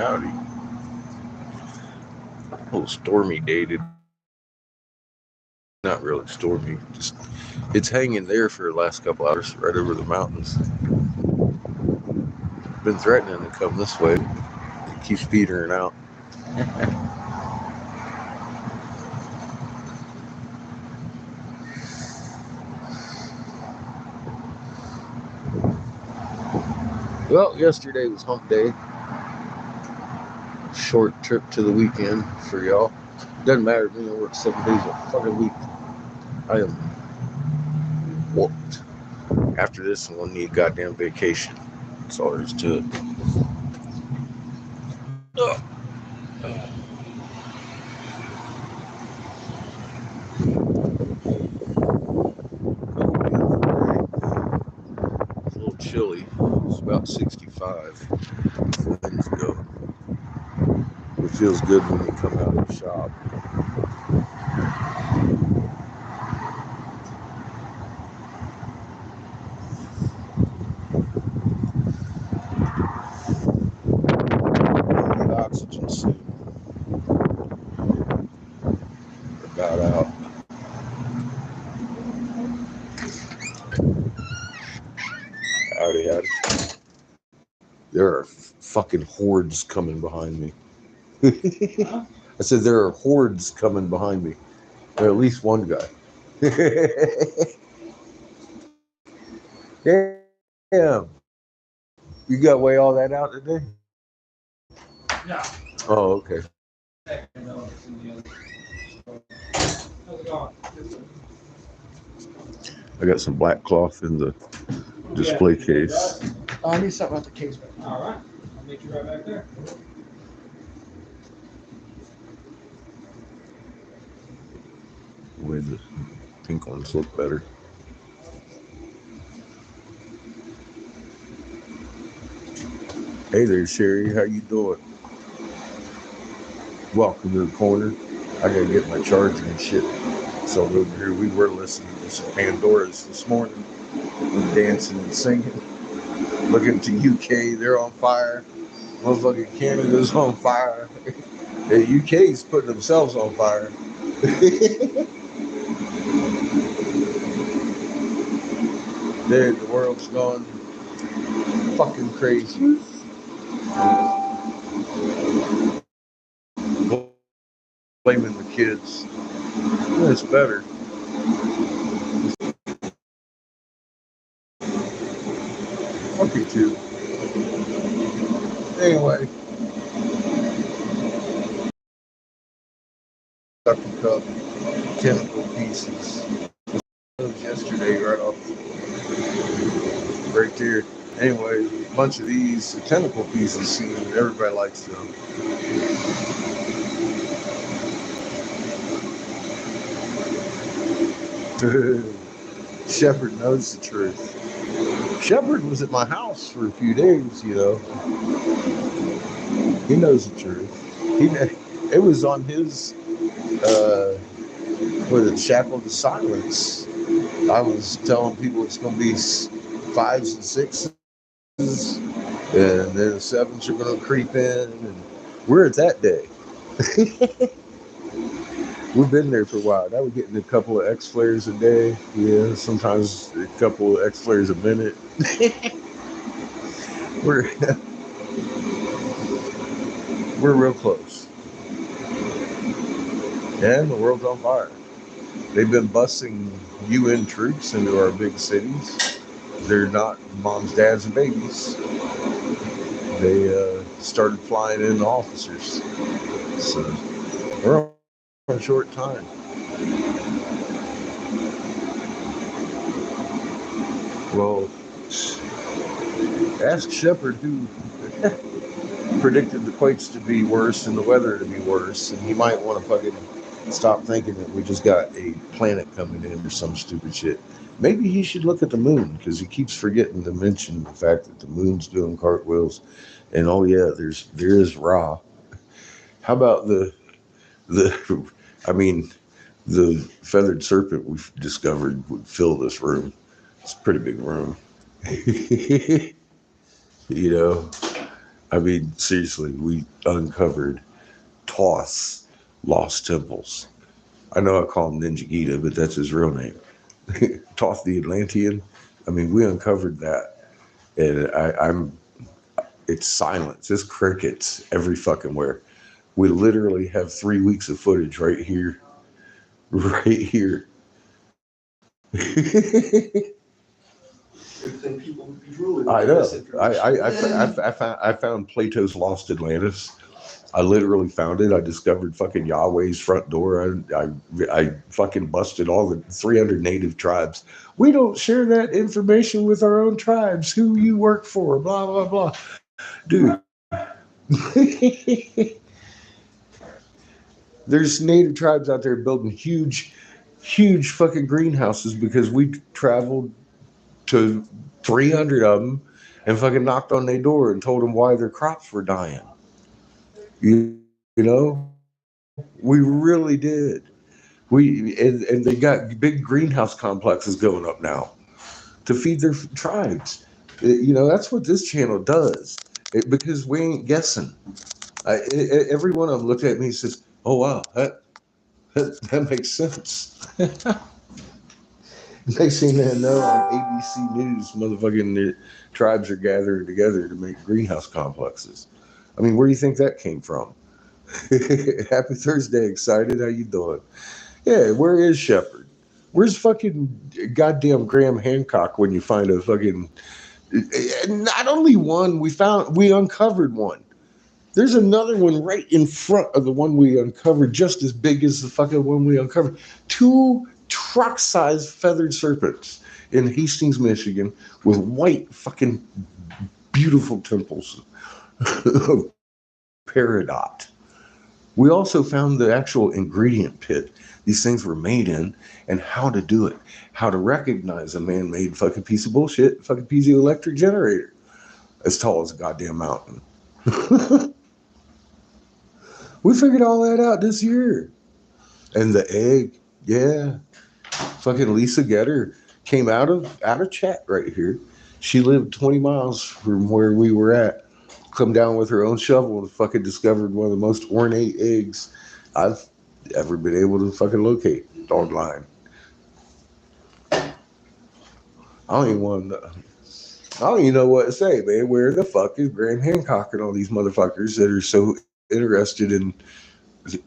Howdy. A little stormy day today. Not really stormy. Just it's hanging there for the last couple hours, right over the mountains. Been threatening to come this way. It keeps petering out. Well, yesterday was hump day. Short trip to the weekend for y'all. Doesn't matter to me. I work 7 days a fucking week. I am whooped. After this, I'm gonna need a goddamn vacation. That's all there is to it. Ugh. It's a little chilly. It's about 65. Winds go. It feels good when you come out of the shop. I need oxygen soon. About out. Howdy, howdy. There are fucking hordes coming behind me. Huh? I said there are hordes coming behind me. Or at least one guy. Damn. You got to weigh all that out today? No. Oh, okay. I got some black cloth in the display case. I need something out the case. All right. I'll meet you right back there. The way the pink ones look better. Hey there, Sherry. How you doing? Welcome to the corner. I gotta get my charger and shit. So over here we were listening to some Pandoras this morning. We're dancing and singing. Looking to UK, they're on fire. Motherfucking Canada's on fire. The UK's putting themselves on fire. Dude, the world's gone fucking crazy. Blaming the kids. It's better. Fuck you too. Anyway. Sucking cup. Tentacle pieces. Those yesterday right off. Right there. Anyway, a bunch of these tentacle pieces seen. Everybody likes them. Shepard knows the truth. Shepard was at my house for a few days, you know. He knows the truth. It was on his Shackled to Silence. I was telling people it's going to be 5s and 6s, and then the 7s are going to creep in, and we're at that day. We've been there for a while. Now we're getting a couple of X flares a day. Yeah, sometimes a couple of X flares a minute. We're real close. And the world's on fire. They've been busing UN troops into our big cities. They're not moms, dads, and babies. They started flying in officers. So we're on a short time. Well, ask Shepard who predicted the quakes to be worse and the weather to be worse, and he might want to fucking stop thinking that we just got a planet coming in or some stupid shit. Maybe he should look at the moon, because he keeps forgetting to mention the fact that the moon's doing cartwheels, and oh yeah, there is Ra. How about the feathered serpent we've discovered would fill this room. It's a pretty big room. You know, I mean, seriously, we uncovered Toth's lost temples. I know I call him Ninja Gita, but that's his real name. Toth the Atlantean. I mean, we uncovered that, and I'm. It's silence. It's crickets every fucking where. We literally have 3 weeks of footage right here, right here. People would be drooling. I know. I found Plato's Lost Atlantis. I literally found it. I discovered fucking Yahweh's front door. I fucking busted all the 300 native tribes. We don't share that information with our own tribes. Who you work for? Blah blah blah. Dude, there's native tribes out there building huge fucking greenhouses because we traveled to 300 of them and fucking knocked on their door and told them why their crops were dying. You know, we really did. And they got big greenhouse complexes going up now to feed their tribes. You know, that's what this channel does. Because we ain't guessing. Every one of them looked at me and says, "Oh wow, that makes sense." Next thing they know, on ABC News, motherfucking the tribes are gathering together to make greenhouse complexes. I mean, where do you think that came from? Happy Thursday, excited. How you doing? Yeah, where is Shepard? Where's fucking goddamn Graham Hancock when you find a fucking... Not only one, we uncovered one. There's another one right in front of the one we uncovered, just as big as the fucking one we uncovered. 2 truck-sized feathered serpents in Hastings, Michigan, with white fucking beautiful temples of peridot. We also found the actual ingredient pit these things were made in and how to do it, how to recognize a man-made fucking piece of bullshit, fucking piezoelectric generator as tall as a goddamn mountain. We figured all that out this year. And the egg, yeah. Fucking Lisa Getter came out of chat right here. She lived 20 miles from where we were at. Come down with her own shovel and fucking discovered one of the most ornate eggs I've ever been able to fucking locate. Dog line. I don't even know what to say, man. Where the fuck is Graham Hancock and all these motherfuckers that are so interested in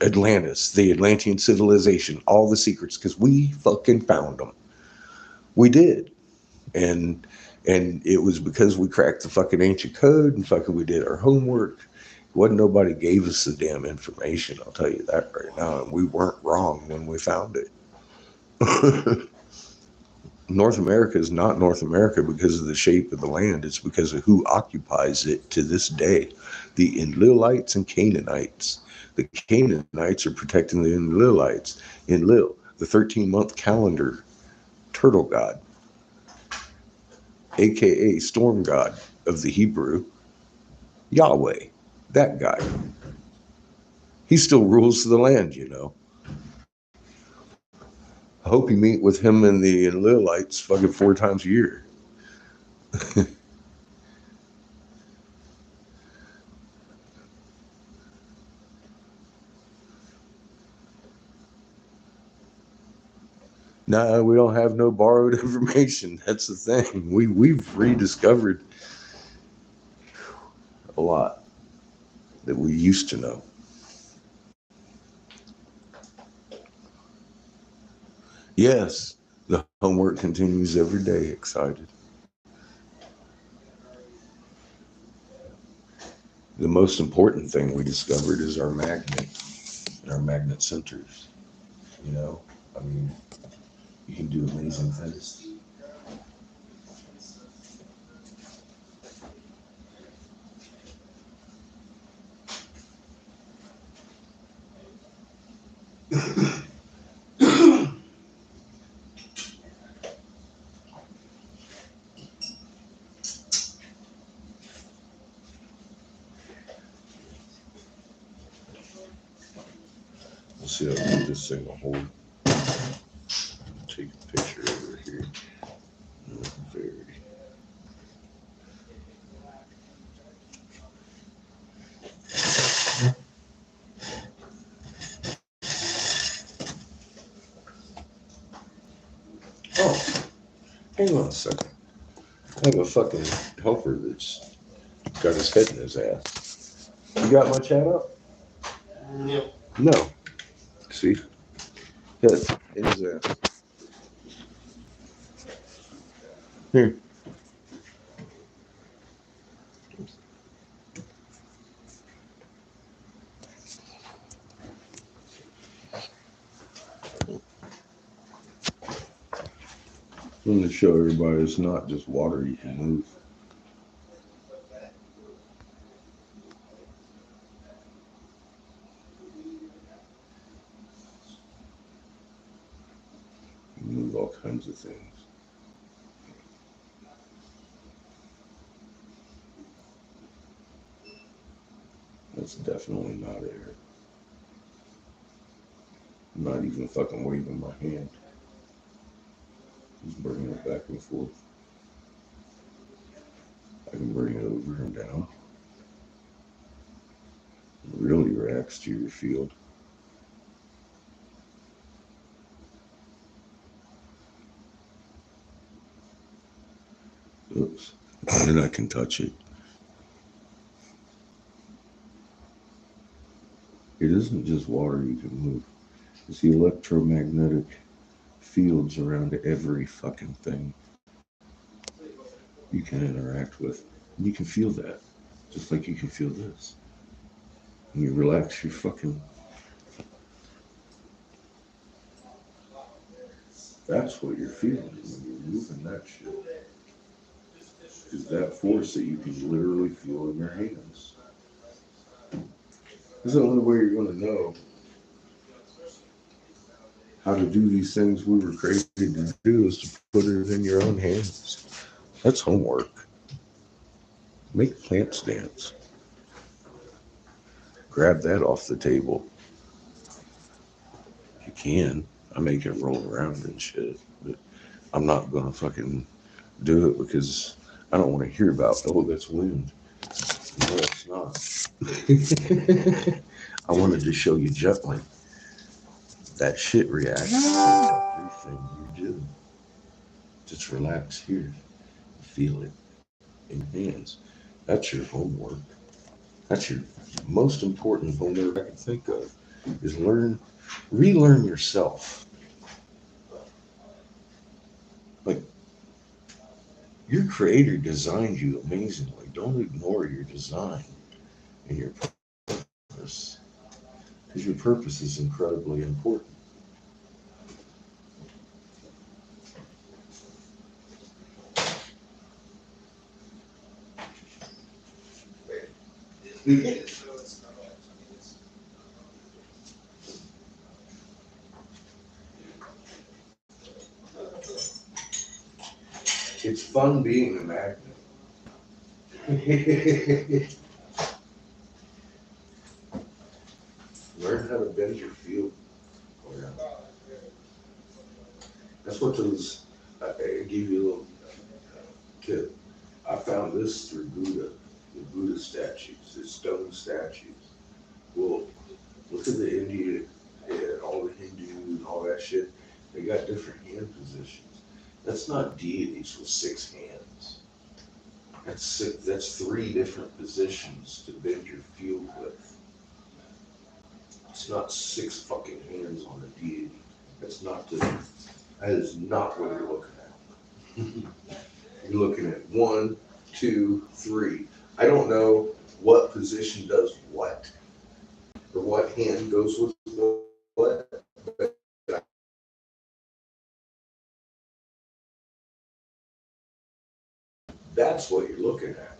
Atlantis, the Atlantean civilization, all the secrets? Because we fucking found them. We did. And it was because we cracked the fucking ancient code and fucking we did our homework. Wasn't nobody gave us the damn information, I'll tell you that right now. And we weren't wrong when we found it. North America is not North America because of the shape of the land. It's because of who occupies it to this day. The Enlilites and Canaanites. The Canaanites are protecting the Enlilites. Enlil, the 13-month calendar turtle god, aka storm god of the Hebrew, Yahweh, that guy. He still rules the land, you know. I hope you meet with him and the Enlilites fucking 4 times a year. Nah, we don't have no borrowed information. That's the thing. We've rediscovered a lot that we used to know. Yes, the homework continues every day. Excited. The most important thing we discovered is our magnet and our magnet centers. You know, I mean, you can do amazing things. Let's see how to get this thing to hold. Take a picture over here. Very. Hang on a second. I have a fucking helper that's got his head in his ass. You got much hat up? Yep. No. See? Head in his ass. Here. I want to show everybody it's not just water you can move. You can move all kinds of things. That's definitely not air. I'm not even fucking waving my hand. Just bringing it back and forth. I can bring it over and down. It really reacts to your field. Oops. And then I can touch it. It isn't just water you can move. It's the electromagnetic fields around every fucking thing you can interact with. And you can feel that. Just like you can feel this. And you relax your fucking... That's what you're feeling when you're moving that shit. Is that force that you can literally feel in your hands. This is the only way you're going to know how to do these things we were created to do is to put it in your own hands. That's homework. Make plants dance. Grab that off the table. You can. I make it roll around and shit. But I'm not going to fucking do it because I don't want to hear about, oh, that's wind. No, it's not. I wanted to show you gently. That shit reacts to everything you do. Just relax here. Feel it in your hands. That's your homework. That's your most important homework I can think of. Is relearn yourself. Like, your creator designed you amazingly. Don't ignore your design and your purpose. Because your purpose is incredibly important. It's fun being a magnet. Learn how to bend your field. Oh, yeah. That's what those, I give you a little tip. I found this through Buddha, the Buddha statues, the stone statues. Well, look at the India, and all the Hindu and all that shit. They got different hand positions. That's not deities with 6 hands. That's 3 different positions to bend your field with. It's not 6 fucking hands on a deity. That is not what you're looking at. You're looking at 1, 2, 3. I don't know what position does what, or what hand goes with what, but that's what you're looking at.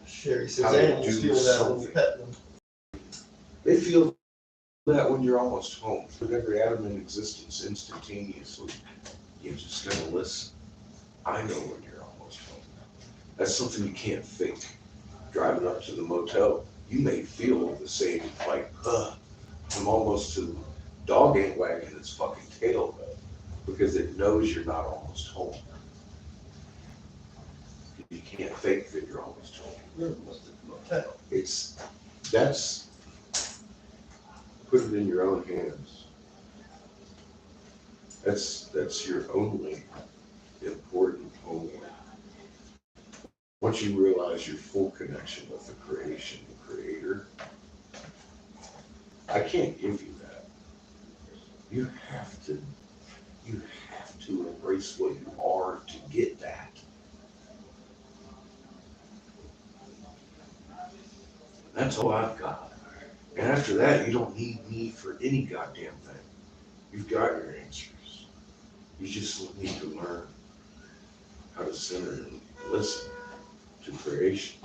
Sherry says How to animals do feel that when something. you pet them. They feel that when you're almost home. With every atom in existence instantaneously. You just gotta listen. I know when you're almost home. That's something you can't fake. Driving up to the motel, you may feel the same, like, I'm almost to the dog ain't wagging its fucking tail though, because it knows you're not almost home. You can't fake that you're almost home. Motel. That's, put it in your own hands. That's your only important homework. Once you realize your full connection with the creation, the creator, I can't give you that. You have to, you have to embrace what you are to get that. That's all I've got. And after that, you don't need me for any goddamn thing. You've got your answers. You just need to learn how to center and listen to creation.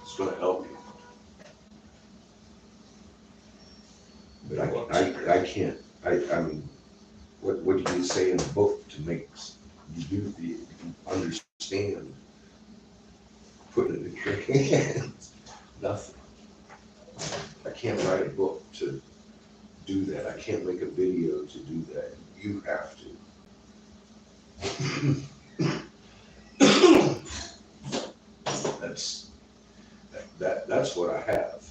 It's going to help you. But I can't. I mean, what do you say in the book to make you do the understand putting it in your hands? Nothing. I can't write a book to do that. I can't make a video to do that. You have to. That's what I have.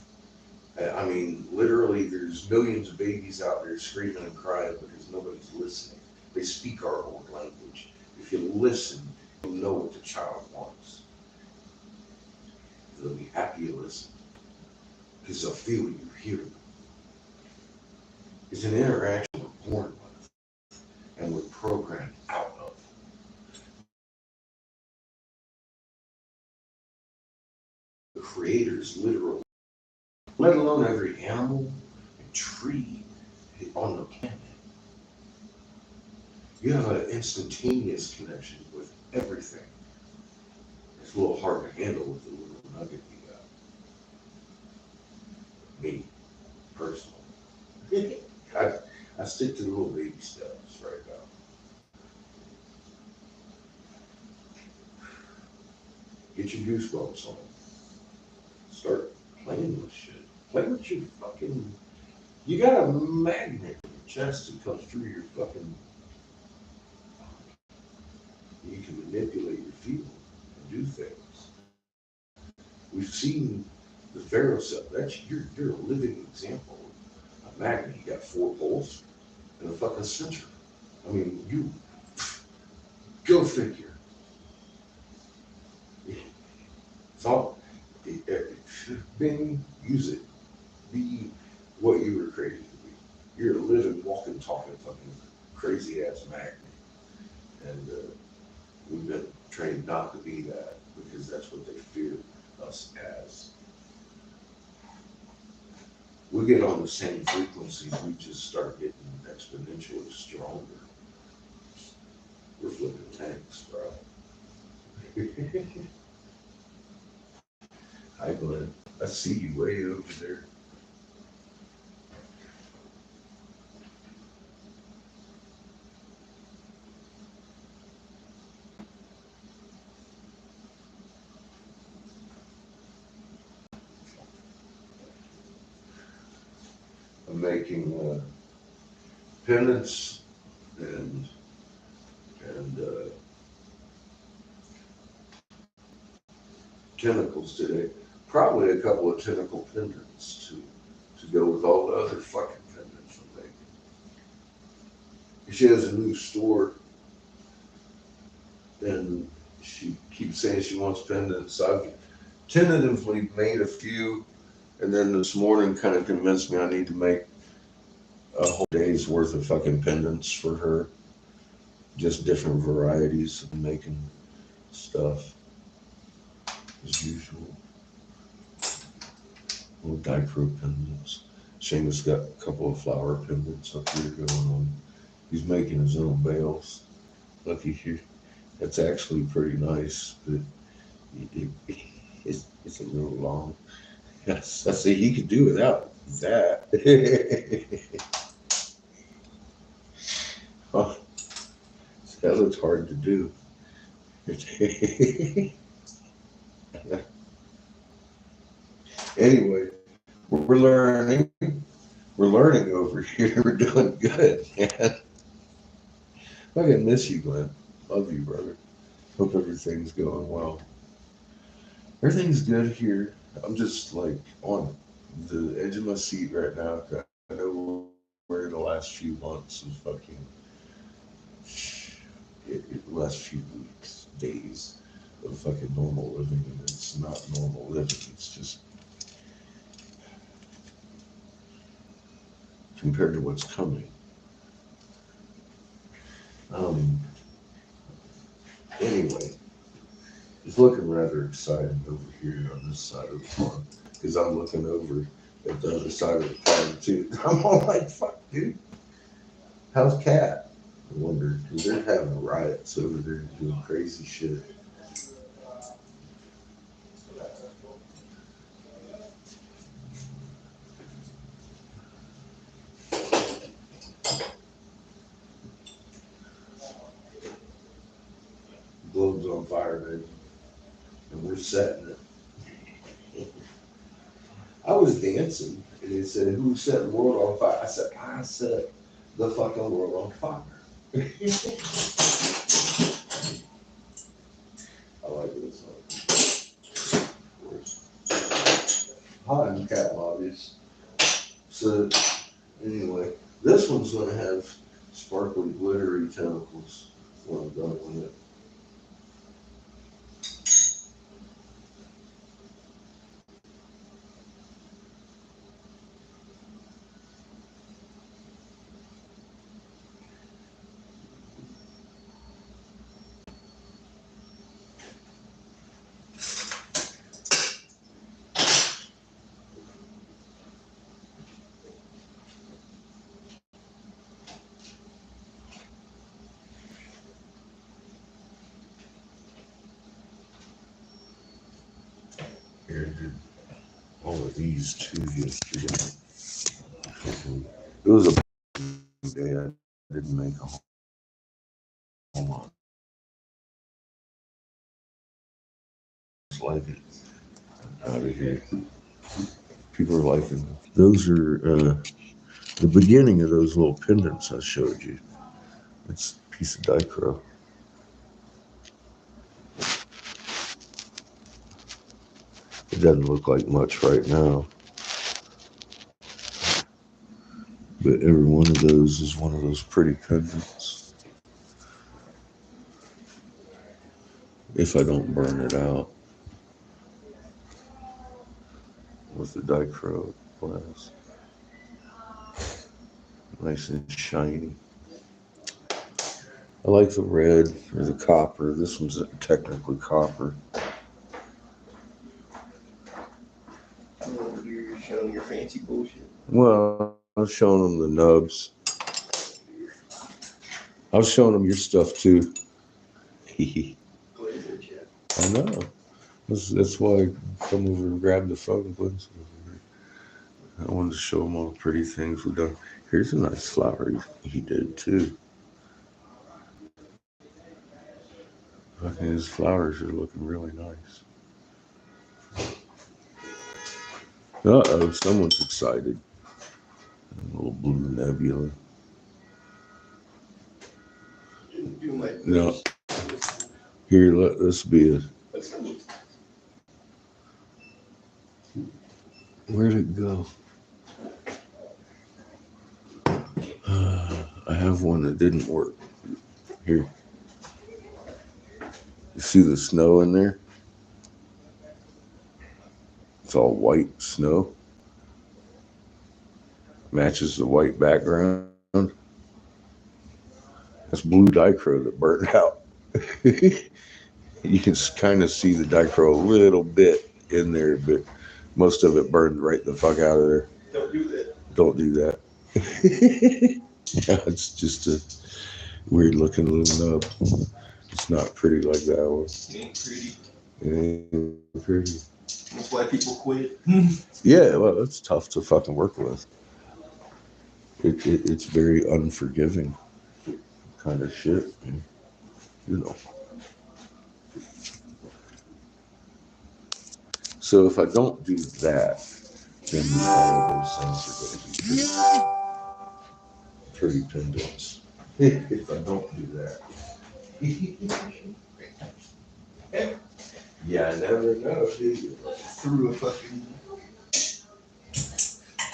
I mean, literally, there's millions of babies out there screaming and crying because nobody's listening. They speak our old language. If you listen, you'll know what the child wants. They'll be happy you listen because they'll feel you hear them. It's an interaction we're born with and we're programmed out of. The creator's literal, let alone every animal and tree on the planet. You have an instantaneous connection with everything. It's a little hard to handle with the little nugget you got. Me, personally. I stick to the little baby steps right now. Get your goosebumps on. Start playing with shit. Play with your fucking. You got a magnet in your chest that comes through your fucking. You can manipulate your field and do things. We've seen the ferrocell. That's you're a living example. A magnet. You got 4 poles and a fucking center. I mean, you go figure. It's all. Bing, use it. Be what you were created to be. You're a living, walking, talking, fucking crazy ass magnet. And we've been trained not to be that because that's what they fear us as. We get on the same frequency, we just start getting exponentially stronger. We're flipping tanks, bro. Hi, Glenn. I see you way over there. I'm making pendants and tentacles today. Probably a couple of tentacle pendants to go with all the other fucking pendants I'm making. She has a new store and she keeps saying she wants pendants. So I've tentatively made a few, and then this morning kind of convinced me I need to make a whole day's worth of fucking pendants for her. Just different varieties of making stuff as usual. Little diaper pendants. Seamus got a couple of flower pendants up here going on. He's making his own bales. Looky here. That's actually pretty nice, but it's a little long. Yes, I see he could do without that. Oh, that looks hard to do. Anyway, we're learning. We're learning over here. We're doing good, man. I can miss you, Glenn. Love you, brother. Hope everything's going well. Everything's good here. I'm just like on the edge of my seat right now. I know we're in the last few months of fucking the last few weeks, days of fucking normal living, and it's not normal living. It's just compared to what's coming. Anyway, it's looking rather exciting over here on this side of the farm because I'm looking over at the other side of the farm too. I'm all like, fuck, dude. How's Cat? I wonder, because they're having riots over there and doing crazy shit. The globe's on fire, baby. And we're setting it. I was dancing, and they said, "Who set the world on fire?" I said, "I set the fucking world on fire." I like this song. Of course. Hot in cat lobbies. So, anyway, this one's going to have sparkly, glittery tentacles when I'm done with it. Here, I did all of these too yesterday. It was a day. I didn't make a whole lot. It's like it out of here. People are liking them. Those are the beginning of those little pendants I showed you. It's a piece of dichro. It doesn't look like much right now, but every one of those is one of those pretty pendants. If I don't burn it out with the dichro glass. Nice and shiny. I like the red or the copper. This one's technically copper. You're showing your fancy bullshit. Well, I was showing them the nubs. I was showing them your stuff too. I know. That's why I come over and grab the phone. I wanted to show them all the pretty things we've done. Here's a nice flower he did too. Fucking his flowers are looking really nice. Uh-oh, someone's excited. A little blue nebula. No. Here, let this be a... Where'd it go? I have one that didn't work. Here. You see the snow in there? It's all white snow. Matches the white background. That's blue dichro that burned out. You can kind of see the dichro a little bit in there, but most of it burned right the fuck out of there. Don't do that. Don't do that. Yeah, it's just a weird looking little nub. It's not pretty like that one. It ain't pretty. It ain't pretty. That's why people quit. Yeah, well, it's tough to fucking work with. It's very unforgiving kind of shit, you know. So if I don't do that, then all of those things are going to be pretty pendants. If I don't do that. Yeah, I never know, do you? Threw a fucking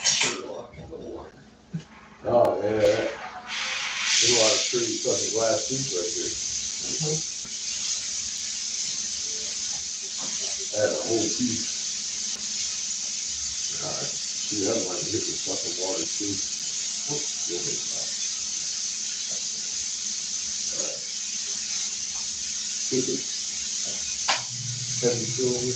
Sherlock in the water. Oh, yeah. There's a lot of pretty fucking glass soup right there. I had a whole piece. God, dude, I don't want to hit this fucking water too. Go ahead, Bob. Take it. Heavy silver.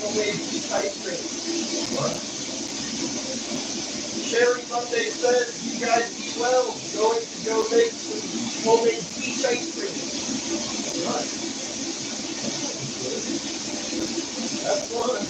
homemade peach ice cream. What? Sherry Monday says, you guys be well. Going to go make some homemade peach ice cream. Right. That's fun.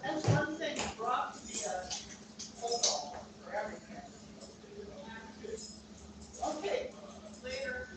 That's one thing brought to be a hold on for everything. Okay, later.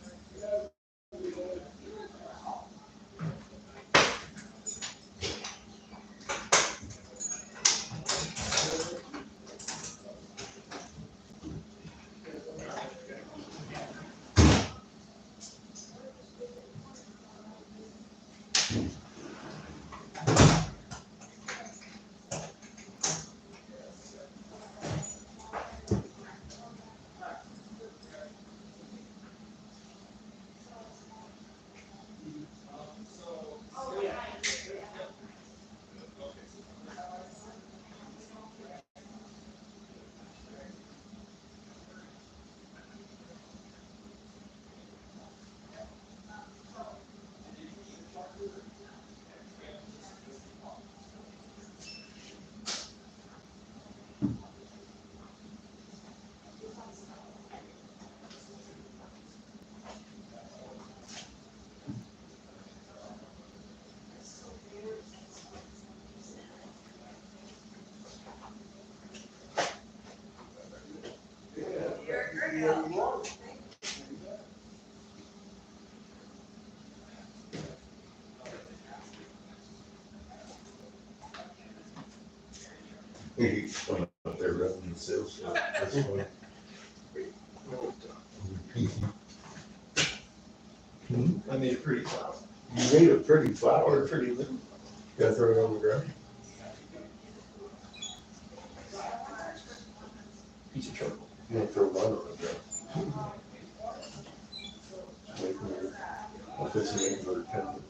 He's coming up there running himself. So that's funny. I made a pretty flower. You made a pretty Or flower. a pretty little. Gotta throw it on the ground. Piece of charcoal. You don't throw mine on the ground. Make another- I'll put some make another pendant.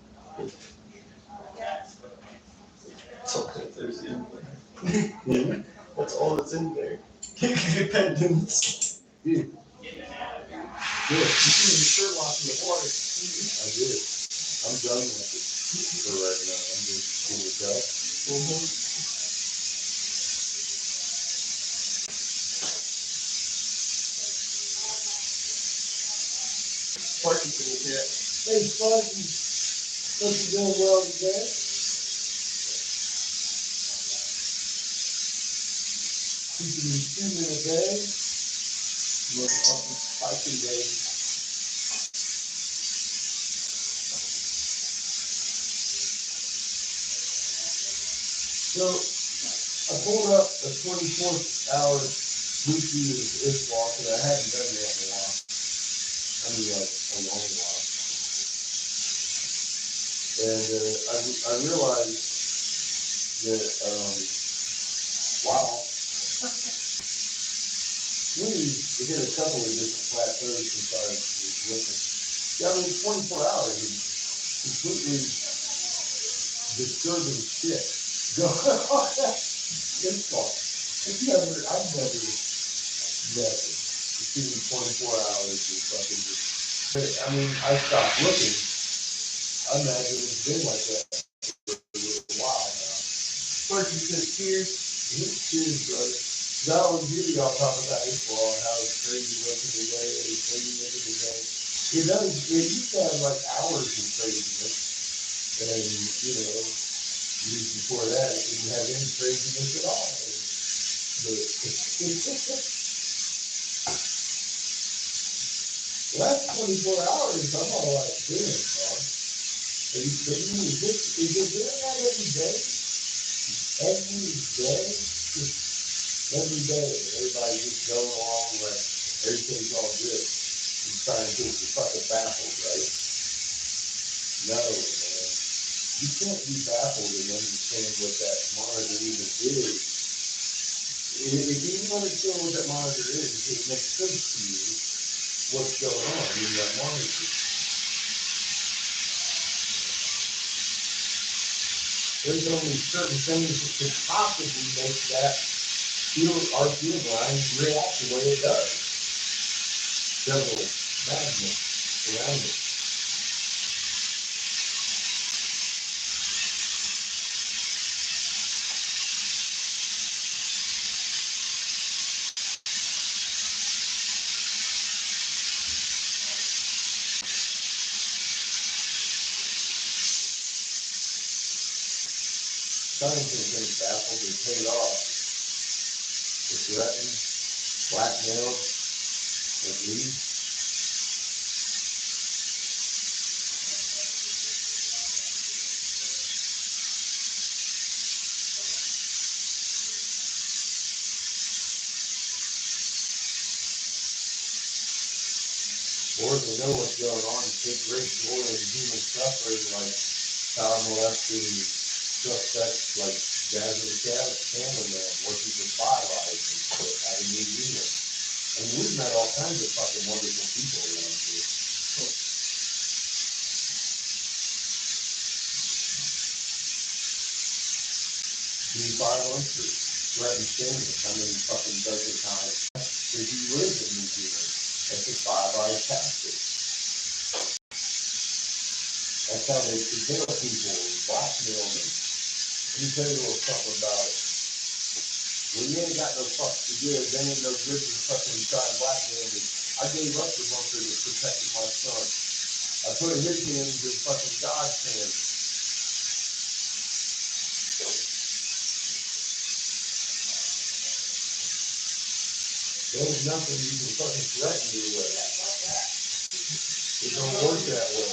Something there's in there. That's all that's in there. Pendants. Yeah, You see your shirt wash in the water. I did. I'm done with it for right now. I'm just gonna look out. Parkinson's here. Hey, Sparky, hope you're doing well today. Keeping you human today. Motherfucking spiky baby. So, I pulled up a 24-hour weekly is walk, and I hadn't done that in a while. I mean, like, a long while. And I realized that, wow, we hit a couple of different plateaus since I was looking. Yeah, I mean, 24 hours is completely disturbing shit going on. It's fun. I've never, it's even 24 hours is fucking just, I mean, I stopped looking. I imagine it's been like that for a little while now. First you said cheers. Cheers, brother. Not only do y'all talk about baseball and how it's crazy looking today, it's crazy looking today. It does, it used to have like hours of craziness. And, you know, years before that, it didn't have any craziness at all. But last 24 hours, I'm all like, damn, dog. Are you kidding me? Is it doing that every day? Every day? Just every day. Everybody just going along like everything's all good. And scientists are fucking baffled, right? No, man. You can't be baffled and understand what that monitor even is. If you even understand what that monitor is, it makes sense to you what's going on in that monitor. There's only certain things that could possibly make that our field line react the way it does. Several magnets around it. Scientists ain't baffled, they're paid off. They're threatened, blackmailed, at least. Or they know what's going on and take great joy in human suffering, like child molesting suspects like Jasmine Cameraman working for Five Eyes and shit out of New Zealand. And we've met all kinds of fucking wonderful people around here. D5 Unser, threatened Stanley, how many fucking dozen times did he live in New Zealand? That's a Five Eyes tactic. That's how they kill people and blackmail them. Let me tell you a little something about it. When you ain't got no fucks to give, they ain't no good to fucking try and blackmail me. I gave up the bunker that protected my son. I put his hands in fucking God's hands. There's nothing you can fucking threaten me with. It don't work that way.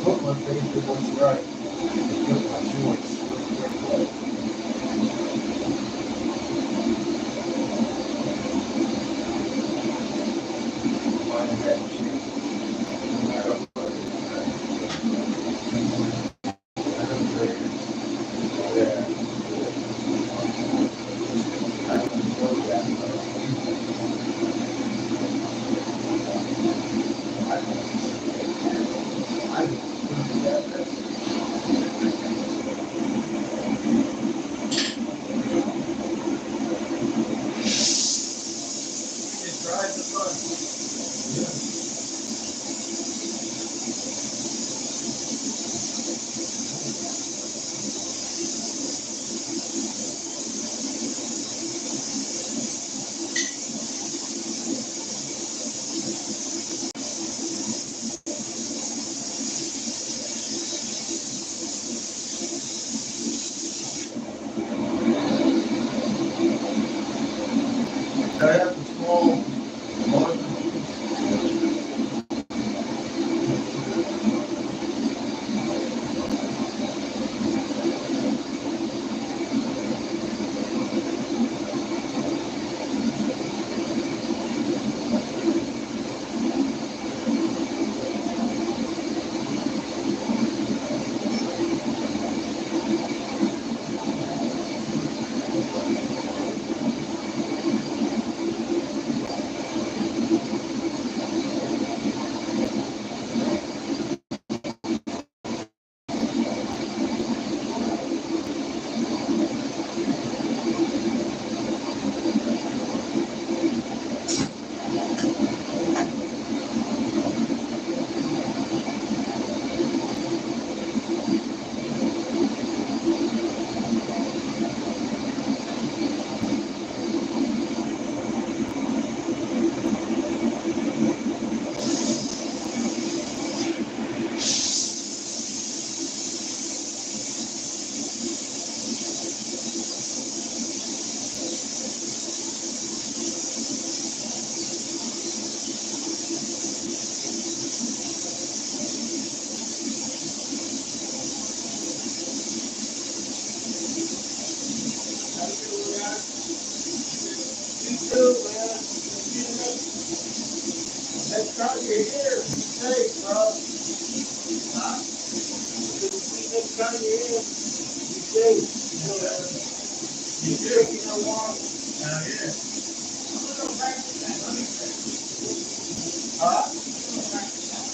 Put my face in what's right. Put my joints where they're Mine had shit. I don't drink. Yeah. I don't know that. I don't know that. It drives the fun. Yeah. I have the small margin. here. Hey, bro. Huh? We next time you're in, you say, you do. You know what? Yeah. I'm gonna go practice that running thing. Huh? I'm gonna practice that.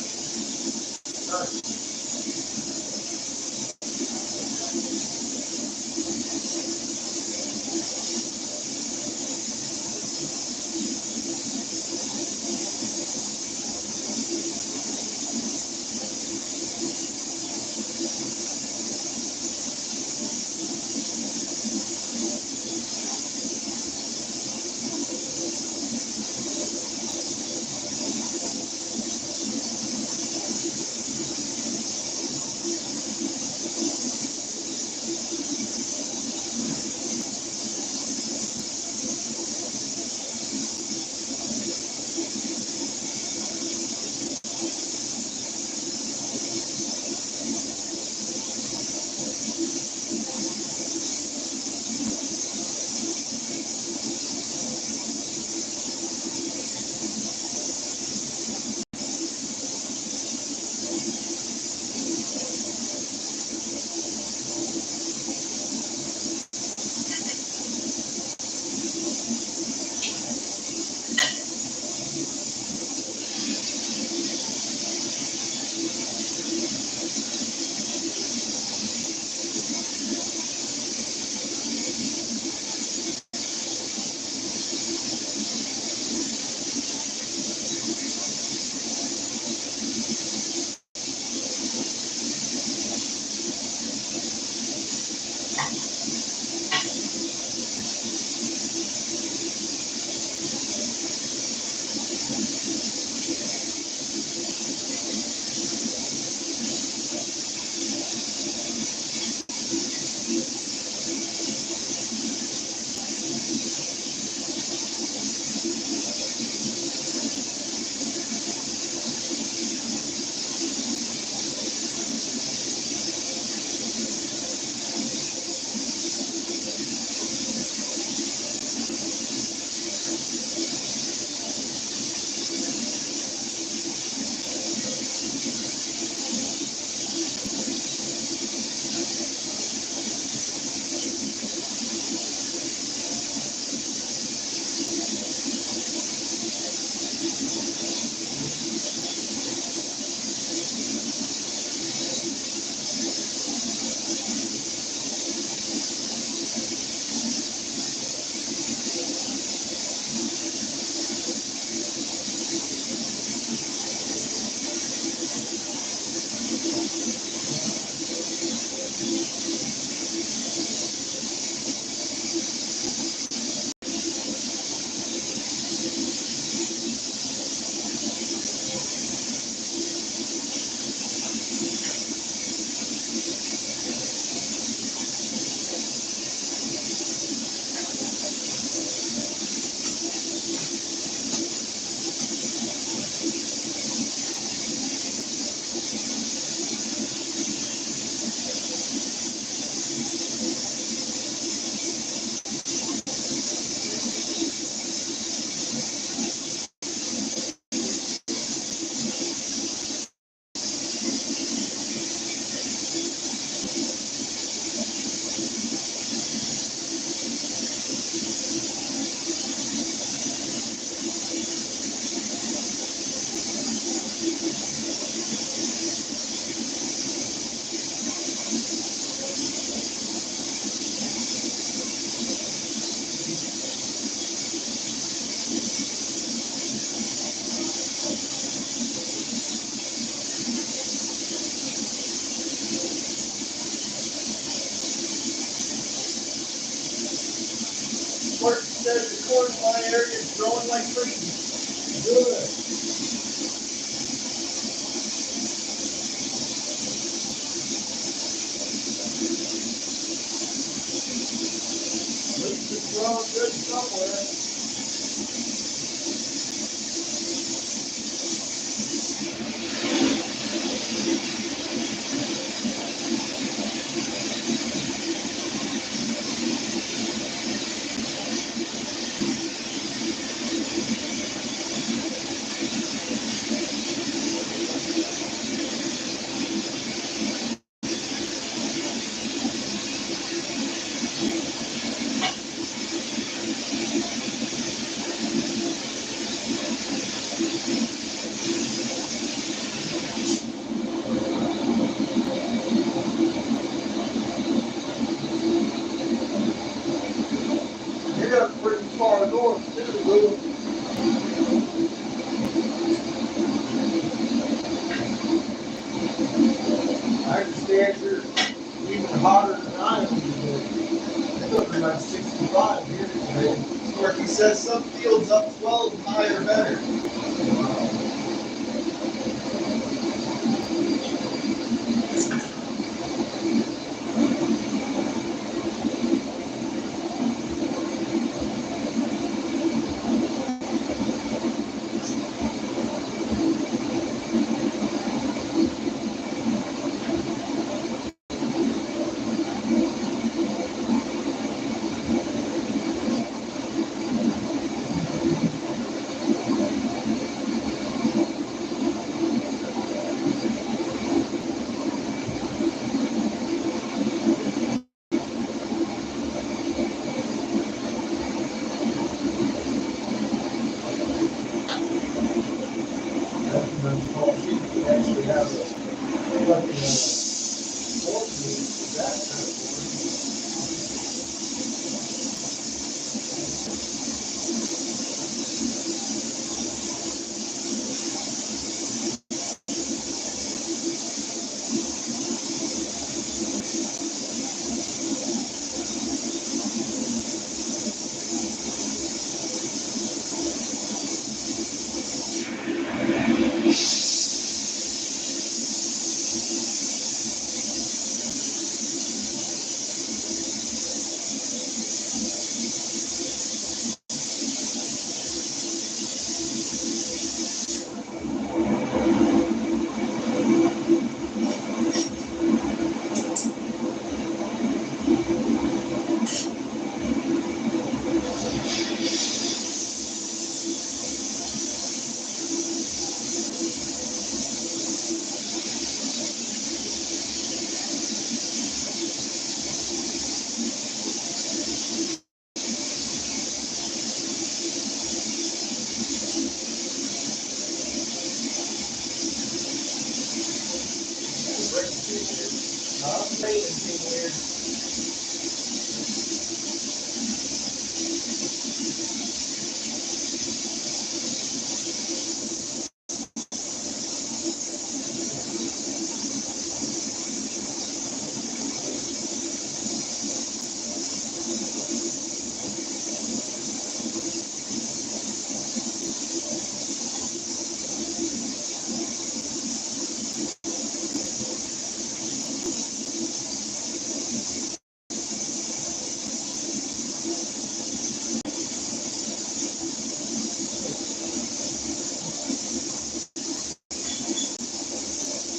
Martin says the corn in my area is growing like crazy. Good. At least it's growing good somewhere. little. I understand you're even hotter than I am today. It's looking like 65 here today. Sparky says some fields up 12 high or better. Actually have a fucking board meeting for that kind of board. I'm saying anything weird.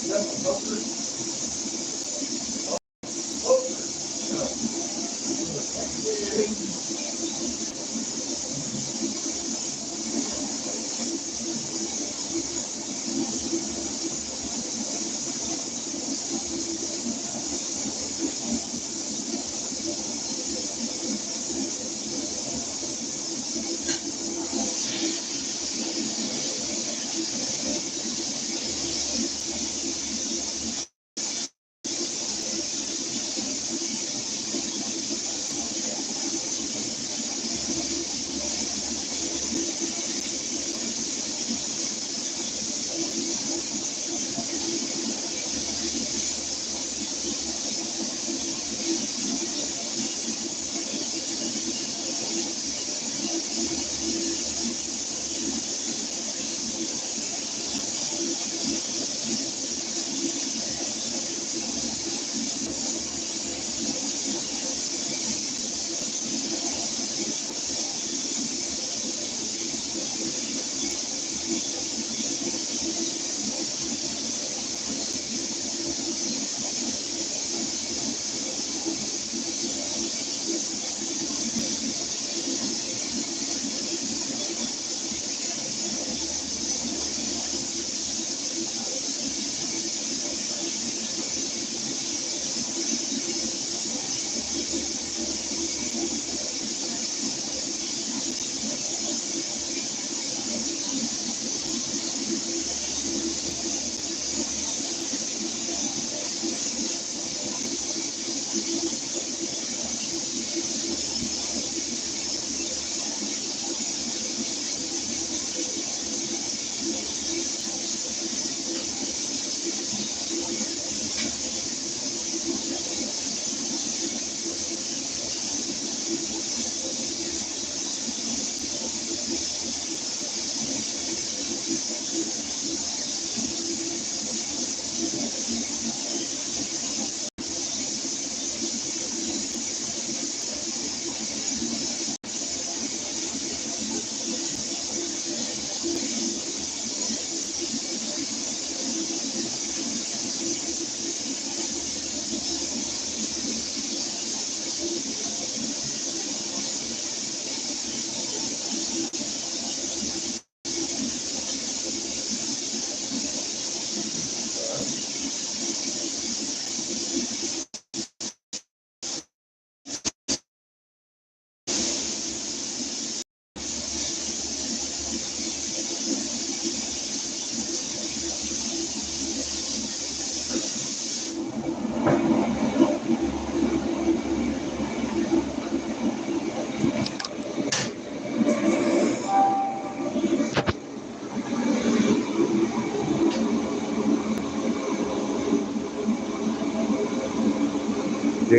That's a poker.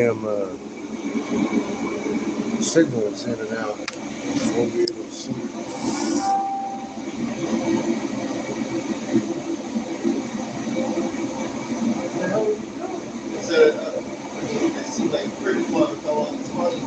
damn signals in and out. Won't be able to see. What the hell are you doing? It's it seems like pretty clever fellow. It's funny.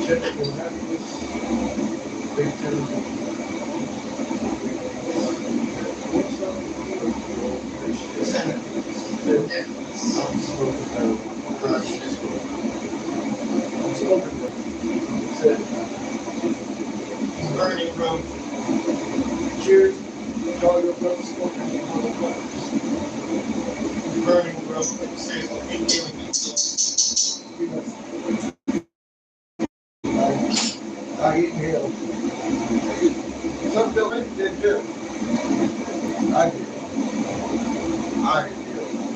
Check your happiness. Big time. What's up? What's that? I'm smoking marijuana. I'm smoking with said Burning, bro. cheers. Call your brother smoking motherfuckers. Burning, bro. Seriously, ain't killing me. I inhale. Some building did good. I did. I inhale.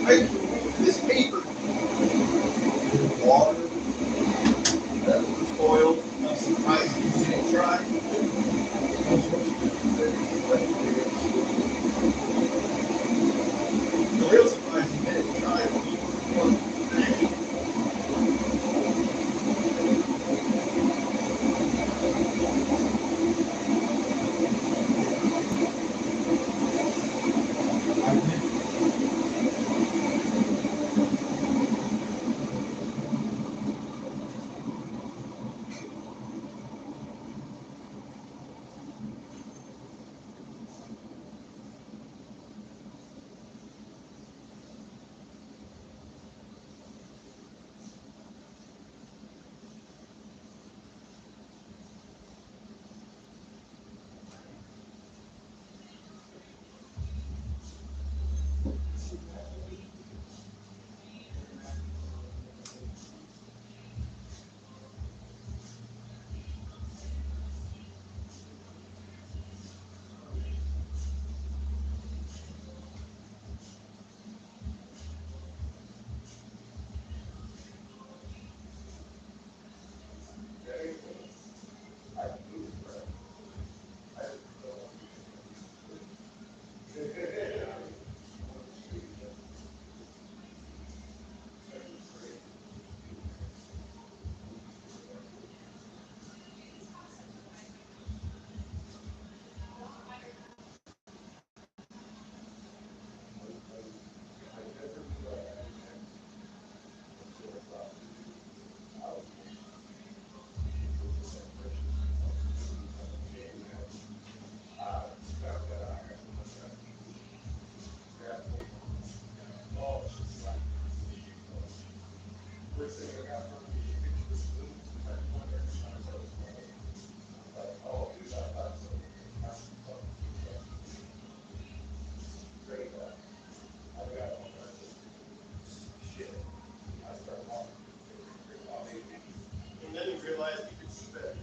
Hey, this paper. Water. That was oil. I'm surprised you didn't try. The real surprise you didn't try. realized you could see that.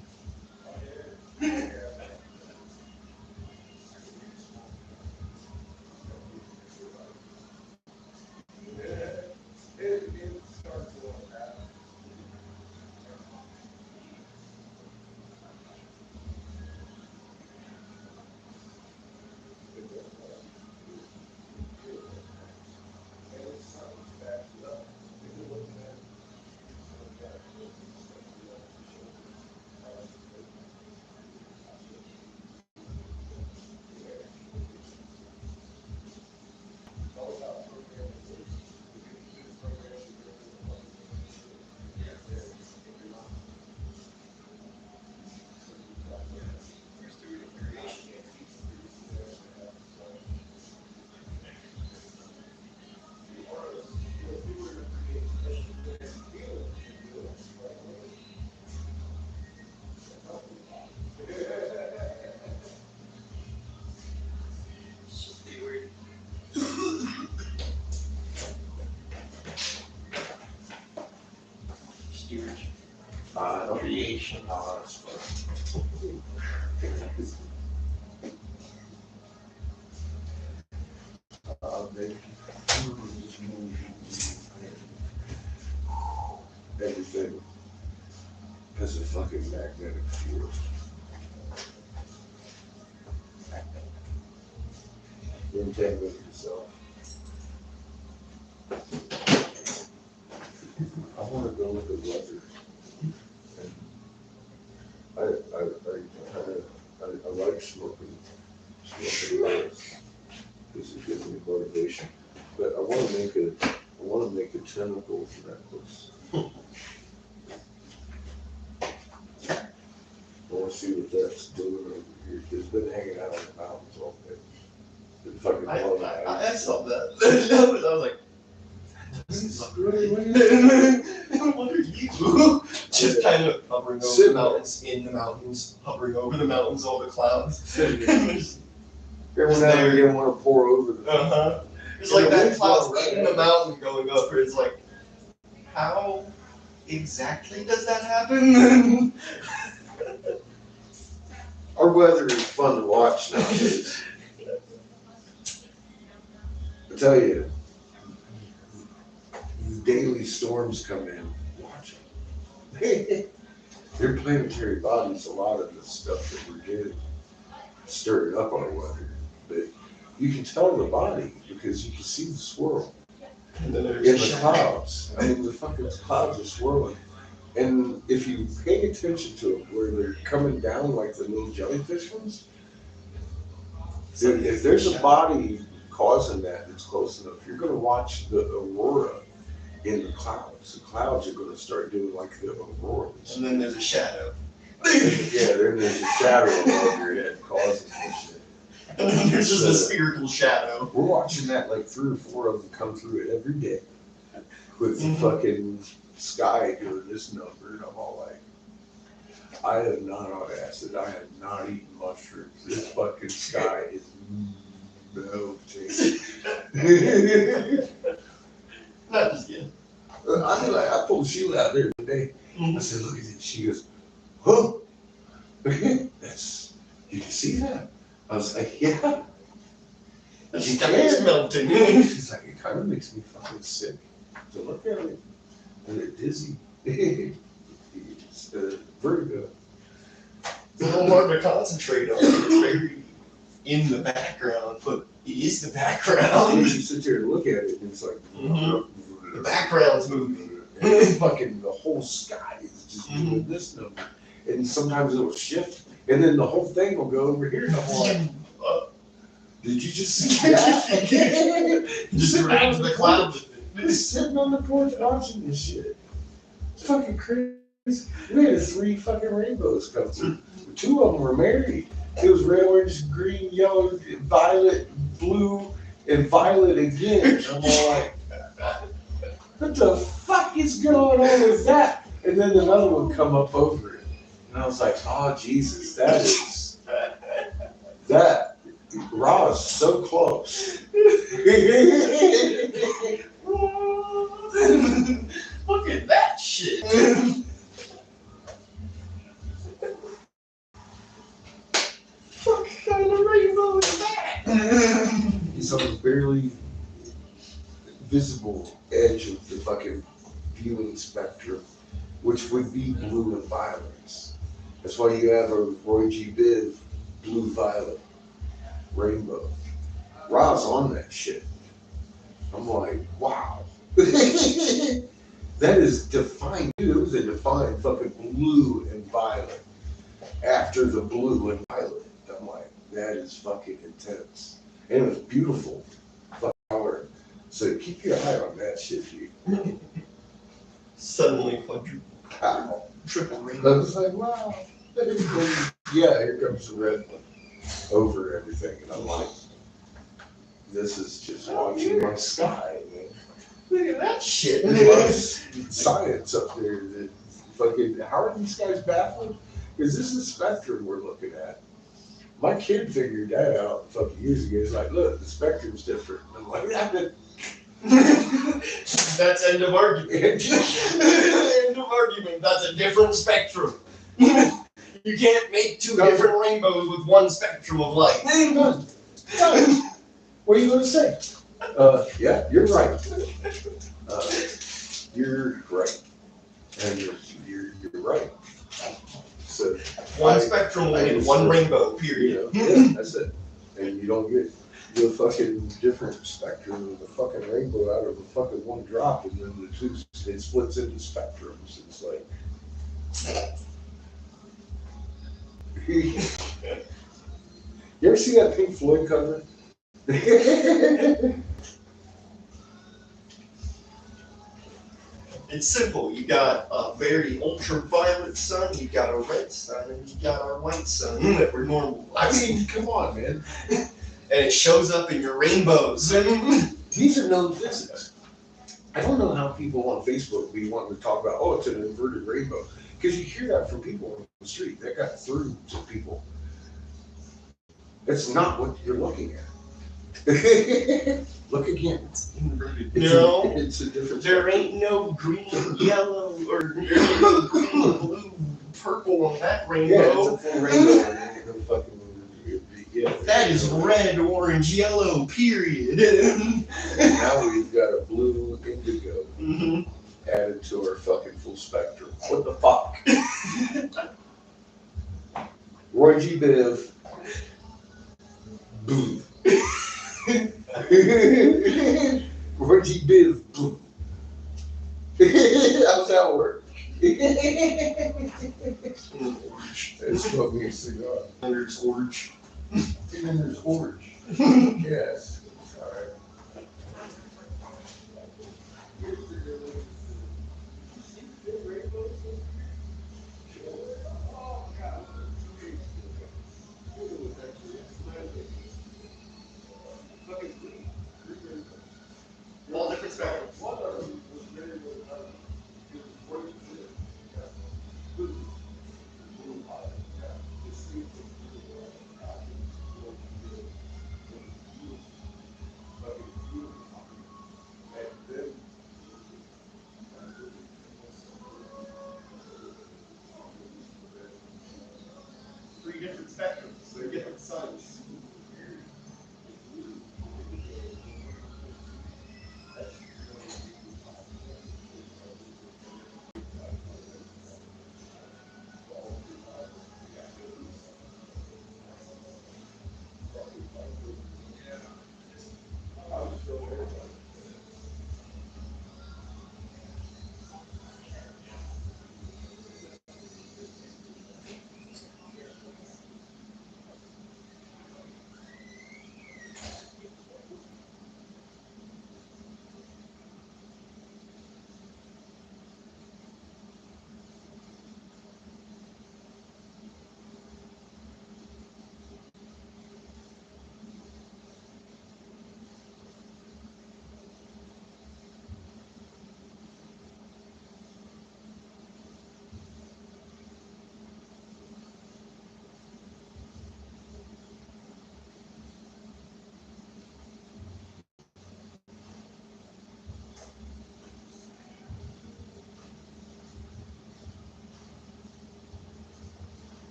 It starts going bad. Stewardship. Creation. That's fun. They just move everything has a fucking magnetic field. Entangle yourself. I want to go with the weather. I like smoking lights because it gives me motivation. But I want to make a tentacles necklace. I want to see what that's doing over here. It's been hanging out in the mountains all day. Been fucking blowing out. I saw that. I was like, I wonder you just kind of hovering over the mountains, in the mountains, hovering over the mountains, all the clouds. Every now and again, want to pour over the. It's like that cloud's in the mountain going up, or it's like, how exactly does that happen? Our weather is fun to watch nowadays. I tell you, daily storms come in. Watch them. They're planetary bodies. A lot of the stuff that we're getting stirring up our weather, but you can tell the body because you can see the swirl in the clouds. I mean, the fucking clouds are swirling. And if you pay attention to them, where they're coming down like the little jellyfish ones, if there's a body causing that that's close enough, you're going to watch the aurora in the clouds. The clouds are going to start doing like the auroras. And then there's a shadow. Yeah, then there's a shadow above your head causing this shit. And then there's just a spherical shadow. We're watching that, like 3 or 4 of them come through it every day with the fucking sky doing this number, and I'm all like, I am not on acid. I have not eaten mushrooms. This fucking sky is melting. Not just yet. I pulled Sheila out there today. I said, look at it. She goes, whoa. You can see that? I was like, yeah. The sky's melting. She's like, it kind of makes me fucking sick to look at it. And it dizzy. It's vertigo. It's a little hard to concentrate on. It's very in the background, but it is the background. You sit there and look at it, and it's like, The background's moving. and fucking the whole sky is just doing this number. And sometimes it'll shift, and then the whole thing will go over here, and I'm like, did you just see that? Just grabs the clouds. Just sitting on the porch watching this shit. It's fucking crazy. We had 3 fucking rainbows come through. 2 of them were married. It was red, orange, green, yellow, violet, blue, and violet again. And I'm all like, what the fuck is going on with that? And then another one come up over it. And I was like, oh, Jesus, that Ra's so close. Look at that shit. visible edge of the fucking viewing spectrum, which would be blue and violets. That's why you have a Roy G. Biv blue-violet rainbow. Ra's on that shit. I'm like, wow. That is defined, dude. It was a defined fucking blue and violet after the blue and violet. I'm like, that is fucking intense. And it was beautiful fucking color. So keep your eye on that shit, dude. Suddenly quadruple, Wow. triple I rainbow. was like, wow. Yeah, here comes the red one over everything. And I'm like, this is just watching my sky, man. Look at that shit. There's a lot of science up there that fucking, how are these guys baffled? Because this is spectrum we're looking at. My kid figured that out fucking years ago. He's like, look, the spectrum's different. And I'm like, That's end of argument. End of argument. That's a different spectrum. You can't make two different rainbows with one spectrum of light. Done. What are you going to say? Yeah, you're right. You're right. And you're right. So One spectrum will make one rainbow, period. Yeah, that's it. And you don't get the fucking different spectrum of the fucking rainbow out of a fucking one drop, and then the two, it splits into spectrums. It's like, you ever see that Pink Floyd cover? It's simple. You got a very ultraviolet sun, you got a red sun, and you got our white sun that we're normal. I mean, come on, man. And it shows up in your rainbows. These are known physics. I don't know how people on Facebook be wanting to talk about, oh, it's an inverted rainbow. Because you hear that from people on the street. That got through to people. It's not what you're looking at. Look again. No, It's a different. there ain't no green, yellow, or there ain't no green, blue, purple on that Yeah, it's rainbow. a full rainbow. And there ain't no fucking. Yeah, That is red, orange, yellow, period. Now we've got a blue indigo Mhm. added to our fucking full spectrum. What the fuck? Roy G. Biv. Boom. Roy G. Biv. Boom. How's that work? It's smoking a cigar. And there's orange. And then there's orange. Yes. All right. All different spectrums. Three different spectrums, three different suns.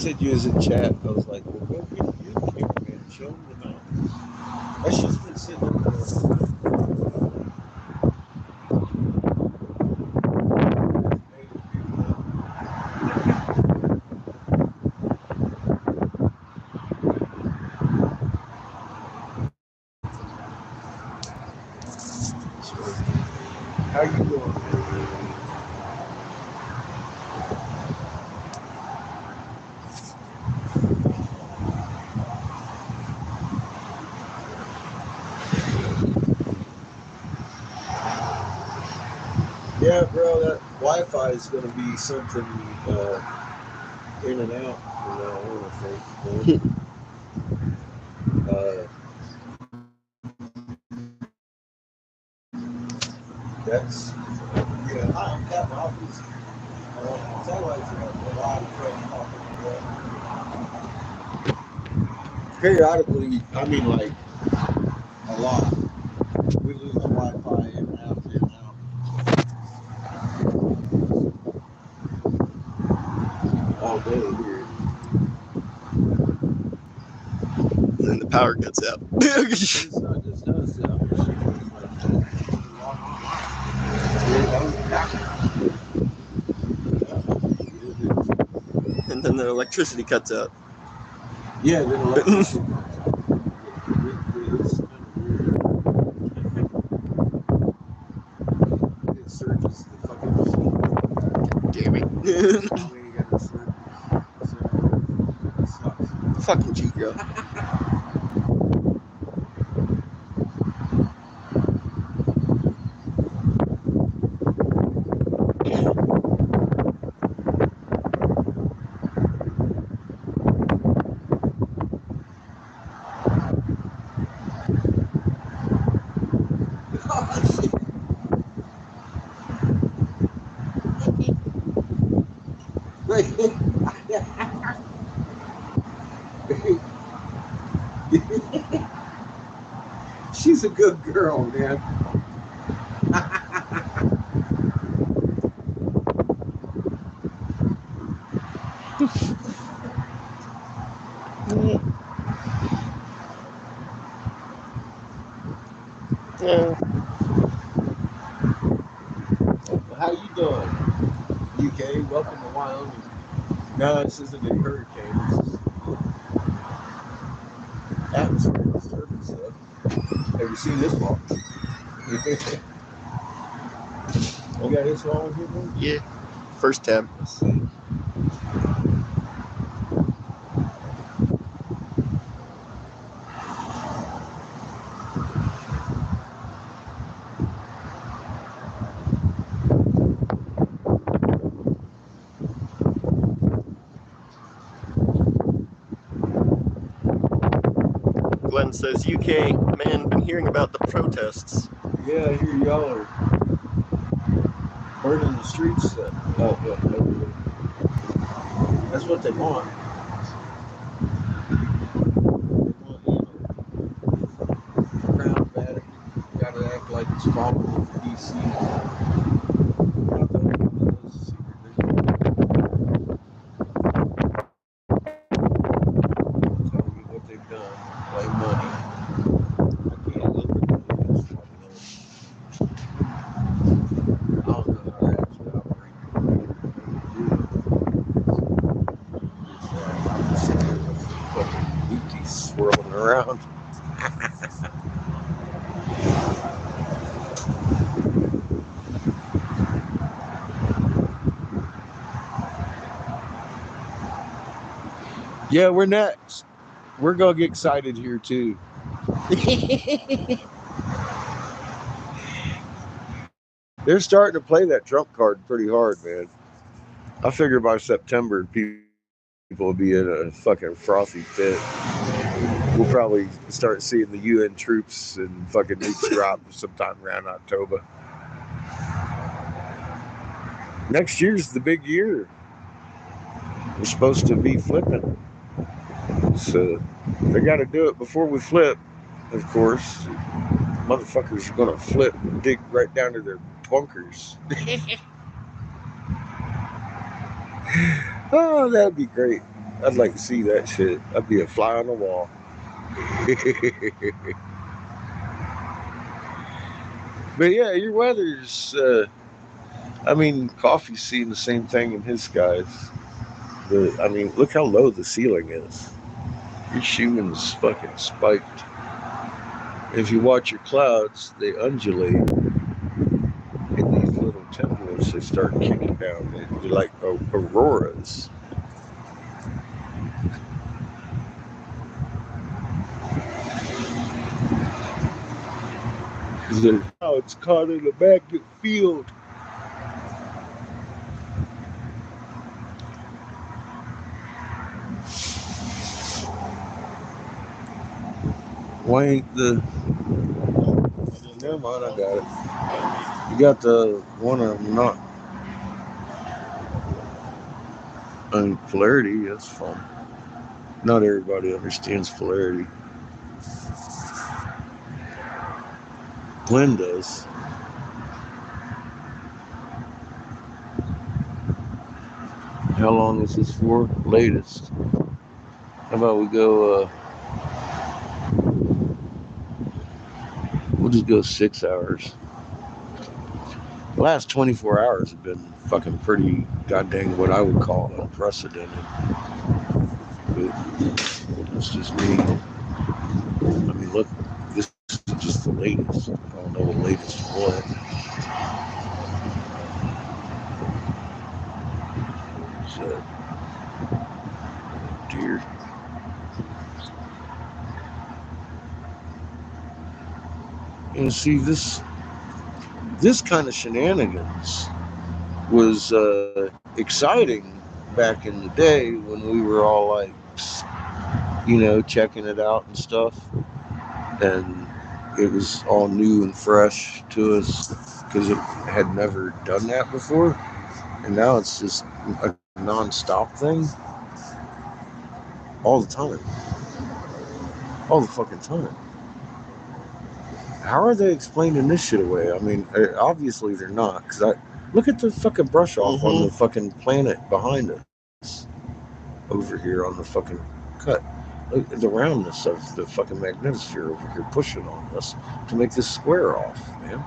said you was in chat. I was like, well, go get your cameraman. Show him the mountains. That's just been sitting up there. How you doing? Yeah, bro, that Wi-Fi is going to be something in and out from now on, I think. That's, yeah, I'm Captain Office. Satellites have a lot of trouble. Periodically, I mean, like, a lot. We lose the Wi-Fi in and out, in and out. All day here. And then the power cuts out. It's not just us. And then the electricity cuts out. Yeah, then electricity. It surges the fucking machine. Damn it. Fucking Chico. She's a good girl, man. Yeah. How you doing? UK, welcome to Wyoming. No, this isn't a hurricane. This is atmospheric disturbance stuff. Have you seen this one? You got this one here, bro? Yeah. First tab. Let's see. Glenn says, UK, man, been hearing about the protests. Yeah, here y'all are burning the streets. That's what they want. Crown Vatican. Gotta act like it's following for DC. Tell me what they've done. Play money. I can't look at this fucking I don't know how that actually operates. Fucking Yuki's swirling around. Yeah, we're next. We're gonna get excited here too. They're starting to play that Trump card pretty hard, man. I figure by September people will be in a fucking frothy fit. We'll probably start seeing the UN troops and fucking nukes drop sometime around October. Next year's the big year. We're supposed to be flipping. So they got to do it before we flip, of course. Motherfuckers are going to flip and dig right down to their bunkers. Oh, that'd be great. I'd like to see that shit. I'd be a fly on the wall. But yeah, your weather's. I mean, Coffee's seeing the same thing in his skies. I mean, look how low the ceiling is. Your shooting's fucking spiked. If you watch your clouds, they undulate in these little tendrils. They start kicking down. They're like auroras. The clouds caught in a magnet field. Why ain't the? Never mind, I got it. You got the one of not polarity. That's fun. Not everybody understands polarity. Glenn does. How long is this for? Latest. How about we go? We'll just go 6 hours. The last 24 hours have been fucking pretty goddamn what I would call unprecedented. But that's just me. I mean, look, this is just the latest. I don't know the latest what. So, dear. And see, this kind of shenanigans was exciting back in the day when we were all like, checking it out and stuff. And it was all new and fresh to us because it had never done that before. And now it's just a non-stop thing all the time. All the fucking time. How are they explaining this shit away? I mean, obviously they're not. Because look at the fucking brush off on the fucking planet behind us. Over here on the fucking cut. Look at the roundness of the fucking magnetosphere over here pushing on us to make this square off, man.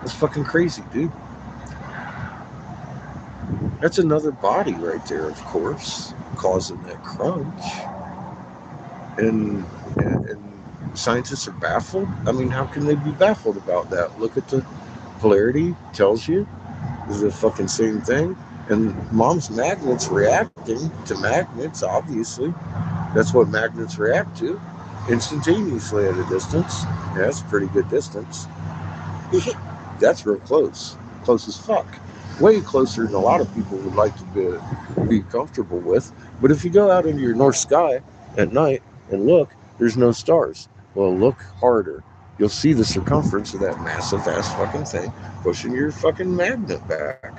That's fucking crazy, dude. That's another body right there, of course, causing that crunch. And scientists are baffled. I mean, how can they be baffled about that? Look at the polarity, tells you is the fucking same thing. And mom's magnets reacting to magnets, obviously. That's what magnets react to, instantaneously at a distance. Yeah, that's a pretty good distance. That's real close. Close as fuck. Way closer than a lot of people would like to be comfortable with. But if you go out into your north sky at night and look, there's no stars. Well, look harder. You'll see the circumference of that massive ass fucking thing pushing your fucking magnet back.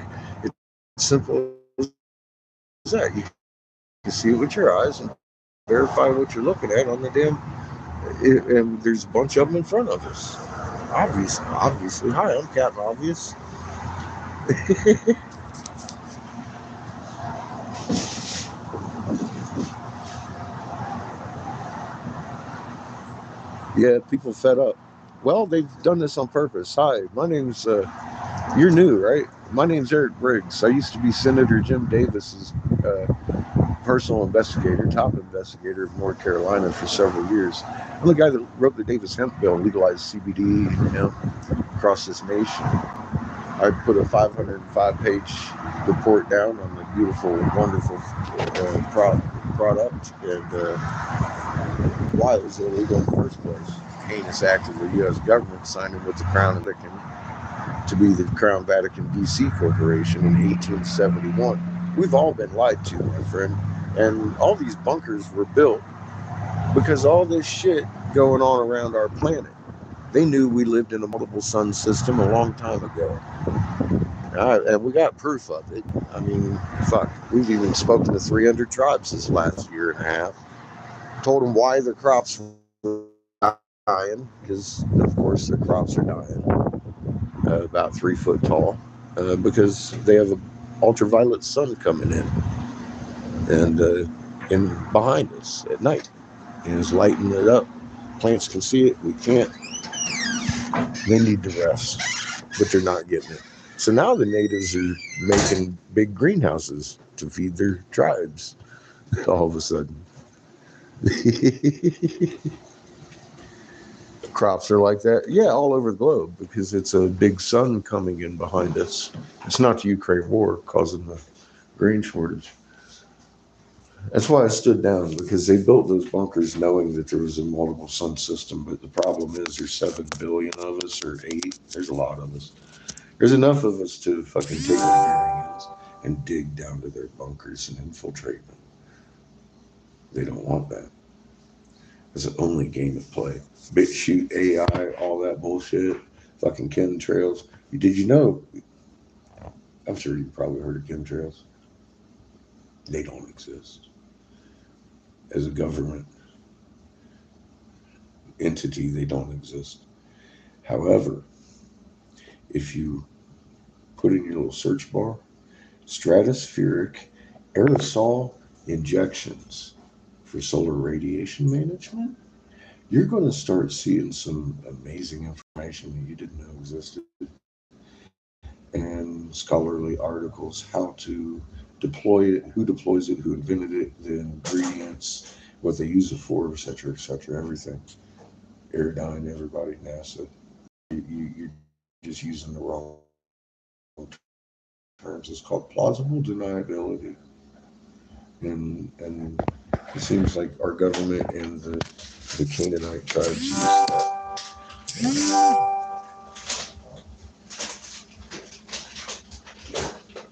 It's simple as that. You can see it with your eyes and verify what you're looking at on the damn. And there's a bunch of them in front of us. Obviously. Hi, I'm Captain Obvious. Yeah, people fed up. Well, they've done this on purpose. Hi, my name's, you're new, right? My name's Eric Briggs. I used to be Senator Jim Davis's personal investigator, top investigator of North Carolina for several years. I'm the guy that wrote the Davis hemp bill, legalized CBD and hemp across this nation. I put a 505-page report down on the beautiful, wonderful product and why it was illegal in the first place. Heinous act of the U.S. government signing with the Crown Vatican to be the Crown Vatican DC Corporation in 1871. We've all been lied to, my friend. And all these bunkers were built because all this shit going on around our planet. They knew we lived in a multiple sun system a long time ago. And we got proof of it. I mean, fuck. We've even spoken to 300 tribes this last year and a half. Told them why their crops were dying, because of course their crops are dying. About 3 foot tall. Because they have an ultraviolet sun coming in. And in behind us at night, and it's lighting it up. Plants can see it. We can't. They need to rest, but they're not getting it. So now the natives are making big greenhouses to feed their tribes. All of a sudden, crops are like that. Yeah, all over the globe, because it's a big sun coming in behind us. It's not the Ukraine war causing the grain shortage. That's why I stood down, because they built those bunkers knowing that there was a multiple sun system. But the problem is there's 7 billion of us, or 8. There's a lot of us. There's enough of us to fucking take our bearings and dig down to their bunkers and infiltrate them. They don't want that. It's the only game at play. Bit shoot, AI, all that bullshit, fucking chemtrails. Did you know? I'm sure you probably heard of chemtrails. They don't exist. As a government entity, they don't exist. However, if you put in your little search bar, stratospheric aerosol injections for solar radiation management, you're going to start seeing some amazing information that you didn't know existed, and scholarly articles, how to deploy it, who deploys it, who invented it, the ingredients, what they use it for, etc., everything. Airdyne, everybody, NASA. You're just using the wrong terms. It's called plausible deniability. And it seems like our government and the Canaanite tribes use that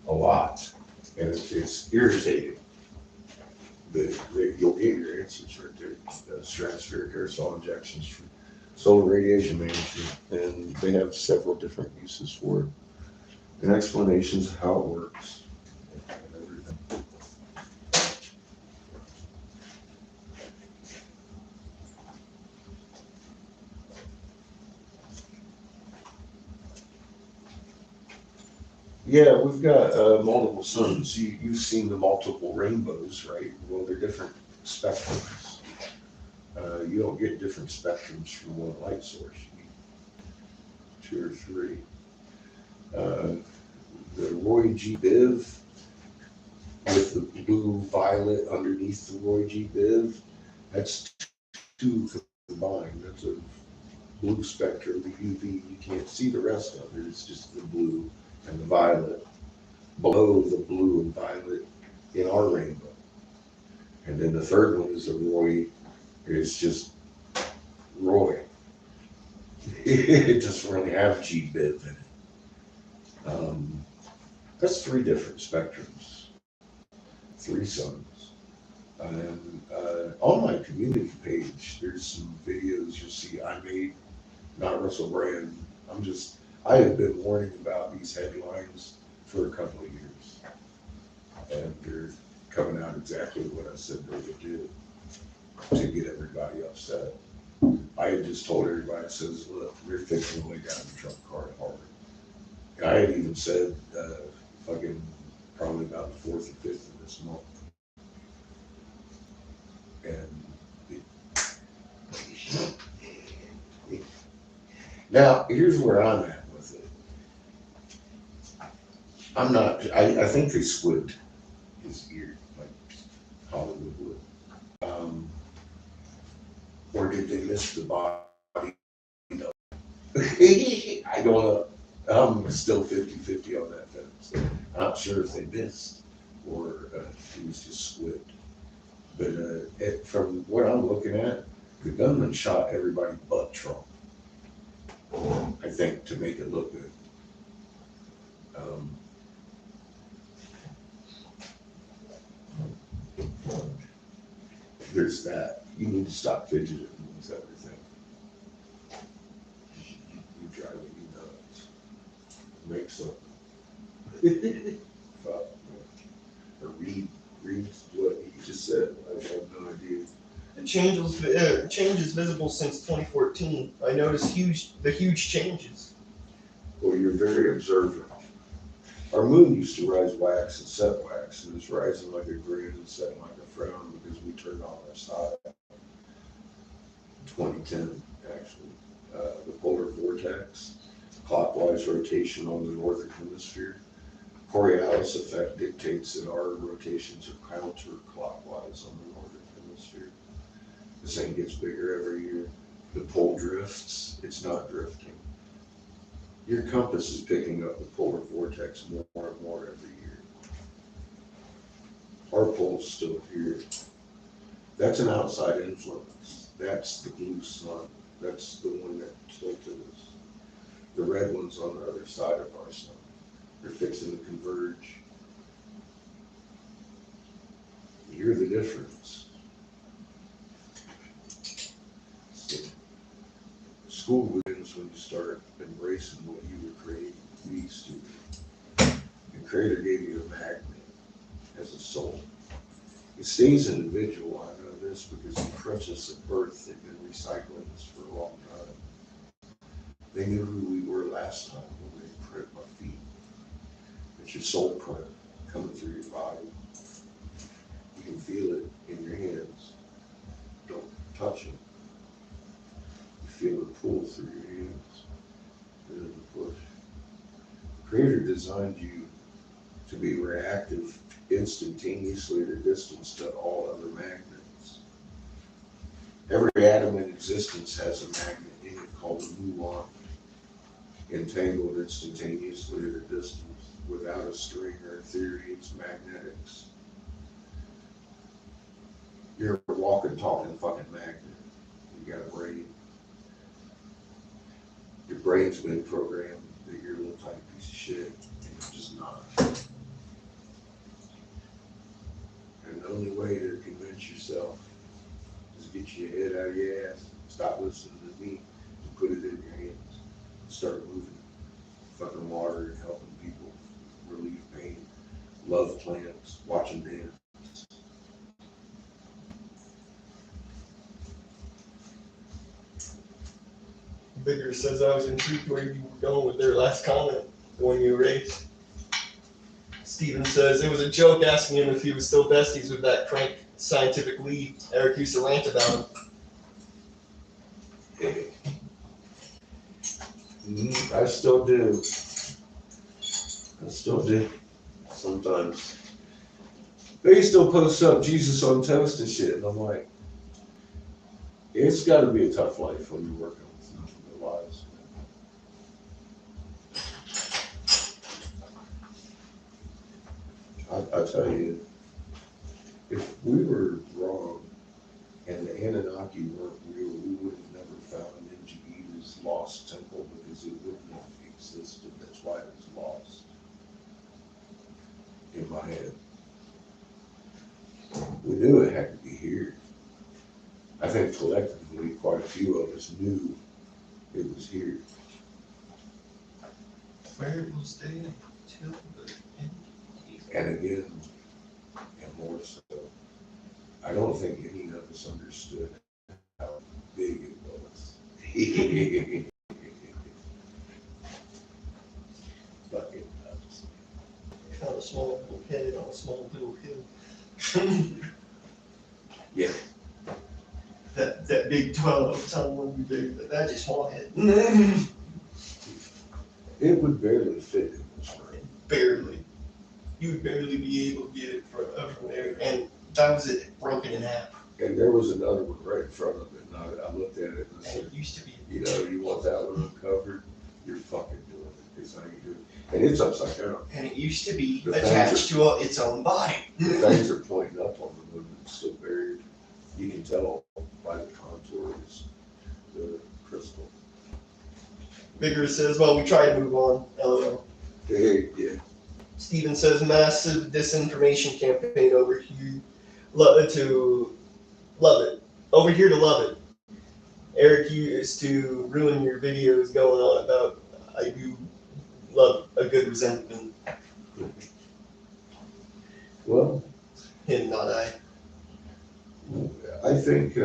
a lot. And it's irritating. You'll get your answers right there. Stratospheric aerosol injections for solar radiation management, and they have several different uses for it and explanations of how it works and everything. Yeah, we've got multiple suns. You've seen the multiple rainbows, right? Well, they're different spectrums. You don't get different spectrums from one light source. You need 2 or 3. The Roy G. Biv with the blue violet underneath the Roy G. Biv, that's 2 combined. That's a blue spectrum, the UV. You can't see the rest of it. It's just the blue and the violet below the blue and violet in our rainbow. And then the third one is a Roy. It's just Roy. It doesn't really have G-Biv in it. That's 3 different spectrums, 3 suns. And on my community page, there's some videos you'll see I made, not Russell Brand. I have been warning about these headlines for a couple of years. And they're coming out exactly what I said they would do to get everybody upset. I had just told everybody, I says, look, we're fixing to lay down the Trump card hard. And I had even said, fucking probably about the 4th or 5th of this month. And now, here's where I'm at with it. I think they squibbed his ear, like Hollywood would. Or did they miss the body? I don't know. I'm still 50-50 on that fence. I'm not sure if they missed or he was just squibbed. But from what I'm looking at, the gunman shot everybody but Trump. I think to make it look good. There's that. You need to stop fidgeting with everything. You driving me nuts. Make something. Fuck. Or read what you just said. I have no idea. The change is visible since 2014. I noticed the huge changes. Well, you're very observant. Our moon used to rise wax and set wax, and it's rising like a grin and setting like a frown because we turned on our side. 2010, actually. The polar vortex, clockwise rotation on the northern hemisphere. Coriolis effect dictates that our rotations are counterclockwise on the northern hemisphere. This thing gets bigger every year. The pole drifts, it's not drifting. Your compass is picking up the polar vortex more and more every year. Our pole's still here. That's an outside influence. That's the blue sun. That's the one that tilted us. The red one's on the other side of our sun. They're fixing to converge. You're the difference. School wins when you start embracing what you were creating. We used to. The creator gave you a magnet as a soul. It stays individual. I know this because the princess at birth, they've been recycling this for a long time. They knew who we were last time when they print our feet. It's your soul print coming through your body. You can feel it in your hands. Don't touch it. You feel it pull through your hands. Then the push. The creator designed you to be reactive instantaneously at a distance to all other magnets. Every atom in existence has a magnet in it called a muon, entangled instantaneously at a distance. Without a string or a theory, it's magnetics. You're a walking, talking fucking magnet. You got a brain. Your brain's been programmed that you're a little tiny piece of shit, and you're just not. And the only way to convince yourself is get your head out of your ass, stop listening to me, and put it in your hands. Start moving fucking water and helping people relieve pain, love plants, watching dance. Bigger says I was intrigued where you were going with their last comment when you erased. Steven says it was a joke asking him if he was still besties with that crank scientific lead Eric used to rant about him. I still do. I still do. Sometimes. They still post up Jesus on toast and shit, and I'm like, it's got to be a tough life when you're working with nothing but lies. I tell you, if we were wrong and the Anunnaki weren't real, we would have never found Ninjagida's lost temple because it wouldn't have existed. That's why it was lost. In my head. We knew it had to be here. I think collectively, quite a few of us knew it was here. Where it will stay until the end. And again, and more so, I don't think any of us understood how big it was. Fucking nuts. On a small little head on a small little hill. Yeah. That big 12 ton would be big, but that's just small head. It would barely fit in this room. Barely. You would barely be able to get it from there. And that was it, broken in half. And there was another one right in front of it. And I looked at it and I And said, it used to be. you know, you want that one uncovered? You're fucking doing it. Because how you do it. And it's upside down. And it used to be The attached to its own body. The things are pointing up on the moon. It's still buried. You can tell by the contours, the crystal. Bigger says, well, we try to move on. LOL. Hey, yeah. Steven says, massive disinformation campaign over here. Love it. Over here to love it. Eric used to ruin your videos going on about I do love a good resentment. Well, Him, not I. I think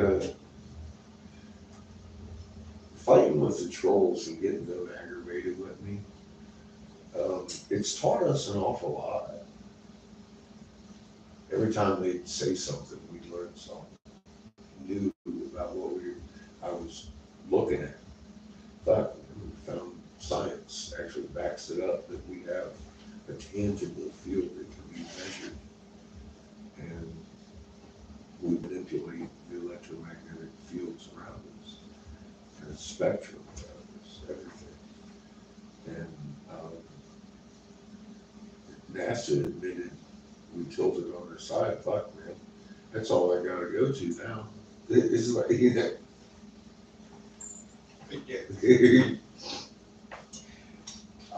fighting with the trolls and getting them aggravated with me It's taught us an awful lot. Every time they say something, we learn something new about what I was looking at. But we found science actually backs it up that we have a tangible field that can be measured, and we manipulate the electromagnetic fields around us and the spectrum around us, everything. And NASA admitted we tilted on our side. Fuck, man, that's all I gotta go to now. It's like,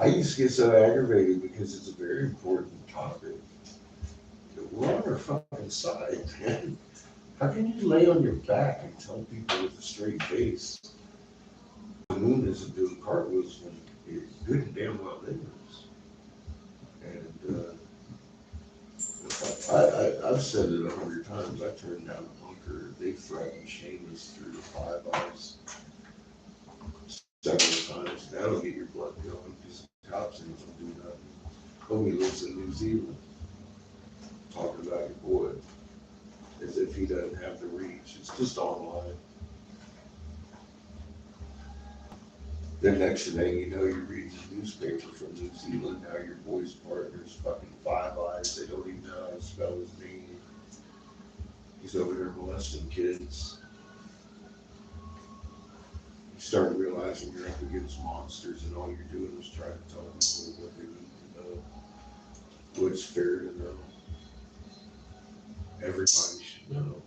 I used to get so aggravated because it's a very important topic. We're on our fucking side, man. How can you lay on your back and tell people with a straight face the moon isn't doing cartwheels when it's good and damn well it is? And I've said it 100 times. I turned down a bunker. They threatened Seamus through the Five Eyes several times. That'll get your blood going because the cops ain't gonna do nothing. Homie lives in New Zealand. Talking about your boy as if he doesn't have the reach. It's just online. Then next thing you know, you're reading the newspaper from New Zealand. Now your boy's partner's fucking Five Eyes. They don't even know how to spell his name. He's over there molesting kids. You start realizing you're up against monsters, and all you're doing is trying to tell people what they need to know, what's fair to know. Everybody should know.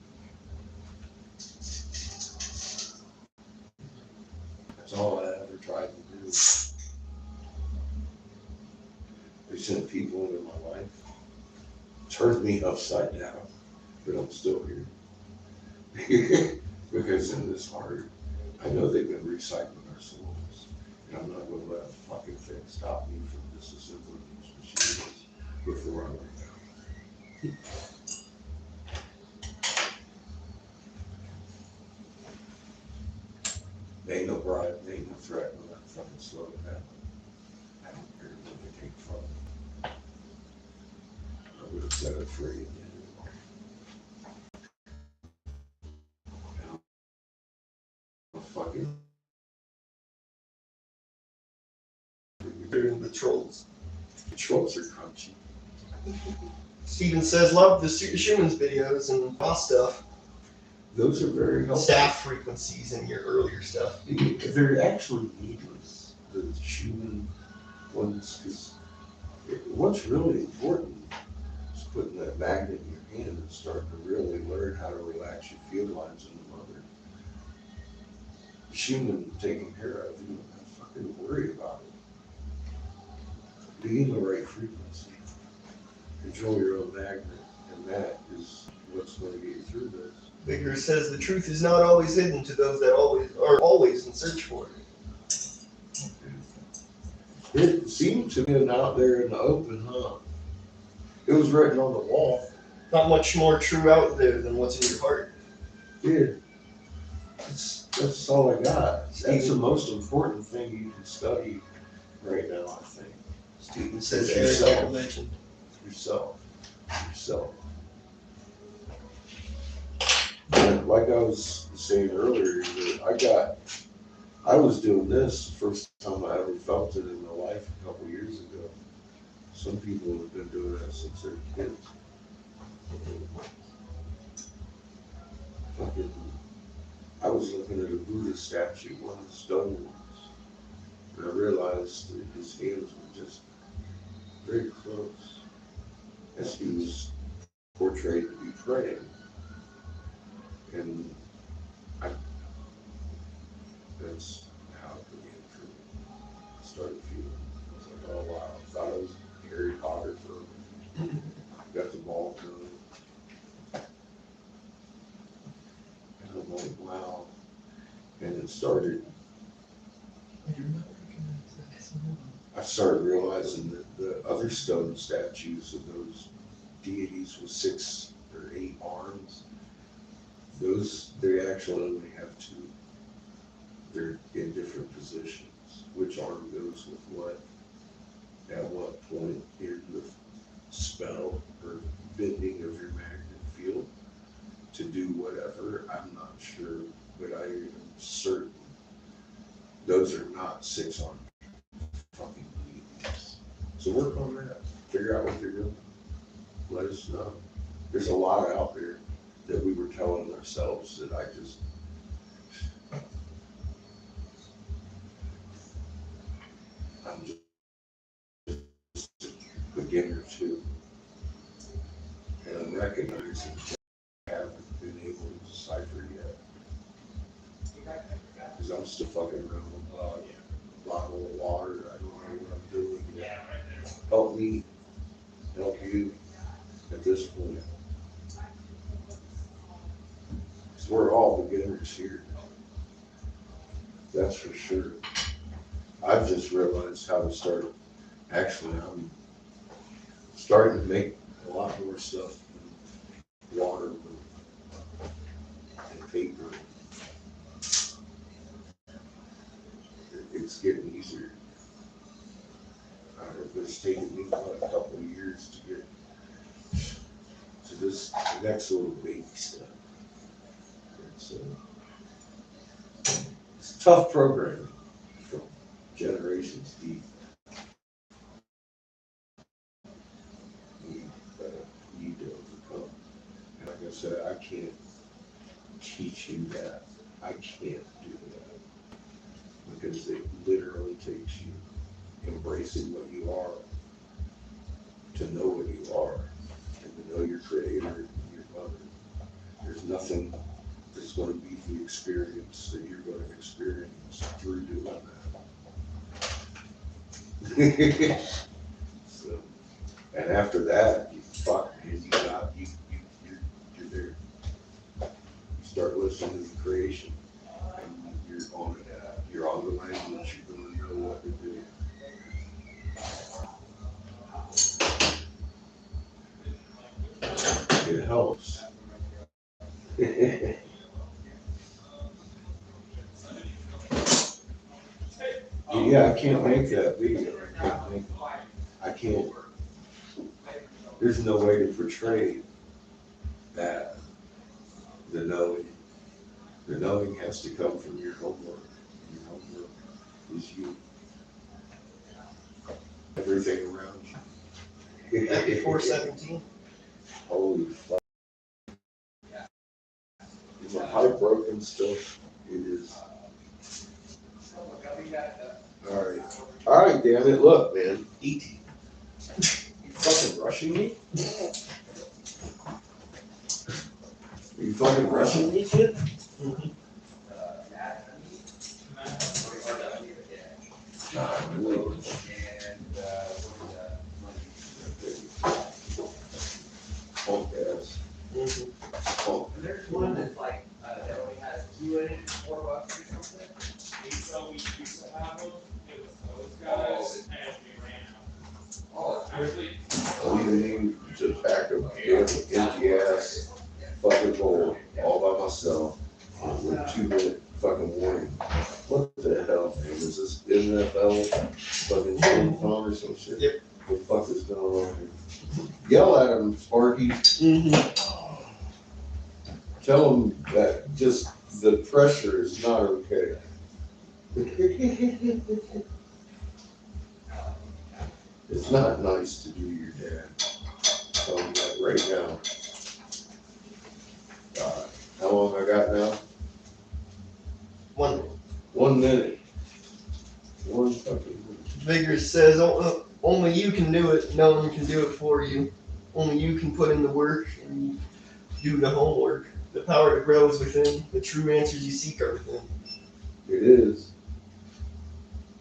That's all I ever tried to do. They sent people into my life, turned me upside down, but I'm still here. Because in this heart, I know they've been recycling our souls, and I'm not going to let a fucking thing stop me from disassembling these machines before I lay down. They ain't no bribe, they ain't no threat, no that fucking slow it down. I don't care what they take from me. I would have set it free again. Fucking Doing the trolls. the trolls are crunchy. Steven says, love the Schumann's videos and boss stuff. Those are very helpful. Staff frequencies in your earlier stuff. They're actually needless, the Schumann ones, because what's really important is putting that magnet in your hand and starting to really learn how to relax your field lines in the mother. Schumann taken care of, you don't have to fucking worry about it. Be in the right frequency. Control your own magnet, and that is what's going to get you through this. Vigor says the truth is not always hidden to those that are always in search for it. It seemed to be out there in the open, huh? It was written on the wall. Not much more true out there than what's in your heart. Yeah. That's all I got. That's the most important thing you can study right now, I think. Steven says It's Eric yourself. mentioned. Yourself. And like I was saying earlier, I was doing this the first time I ever felt it in my life a couple years ago. Some people have been doing that since they're kids. Fucking, I was looking at a Buddha statue, one of the stone ones, and I realized that his hands were just very close, as he was portrayed to be praying. And that's how it began for me. I started feeling, I was like, oh wow, I thought I was Harry Potter for a minute. Got the ball going. And I'm like, wow. And it started, I started realizing that the other stone statues of those deities with 6 or 8 arms, they actually only have 2. They're in different positions. Which arm goes with what? at what point in the spell or bending of your magnet field to do whatever, I'm not sure, but I am certain those are not 6 on fucking beats. So work on that. Figure out what you're doing. Let us know. There's a lot out there that we were telling ourselves that I'm just a beginner too. And I'm recognizing I haven't been able to decipher yet. Because I'm still fucking around with a bottle of water. I don't know what I'm doing yet. Help me, help you at this point. Because we're all beginners here. That's for sure. I've just realized how to start. Actually, I'm starting to make a lot more stuff in water and paper. It's getting easier. It's taken me a couple of years to get to this next little baby step. It's tough programming from generations deep. Need to overcome. And like I said, I can't teach you that. I can't do that because it literally takes you embracing what you are to know what you are and to know your creator and your mother. There's nothing that's going to beat the experience that you're going to experience through doing that. So, and after that, you're there. You start listening to the creation, and you're on it. You're on the language. You're going to know what to do. It helps. Yeah, I can't make that video. I can't. There's no way to portray that. The knowing. The knowing has to come from your homework. Your homework is you. Everything around you. Happy 417. Holy fuck. Is my pipe broken still? It is. Alright. Alright, damn it. Look, man. Eat. You fucking rushing me? Are you fucking rushing me, kid? Oh, yes. Oh. And there's one that's like, that only has 2 in it, $4 or something. So we used to have them, it was those guys, and we ran out. Oh, actually. All you need is a pack of empty ass fucking bowl all by myself with 2-minute fucking warning. What the hell, man? Is this NFL fucking phone or some shit? Yep. What the fuck is going on here? Yell at him, Sparky. Tell him that just the pressure is not okay. It's not nice to do your dad. Tell him that right now. How long I got now? 1 minute. 1 minute. One fucking minute. Vigorous says only you can do it. No one can do it for you. Only you can put in the work and do the homework. The power to grow is within. The true answers you seek are within. It is.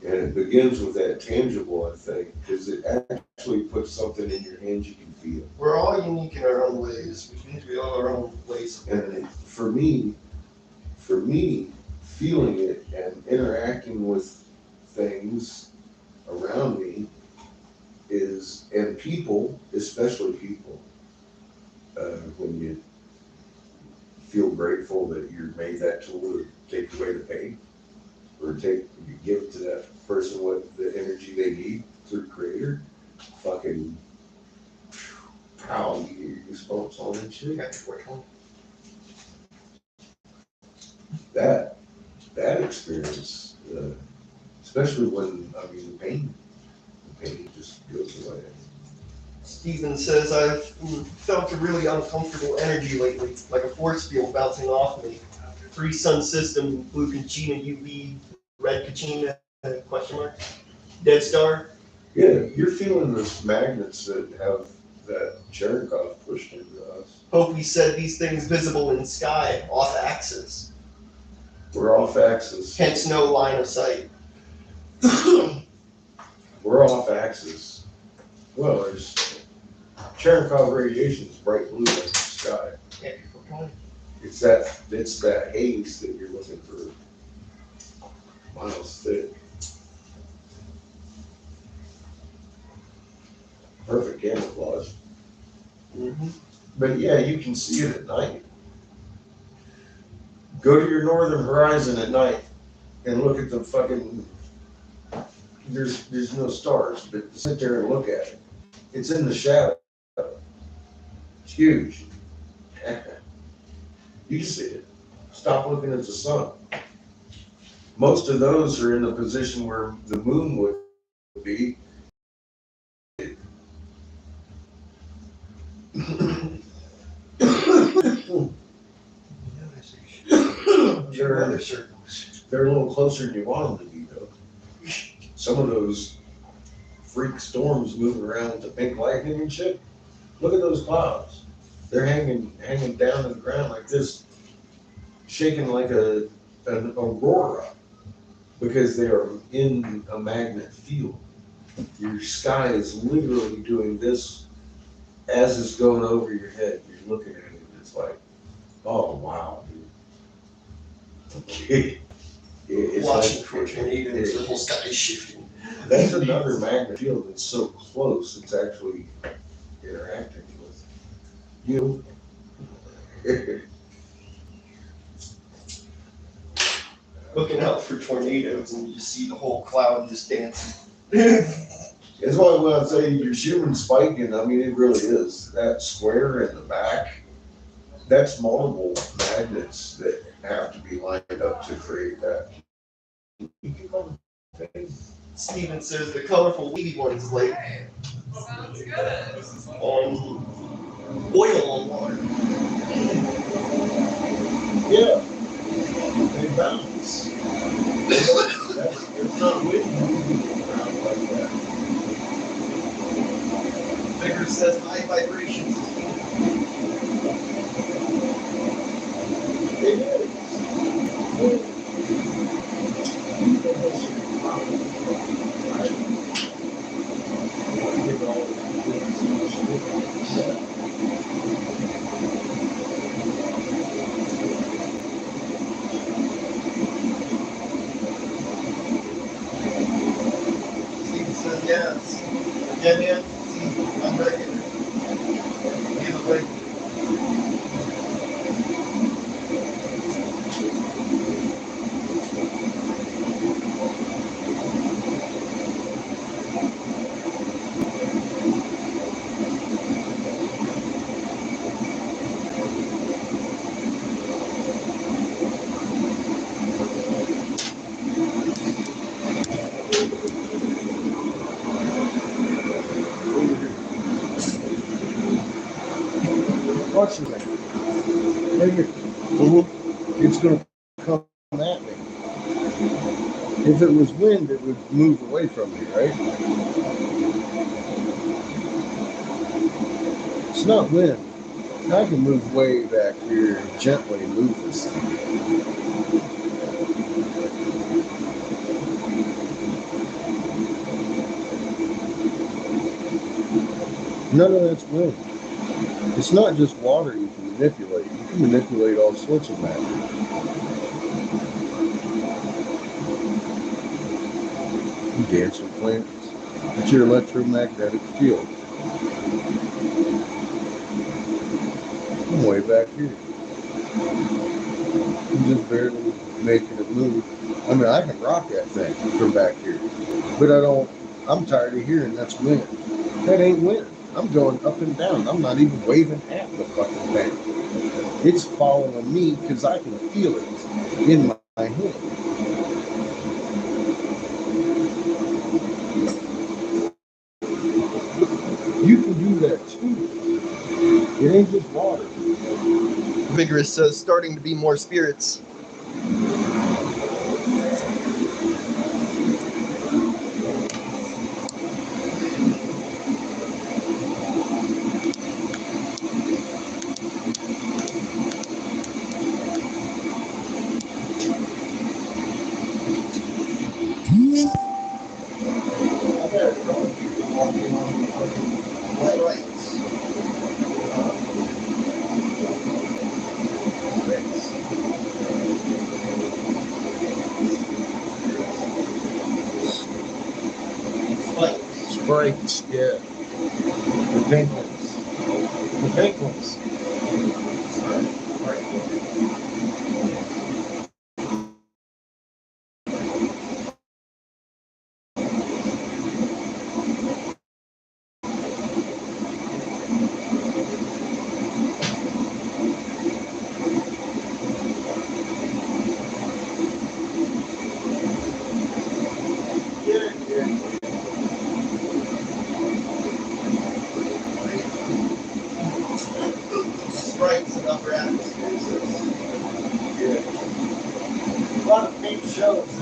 And it begins with that tangible, I think, because it actually puts something in your hands you can feel. We're all unique in our own ways, which means we all have our own ways. And for me, feeling it and interacting with things around me and people, especially people, when you feel grateful that you're made that tool to take away the pain, or you give it to that person what the energy they need. through Creator, fucking pow, you get goosebumps on that shit. That experience, especially when the pain just goes away. Steven says, I've felt a really uncomfortable energy lately, like a force field bouncing off me. 3 sun system, blue Kachina UV, red Kachina, question mark, Dead Star. Yeah, you're feeling those magnets that have that Cherenkov pushed into us. Hope said these things visible in sky, off axis. We're off axis. Hence no line of sight. We're off axis. Well, there's Cherenkov radiation is bright blue like the sky. It's that haze that you're looking for miles thick. Perfect camouflage. Mm-hmm. But yeah, you can see it at night. Go to your northern horizon at night and look at the fucking. There's no stars, but sit there and look at it. It's in the shadow. It's huge. You can see it. Stop looking at the sun. Most of those are in the position where the moon would be. They're a little closer than you want them to be, though. Some of those freak storms moving around with the pink lightning and shit. Look at those clouds. They're hanging down to the ground like this, shaking like an aurora, because they are in a magnet field. Your sky is literally doing this as it's going over your head. You're looking at it, and it's like, oh wow, dude. It's Watching like, for tornadoes, the whole sky is shifting. That's another magnet field that's so close, it's actually interacting with you. Looking out for tornadoes and you just see the whole cloud just dancing. That's why when I say you're shooting spiking, I mean, it really is. That square in the back, that's multiple magnets that have to be lined up to create that. Steven says the colorful wavy ones like on oil on water. Yeah, they bounce. It's not windy around like that. Vicker says high vibrations. It is. Steven says yes. Yeah, man. See, I'm regular. Either way. Watch it. Right here. It's going to come at me. If it was wind, it would move away from me, right? It's not wind. I can move way back here and gently move this thing. None of that's wind. It's not just water you can manipulate. You can manipulate all sorts of matter. You dance with planets. It's your electromagnetic field. I'm way back here. I'm just barely making it move. I mean, I can rock that thing from back here, but I don't I'm tired of hearing that's winter. That ain't winter. I'm going up and down. I'm not even waving half the fucking thing. It's following me because I can feel it in my hand. You can do that too. It ain't just water. Vigorous says starting to be more spirits. Sprites, yeah. The pink ones. The pink ones. Sprites and upper atmospheres. A lot of pink shows,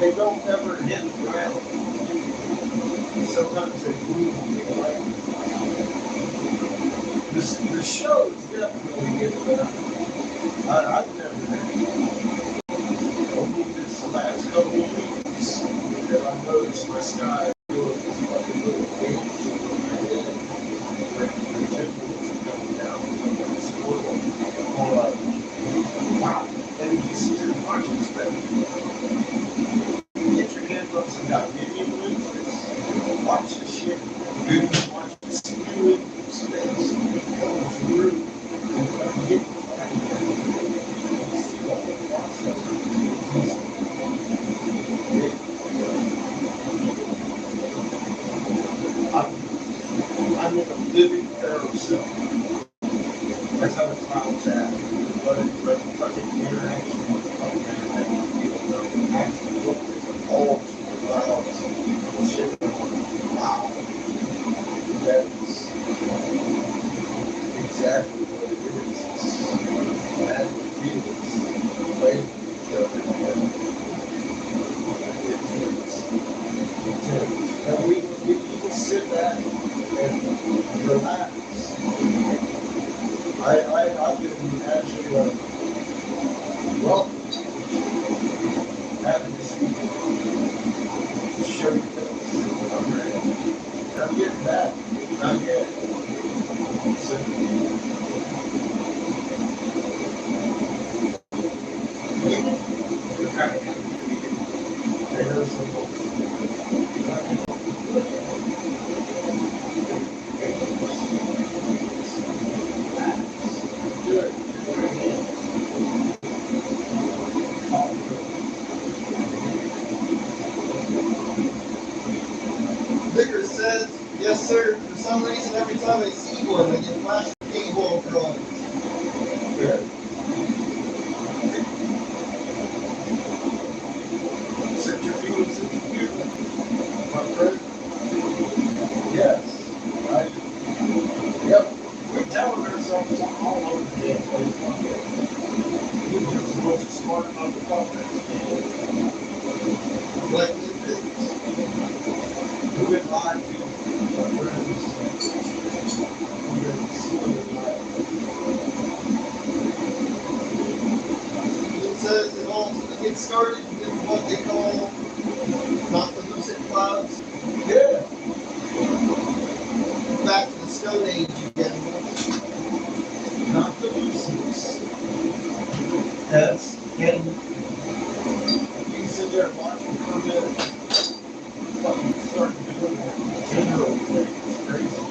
they don't ever hit the ground. Sometimes they move, right? The shows definitely get better. I've never had only this last couple of weeks that I noticed my sky doing this fucking little wave over my head. Like the temperatures are coming down from the squirrel. I'm like, wow. And you see your watches better. Get your hands on some goddamn lenses. Watch the shit. Dude, watch the spewing space coming through. And get see the whole process. I'm in a living carousel. That's how the clouds at. But it's fucking interaction with the fucking actually look at the bulbs of the clouds. Shit. Wow. That is exactly what it is. That feelings play with each other. And we can sit back and relax. I've been actually well having this show you I'm ready. I'm getting back. Not yet. So, we're kind of I know some good. Vigorous says, yes sir, for some reason every time I see one I get flashed paintball drawings. Good. Centrifuges in the computer. My friend? Yes. Yep. We're telling ourselves all over the damn place. We just wasn't smart enough to talk that. Like new things. Who been lied to? My friends. We've been slowly lied It says it all gets started with what they call not the lucid clouds. to. Yeah. Back to the Stone Age again. Not the nuisance. Yes. And you sit there watching for a minute. Fucking start doing that general thing. It's crazy.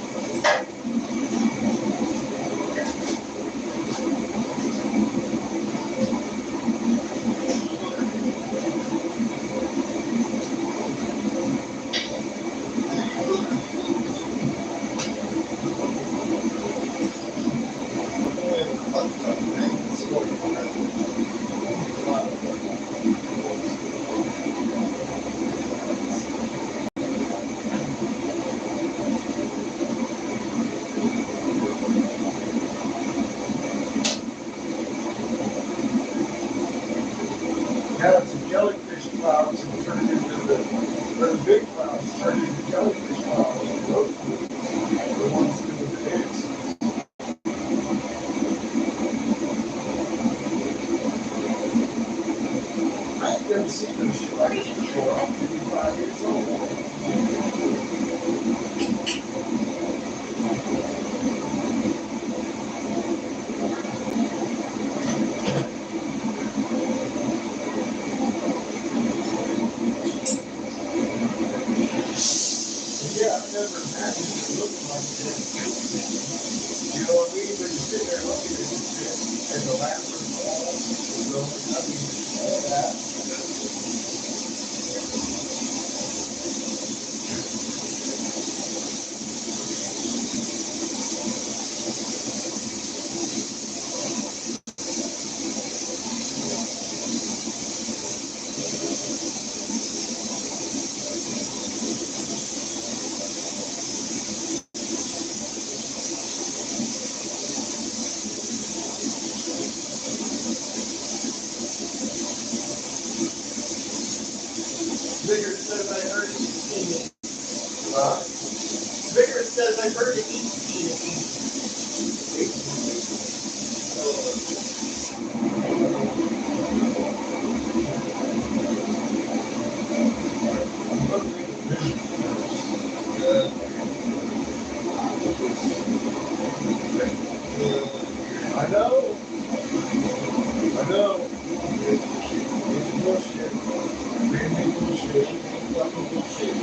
You know what I mean? But you're sitting there looking at this shit, and the lamps are small. So, I mean, all that. Vigor says I heard it eating. Uh, Vigor says I heard it eating. I'm looking at the vision first. I know. I know. It's bullshit. Really bullshit. Ain't fucking bullshit.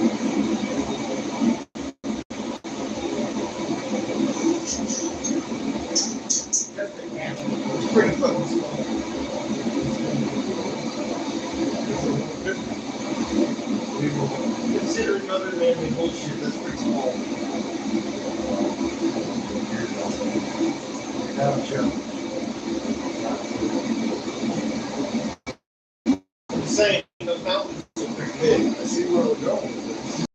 It's pretty fucking small. Considering other manly bullshit, that's pretty small. Now, Joe. I'm saying the mountains are pretty big. I see where we're going with this.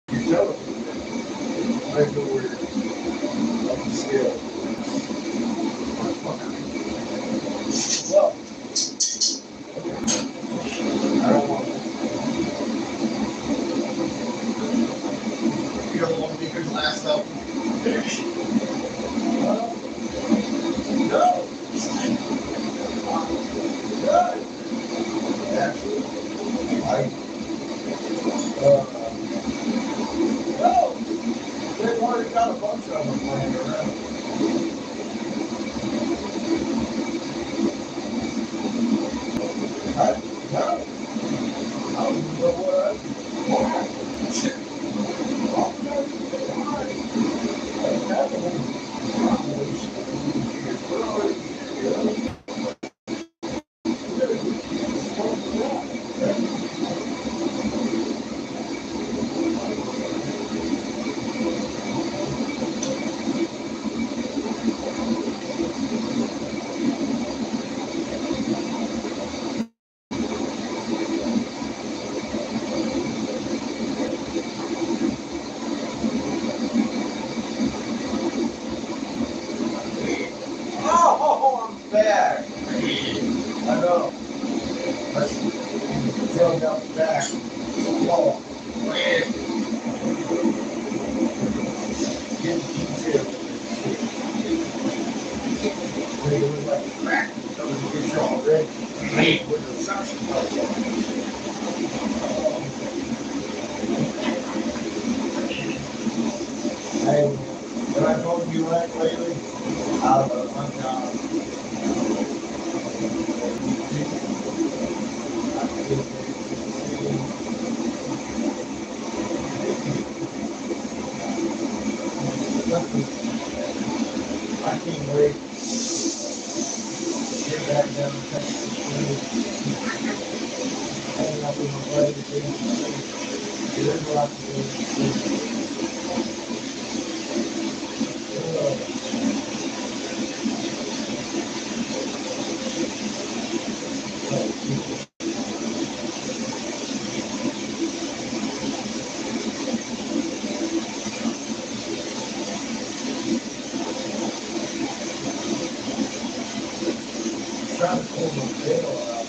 You're telling me that I go where up the scale. Well, I don't want to. You don't want to be your last album. No. No. Absolutely. No. They've already got a bunch of them laying around. No. I don't even know what I want. Oh, I'm back. I know. That's drug out the back. Oh, getting detailed. When it was like a crack, that was a picture already. With the suction cups on it. Hey, when I told you that lately, out of my job. I can't wait to get back down to Texas. Hang out with my buddy again. There's a lot to do. Trying to pull my tail out.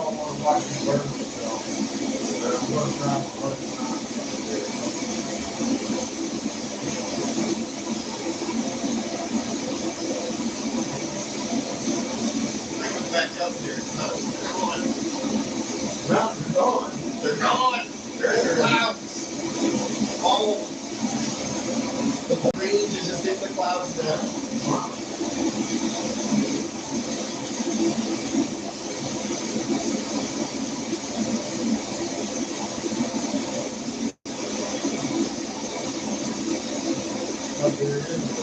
don't want to watch them burn themselves. But I'm going to try to burn them. Back up here. No, they're gone. Mountains are gone. They're gone. They're in the clouds. All of them. The whole range is just in the clouds now. Up there it is.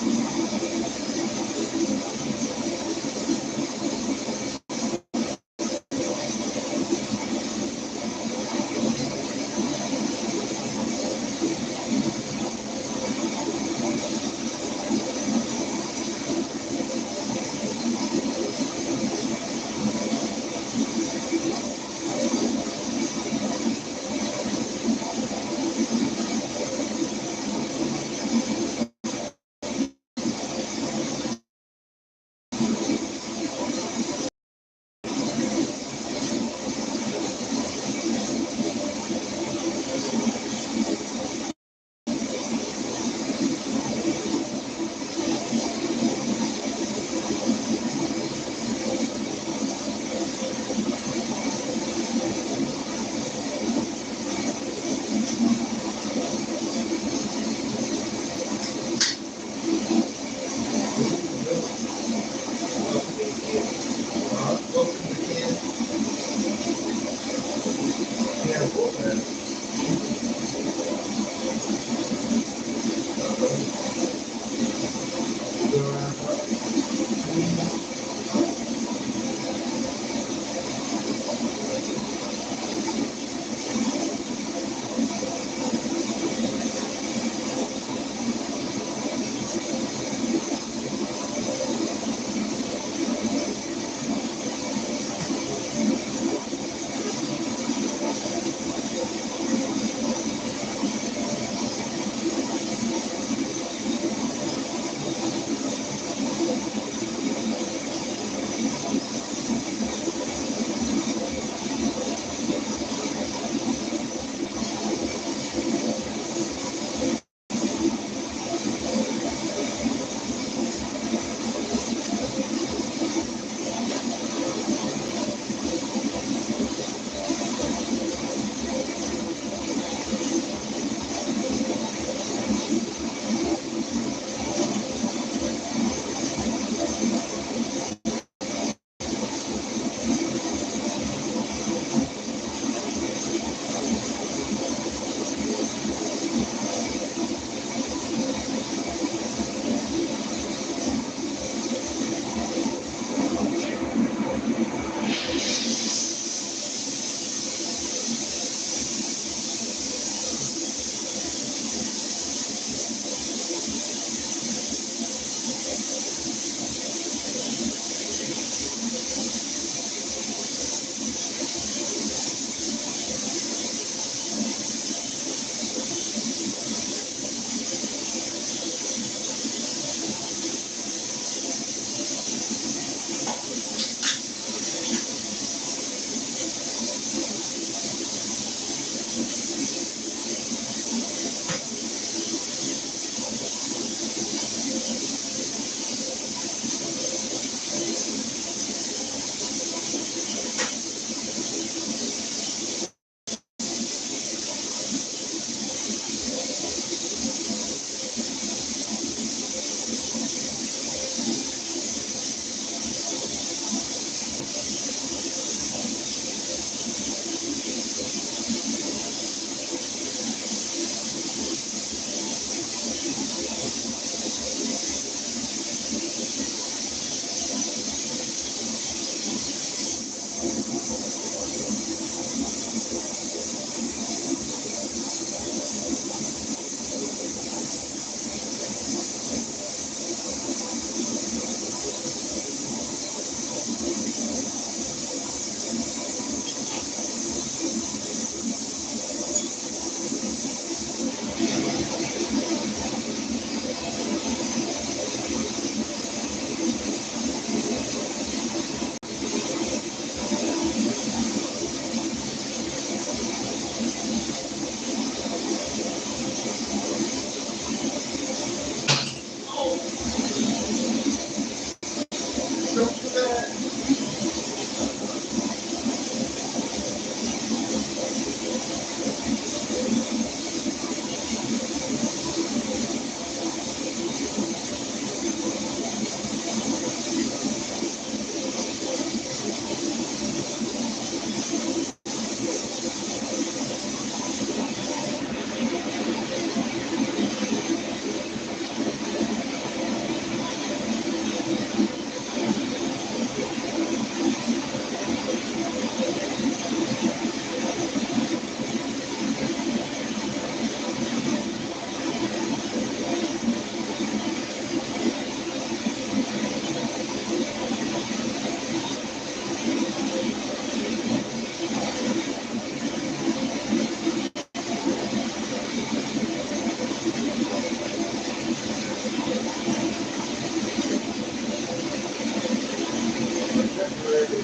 whatever.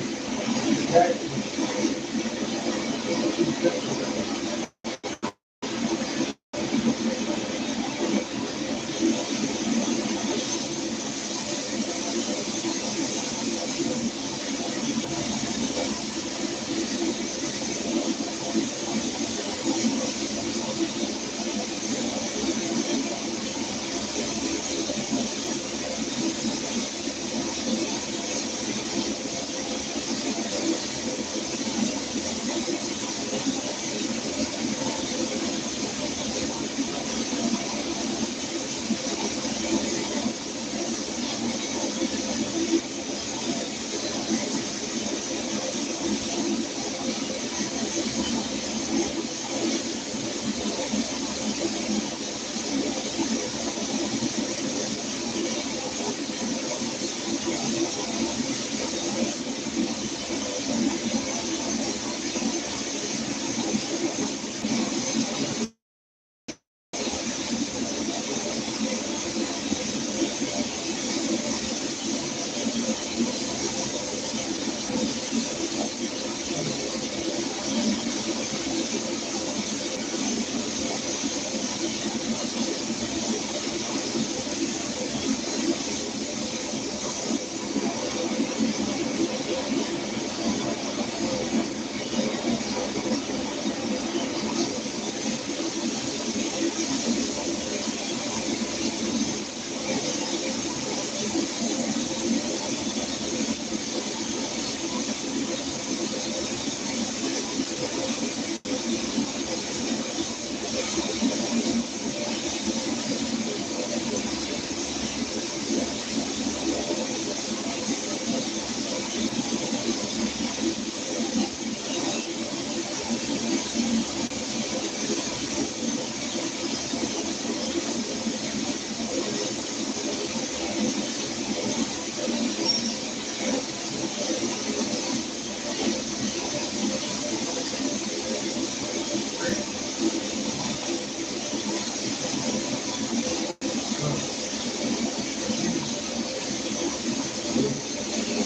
Exactly.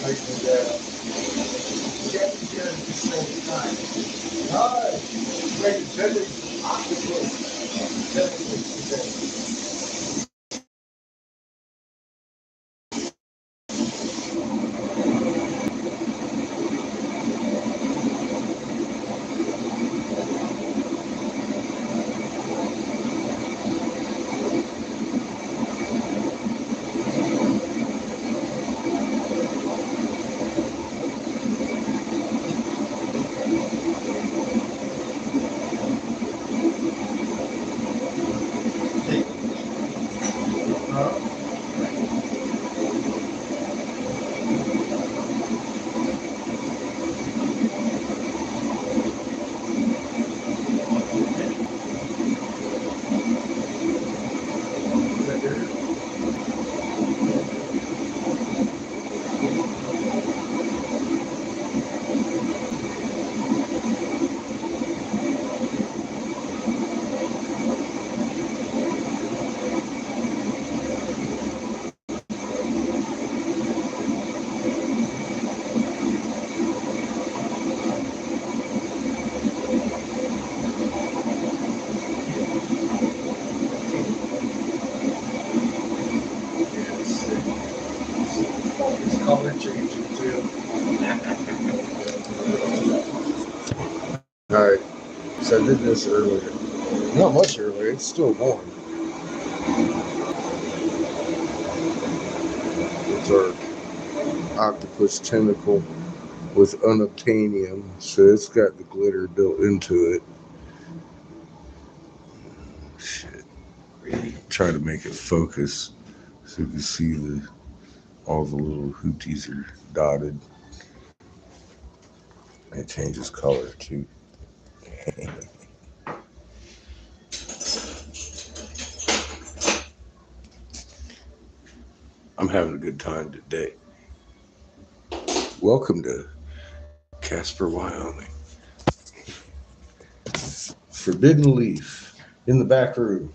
Like that. Get together at the same time. God, like deadly octopus. Definitely today. It's color changing too. All right. So I did this earlier. Not much earlier. It's still warm. It's our octopus tentacle with unobtainium. So it's got the glitter built into it. Shit. Try to make it focus so you can see all the little hooties are dotted. It changes color too. I'm having a good time today. Welcome to Casper, Wyoming. Forbidden Leaf in the back room.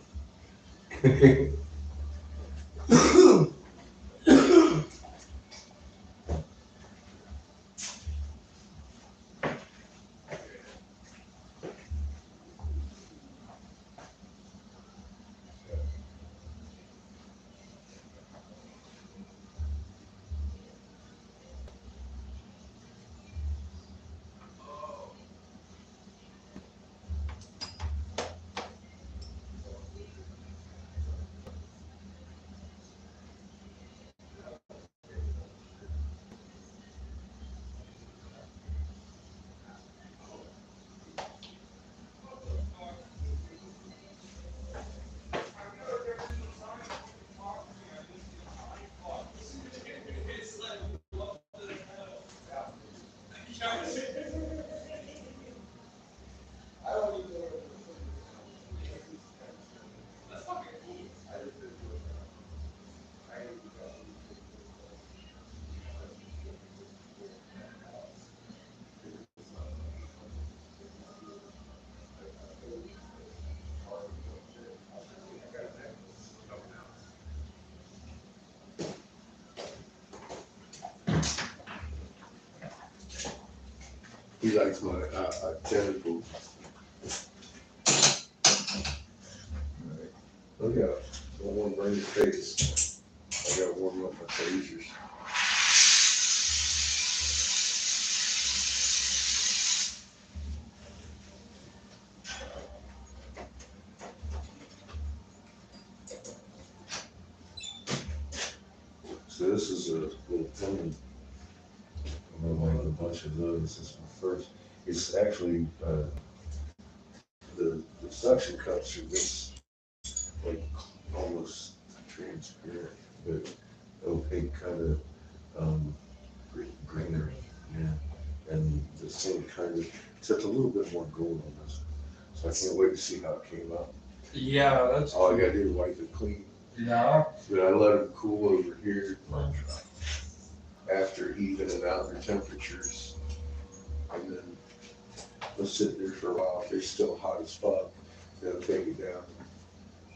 He likes my tentacles. Look out. I don't want to burn your face. I gotta warm up my tasers. So this is a little pendant. I'm gonna make a bunch of those. This is my first. It's actually the suction cups are this like almost transparent, but opaque kind of greenery. Yeah, and the same kind of, except a little bit more gold on this. So I can't wait to see how it came out. Yeah, that's All I gotta do is wipe it clean. yeah. But I let it cool over here after evening out the temperatures. And then they'll sit there for a while. If they're still hot as fuck, then take it down.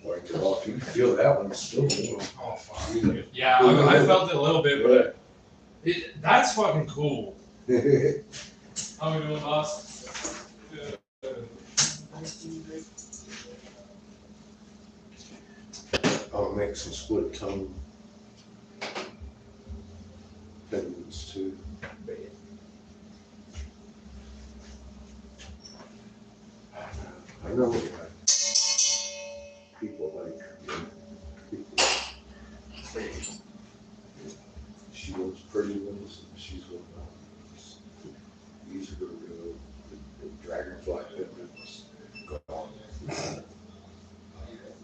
Wipe it off. You can feel that one's still warm. Oh fuck. Yeah, I felt it a little bit, but that's fucking cool. How we doing, boss? Good. I'll make some split tongue pendants too. I know what people like. People. She wants pretty ones, and she's going to. These are going to go. The dragonfly pendants gone.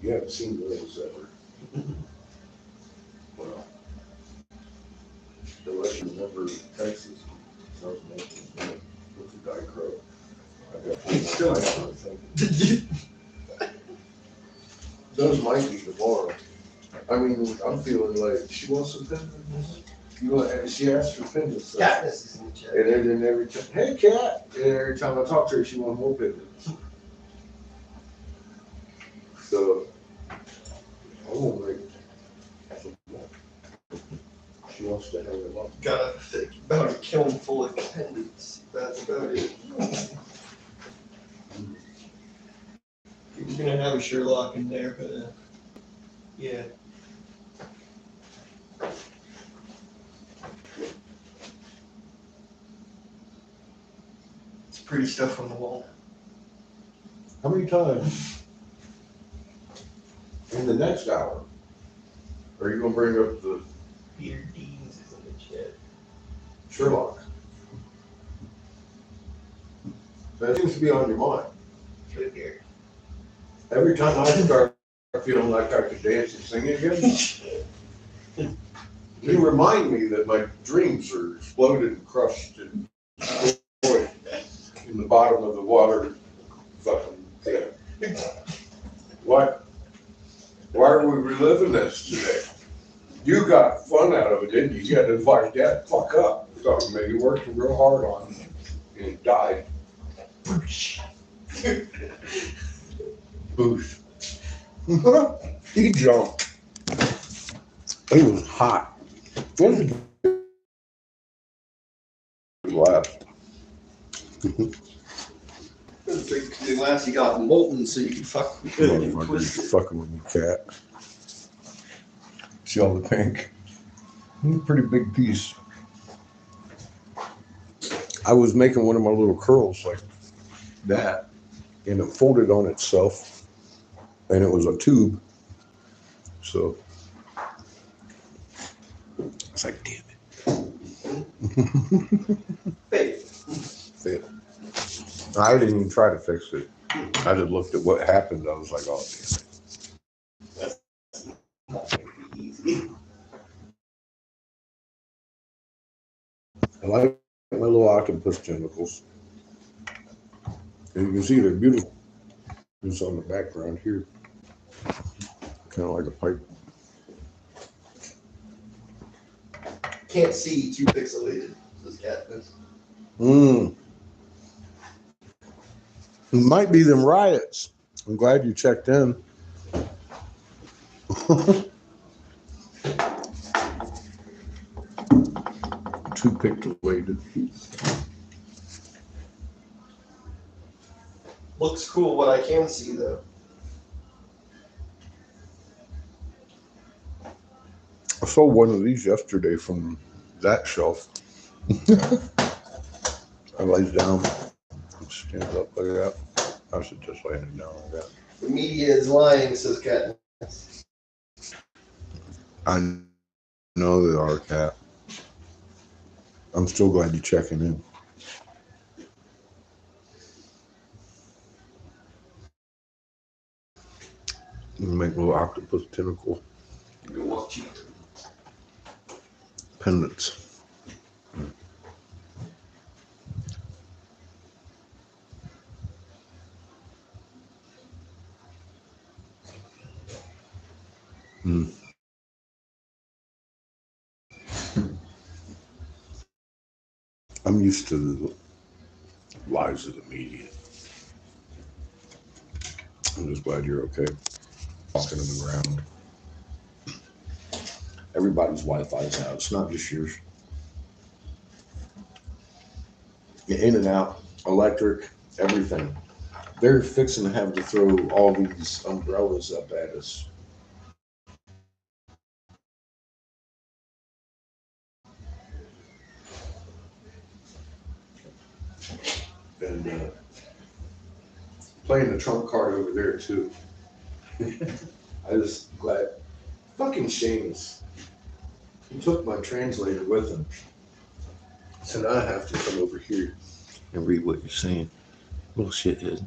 You haven't seen those ever. Well, unless you remember Texas, I was making with the dichro. I got Still- I think. Those might be tomorrow. I mean, I'm feeling like she wants some pendants. You want, and she asked for pendants. Katniss is in the chat. And then every time, hey cat, and every time I talk to her, she wants more pendants. So I won't make some more. She wants to hang them up. Got about a kiln full of pendants. That's about it. You're gonna have a Sherlock in there, but yeah. It's pretty stuff on the wall. How many times in the next hour are you gonna bring up the Peter Deans is in the chat. Sherlock? That seems to be on your mind. Right here. Every time I start feeling like I could dance and sing again, you remind me that my dreams are exploded and crushed and destroyed in the bottom of the water fucking thing. What? Why are we reliving this today? You got fun out of it, didn't you? You had to invite that fuck up. Something maybe you worked real hard on and it died. Boosh. He jumped. It was hot. It was last. The glass you got molten so you can fuck with it and twist it. Fucking with me, cat. See all the pink? Pretty big piece. I was making one of my little curls like that, and it folded on itself, and it was a tube. So it's like, damn it. Fail. I didn't even try to fix it. I just looked at what happened. I was like, oh, damn it. Not gonna be easy. I like my little octopus tentacles. And you can see they're beautiful. It's on the background here. Kind of like a pipe. Can't see, too pixelated, says Katniss. It might be them riots. I'm glad you checked in. Too pixelated. Looks cool what I can see, though. I saw one of these yesterday from that shelf. I laid down, stand up like that. I should just lay it down like that. The media is lying, says Katniss. I know they are, Cat. I'm still glad you're checking in. Make a little octopus tentacle You're watching. pendants. I'm used to the lies of the media. I'm just glad you're okay. Walking on the ground. Everybody's Wi-Fi's out. It's not just yours. You're in and out, electric, everything. They're fixing to have to throw all these umbrellas up at us. And playing the trump card over there too. I was glad. Fucking Seamus. He took my translator with him. So now I have to come over here and read what you're saying. Little shithead.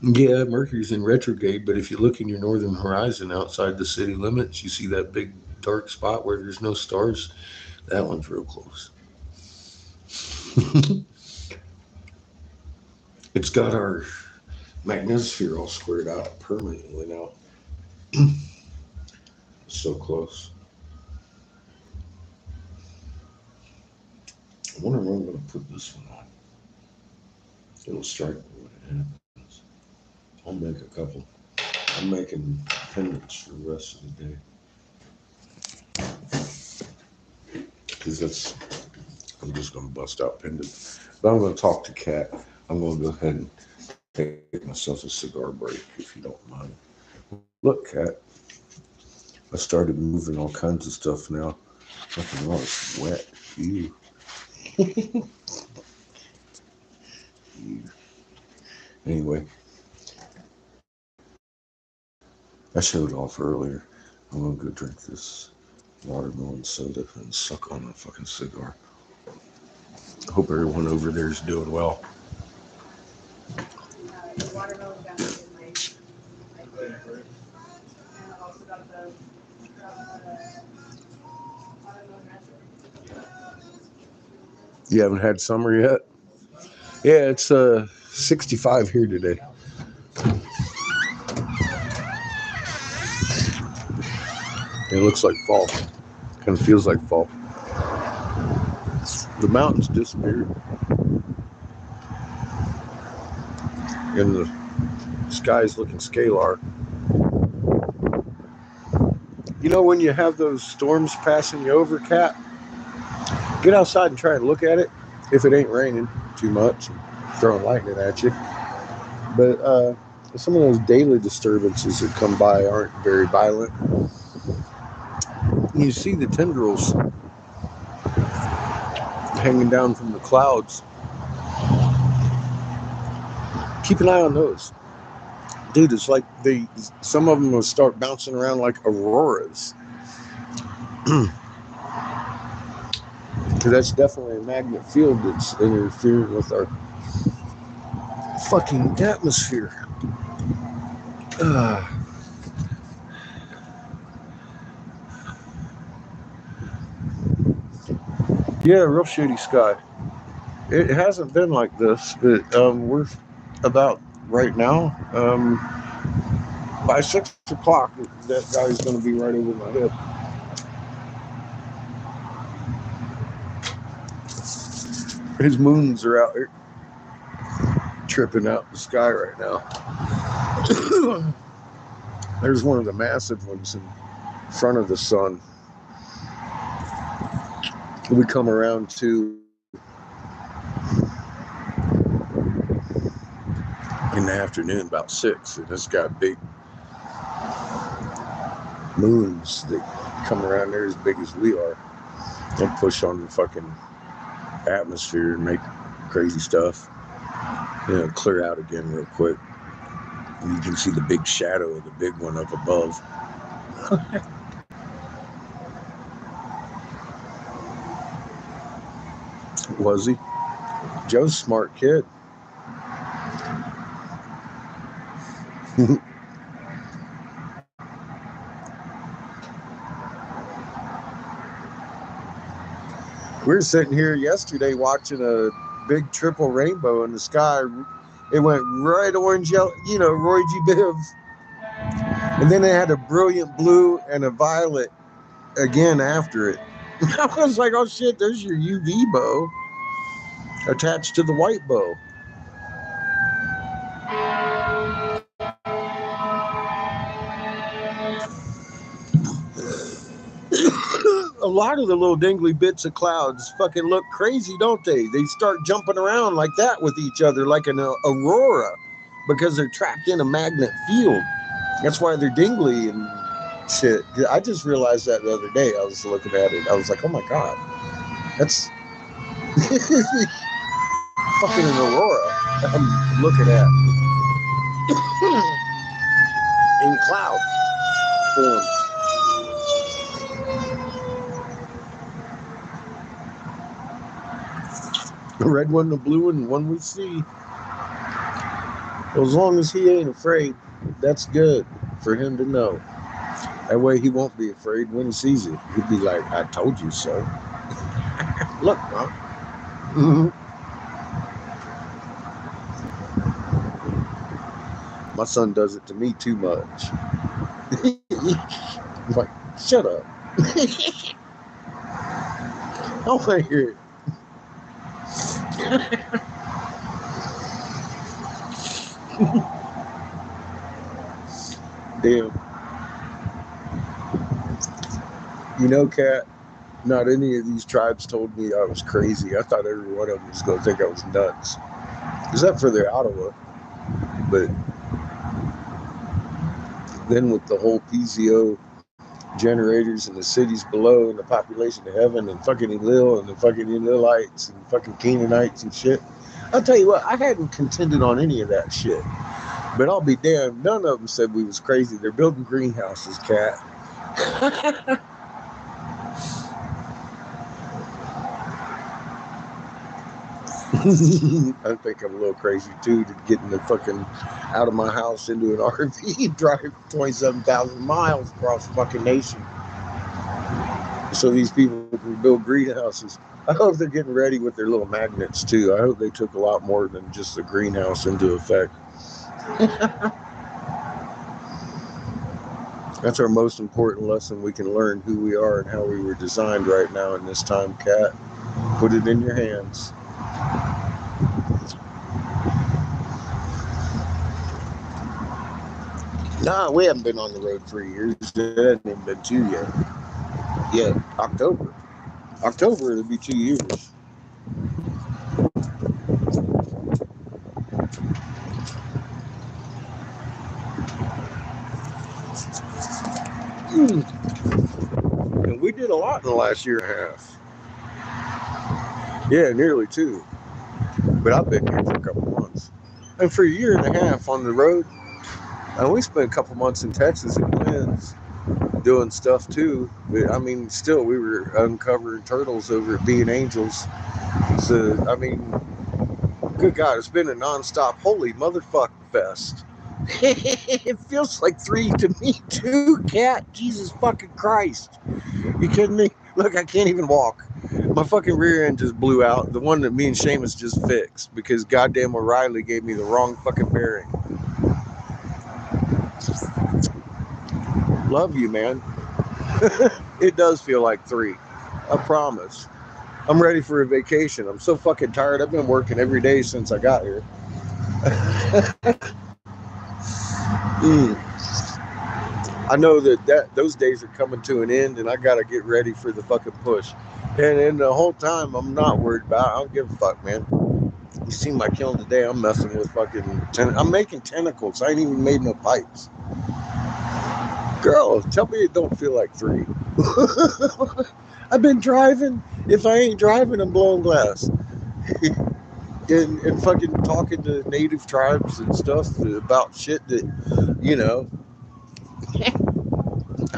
Yeah, Mercury's in retrograde, but if you look in your northern horizon outside the city limits, you see that big dark spot where there's no stars. That one's real close. It's got our magnetosphere all squared out permanently now. So close. I wonder where I'm going to put this one on. It'll strike me when it happens. I'll make a couple. I'm making pendants for the rest of the day. Because I'm just going to bust out pendants. But I'm going to talk to Kat. I'm going to go ahead and take myself a cigar break, if you don't mind. Look, Kat. I started moving all kinds of stuff now. Fucking all it's wet. Ew. Ew. Anyway. I showed off earlier. I'm gonna go drink this watermelon soda and suck on a fucking cigar. I hope everyone over there is doing well. The watermelon got me in my and I also got the watermelon rasher. You haven't had summer yet? Yeah, it's 65 here today. It looks like fall. Kind of feels like fall. The mountains disappeared. And the sky's looking scalar. You know when you have those storms passing you over, Cat? Get outside and try and look at it if it ain't raining too much and throwing lightning at you. But some of those daily disturbances that come by aren't very violent. You see the tendrils hanging down from the clouds. Keep an eye on those. Dude, it's like some of them will start bouncing around like auroras. That's definitely a magnet field that's interfering with our fucking atmosphere. Yeah, real shitty sky. It hasn't been like this, but we're about right now. By 6 o'clock, that guy's going to be right over my head. His moons are out here tripping out the sky right now. There's one of the massive ones in front of the sun. We come around to in the afternoon about 6, and it's got big moons that come around there as big as we are and push on the fucking atmosphere and make crazy stuff. Clear out again real quick. And you can see the big shadow of the big one up above. Was he? Joe's a smart kid. We were sitting here yesterday watching a big triple rainbow in the sky. It went right orange, yellow, Roy G. Biv. And then it had a brilliant blue and a violet again after it. I was like, oh shit, there's your UV bow attached to the white bow. A lot of the little dingly bits of clouds fucking look crazy, don't they? They start jumping around like that with each other, like an aurora, because they're trapped in a magnet field. That's why they're dingly and shit. I just realized that the other day. I was looking at it. I was like, oh my God, that's fucking an aurora I'm looking at in cloud form. The red one, the blue one, the one we see. Well, as long as he ain't afraid, that's good for him to know. That way he won't be afraid when he sees it. He'll be like, I told you so. Look, bro. Mm-hmm. My son does it to me too much. I'm like, shut up. I want to hear it. Damn. Kat, not any of these tribes told me I was crazy. I thought every one of them was going to think I was nuts. Except for their Ottawa. But then with the whole PZO generators in the cities below and the population of heaven and fucking Elil and the fucking Elilites and fucking Canaanites and shit. I'll tell you what, I hadn't contended on any of that shit. But I'll be damned, none of them said we was crazy. They're building greenhouses, Kat. I think I'm a little crazy too to get in the fucking out of my house into an RV and drive 27,000 miles across the fucking nation. So these people can build greenhouses. I hope they're getting ready with their little magnets too. I hope they took a lot more than just the greenhouse into effect. That's our most important lesson we can learn, who we are and how we were designed right now in this time, Kat. Put it in your hands. Nah, we haven't been on the road 3 years. It hasn't even been 2 yet. Yeah, October. October, it'll be 2 years. And we did a lot in the last year and a half. Yeah, nearly 2. But I've been here for a couple months. And for a year and a half on the road, and we spent a couple months in Texas and Glenn's doing stuff too. But I mean, still, we were uncovering turtles over at Being Angels. So, I mean, good God, it's been a nonstop holy motherfucking fest. It feels like 3 to me too, Kat. Jesus fucking Christ. You kidding me? Look, I can't even walk. My fucking rear end just blew out. The one that me and Seamus just fixed because goddamn O'Reilly gave me the wrong fucking bearing. Love you, man. It does feel like 3. I promise. I'm ready for a vacation. I'm so fucking tired. I've been working every day since I got here. I know that those days are coming to an end, and I gotta get ready for the fucking push. And the whole time, I'm not worried about it. I don't give a fuck, man. You see my kiln today? I'm messing with fucking. I'm making tentacles. I ain't even made no pipes. Girl, tell me it don't feel like 3. I've been driving. If I ain't driving, I'm blowing glass. and fucking talking to native tribes and stuff about shit that, you know,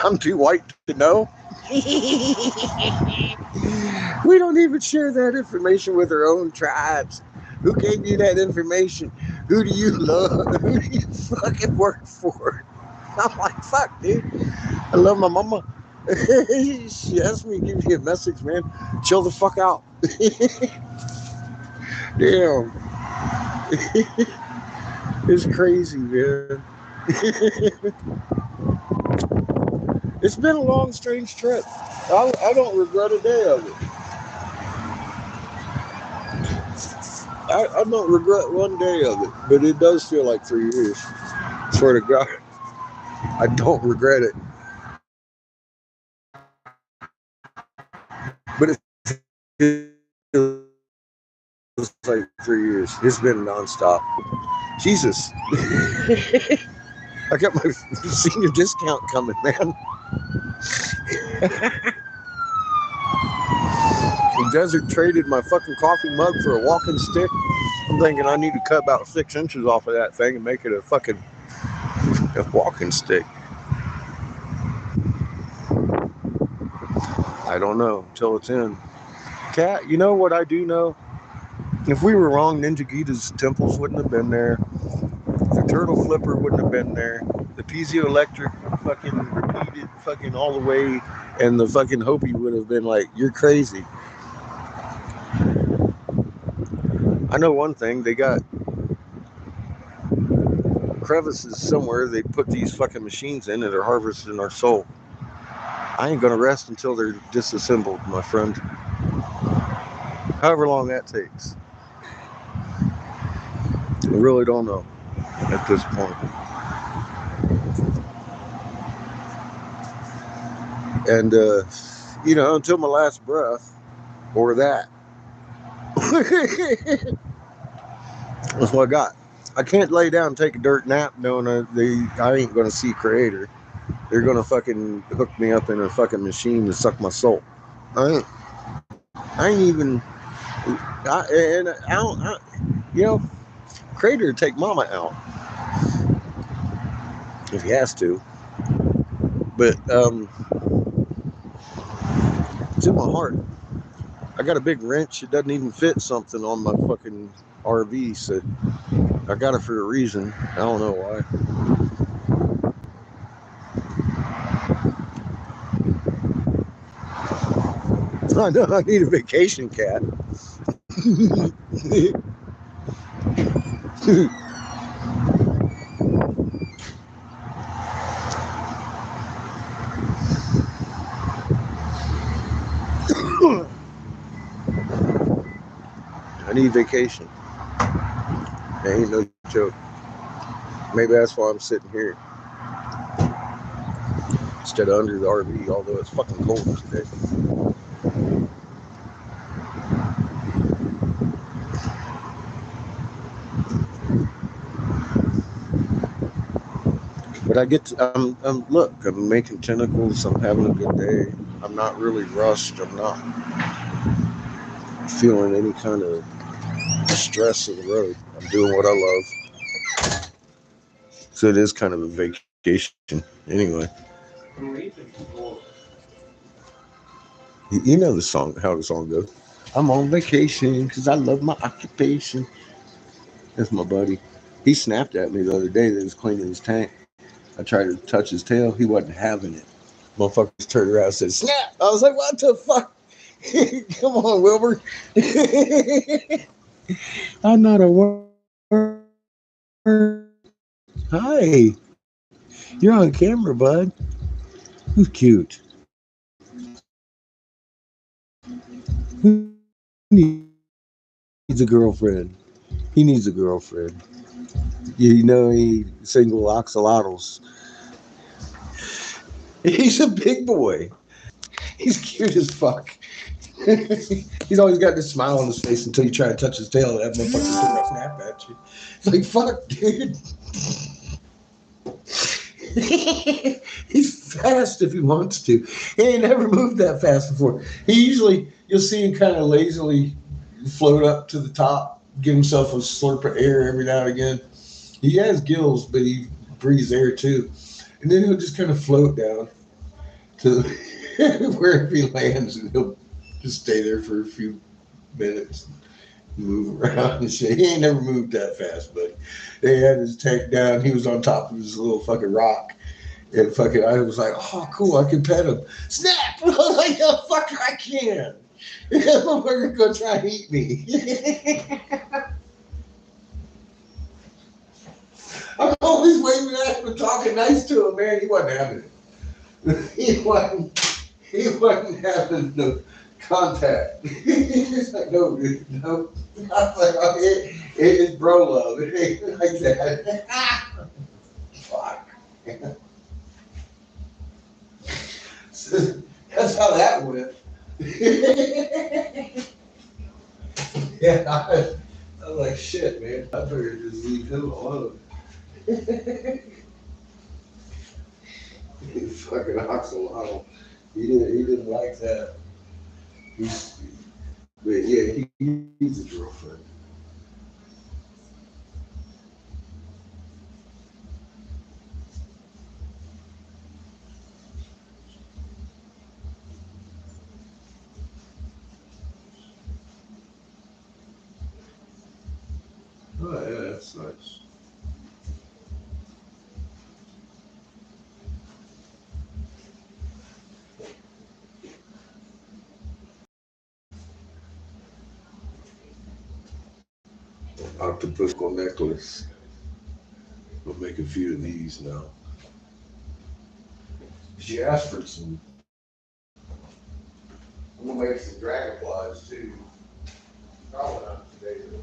I'm too white to know. We don't even share that information with our own tribes. Who gave you that information? Who do you love? Who do you fucking work for? I'm like, fuck, dude. I love my mama. She asked me to give you a message, man. Chill the fuck out. Damn. It's crazy, man. It's been a long, strange trip. I don't regret a day of it. I don't regret one day of it, but it does feel like 3 years. Swear to God, I don't regret it. But it feels like 3 years. It's been nonstop. Jesus. I got my senior discount coming, man. The Desert traded my fucking coffee mug for a walking stick. I'm thinking I need to cut about 6 inches off of that thing and make it a fucking walking stick. I don't know until it's in. Cat, you know what I do know? If we were wrong, Ninja Gita's temples wouldn't have been there. The turtle flipper wouldn't have been there. The piezoelectric fucking repeated fucking all the way, and the fucking Hopi would have been like, you're crazy. I know one thing, they got crevices somewhere they put these fucking machines in that are harvesting our soul. I ain't gonna rest until they're disassembled, my friend. However long that takes. I really don't know at this point. And, you know, until my last breath, or that. That's what I got. I can't lay down and take a dirt nap knowing I ain't gonna see Creator. They're gonna fucking hook me up in a fucking machine to suck my soul. I ain't even. You know, Creator would take Mama out if he has to. But it's in my heart. I got a big wrench. It doesn't even fit something on my fucking RV, so I got it for a reason. I don't know why. I know I need a vacation, cat. I need vacation. That ain't no joke. Maybe that's why I'm sitting here instead of under the RV, although it's fucking cold today. But I get to, look, I'm making tentacles. I'm having a good day. I'm not really rushed. I'm not feeling any kind of stress of the road. I'm doing what I love. So it is kind of a vacation anyway. You know the song, how the song goes. I'm on vacation because I love my occupation. That's my buddy. He snapped at me the other day that he was cleaning his tank. I tried to touch his tail. He wasn't having it. Motherfuckers turned around and said, snap! I was like, what the fuck? Come on, Wilbur. I'm not a word. Hi. You're on camera, bud. Who's cute? needs a girlfriend. He needs a girlfriend. You know, he single axolotls. He's a big boy. He's cute as fuck. He's always got this smile on his face until you try to touch his tail and that motherfucker's gonna snap at you. It's like, fuck, dude. He's fast if he wants to. He ain't never moved that fast before. He usually, you'll see him kind of lazily float up to the top, give himself a slurp of air every now and again. He has gills, but he breathes air too. And then he'll just kind of float down to wherever he lands, and he'll just stay there for a few minutes, move around and shit. He ain't never moved that fast, but they had his tank down. He was on top of his little fucking rock. And fucking, I was like, oh, cool, I can pet him. Snap! I was like, oh, fucker, I can. That motherfucker's gonna try to eat me. I'm always waving at him and talking nice to him, man. He wasn't having it. He wasn't having no contact. He's like, no, dude, no. I was like, oh, it is bro love. It ain't like that. Fuck. So, that's how that went. Yeah, I was like, shit, man. I better just leave him alone. Fucking axolotl. He didn't like that. But yeah, he's a girlfriend. Oh yeah, that's nice. Octopus necklace. We'll make a few of these now. She asked for some. I'm gonna make some dragonflies too. Probably not today though.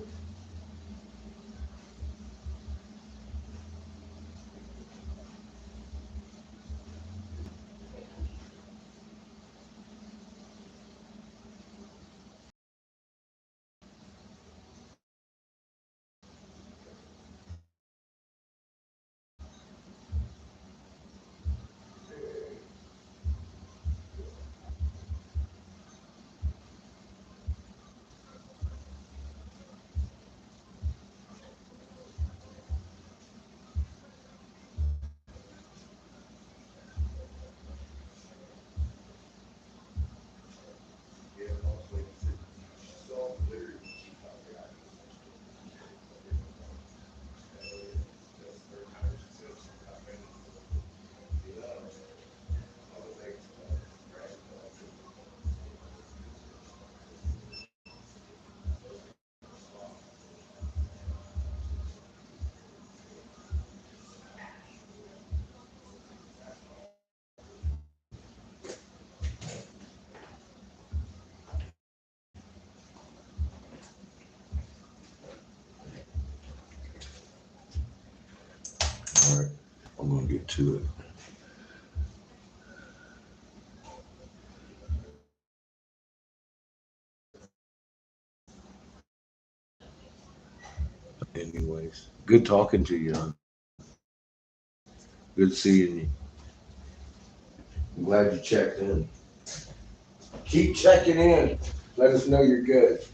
All right, I'm gonna get to it. Anyways, good talking to you. Huh? Good seeing you. I'm glad you checked in. Keep checking in. Let us know you're good.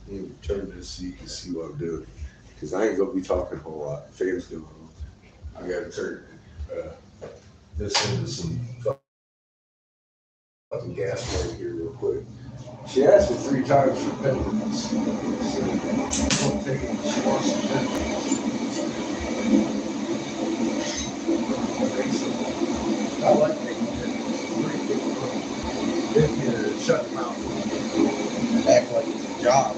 Let me turn this so you can see what I'm doing. Because I ain't gonna be talking a whole lot. Fans going on. I gotta turn this into some fucking gas right here real quick. She asked me 3 times for penalties. So I won't take it. She wants some penalties. I like taking penalties. Pretty good. If you shut them out and act like it's a job.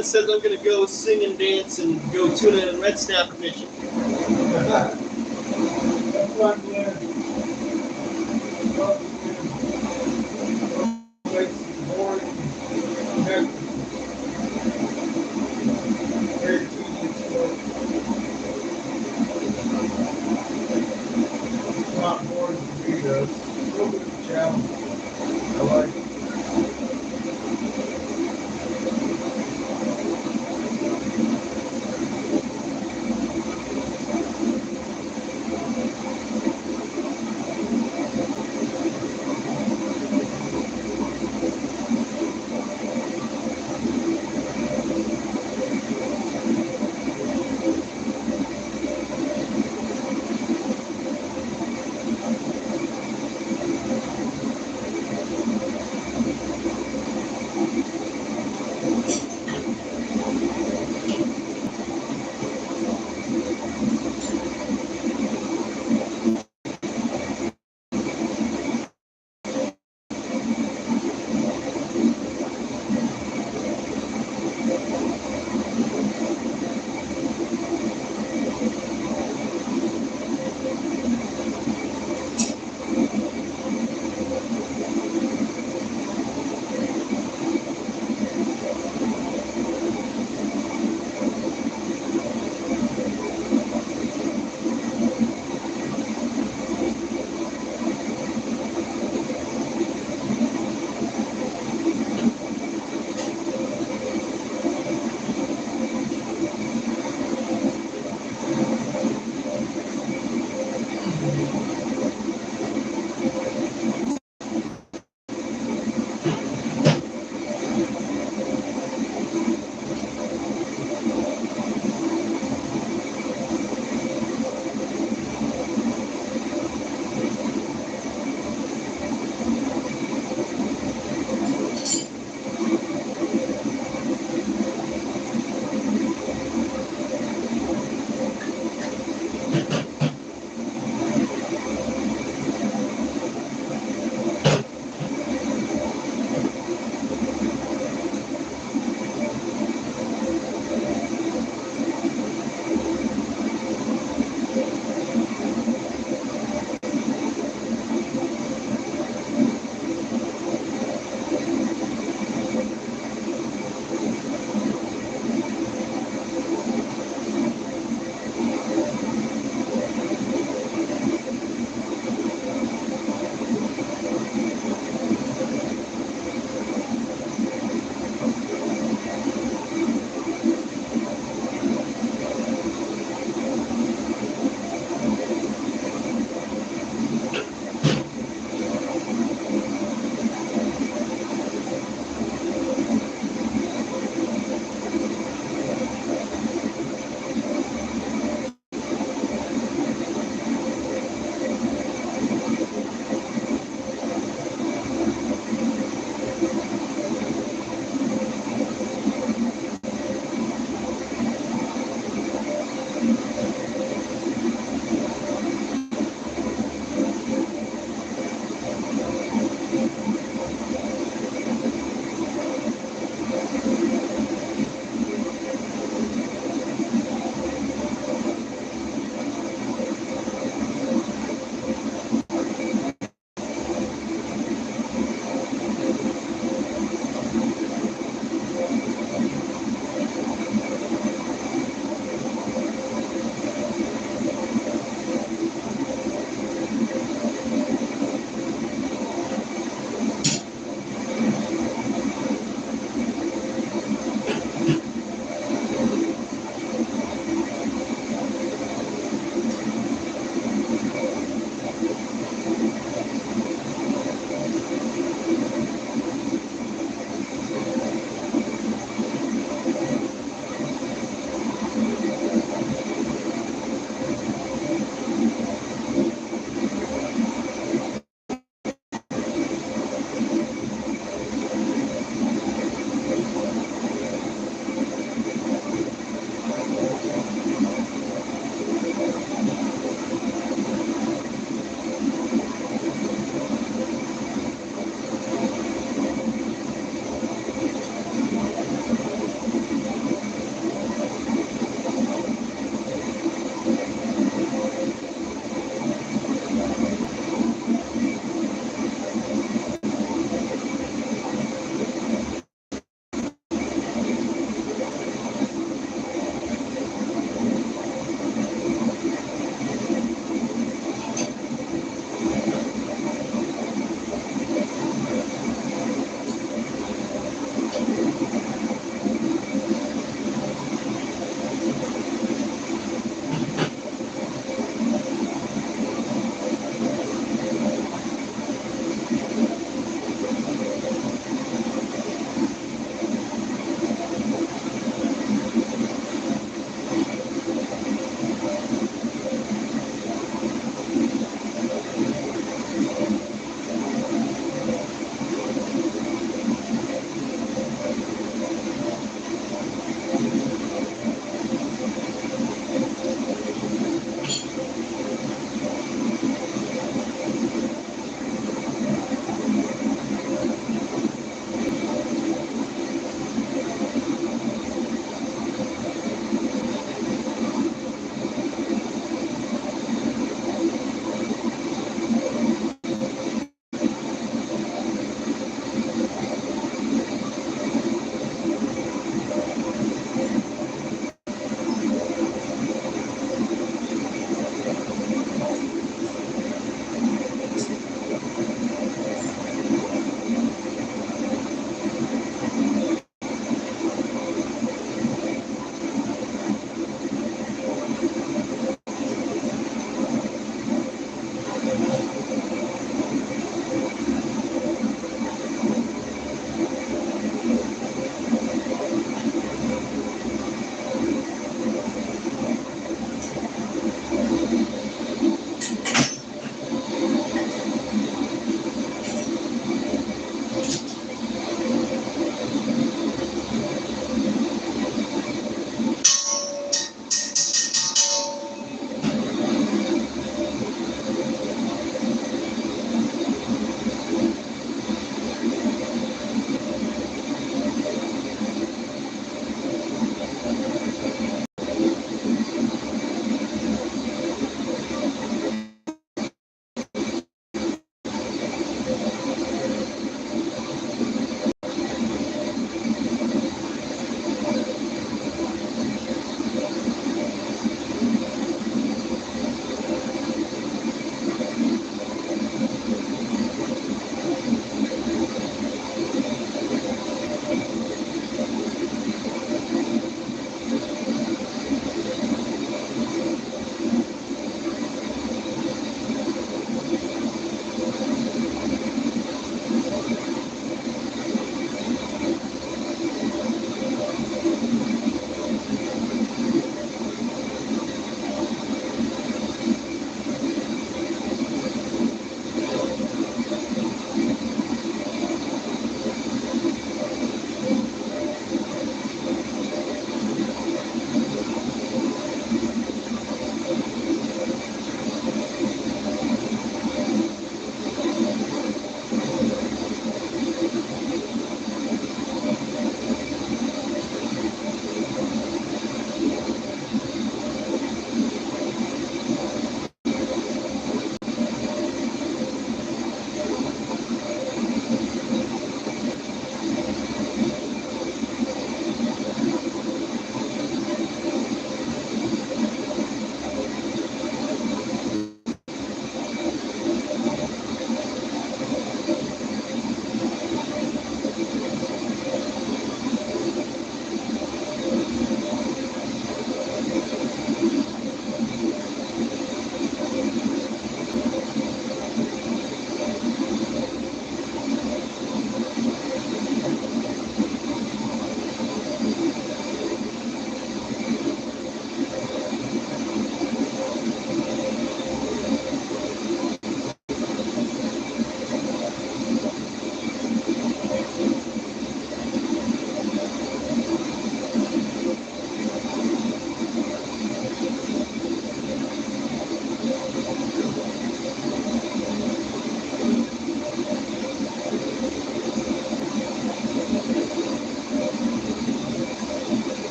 and says I'm gonna go sing and dance and go tuna and red snapper fishing. That's what I'm doing. Board, very tedious work. It's not boring for me though. It's a little bit of a challenge. I like it.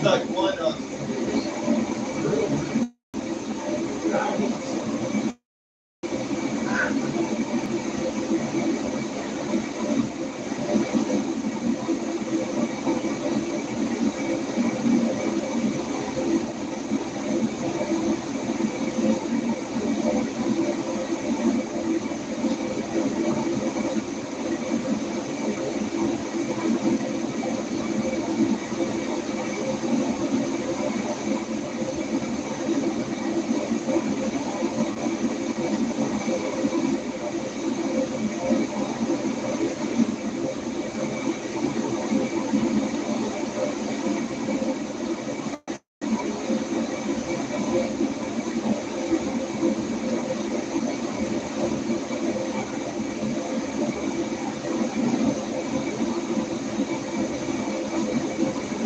like one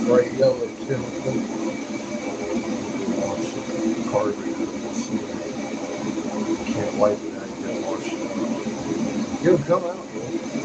bright yellow chemical. Wash it. Carbon. Can't wipe it out. You gotta wash it. It'll come out, man.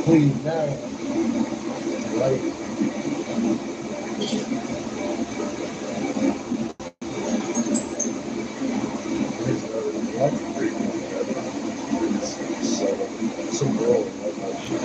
Clean now. Light. There's electric treatment. So, some girl like that shit.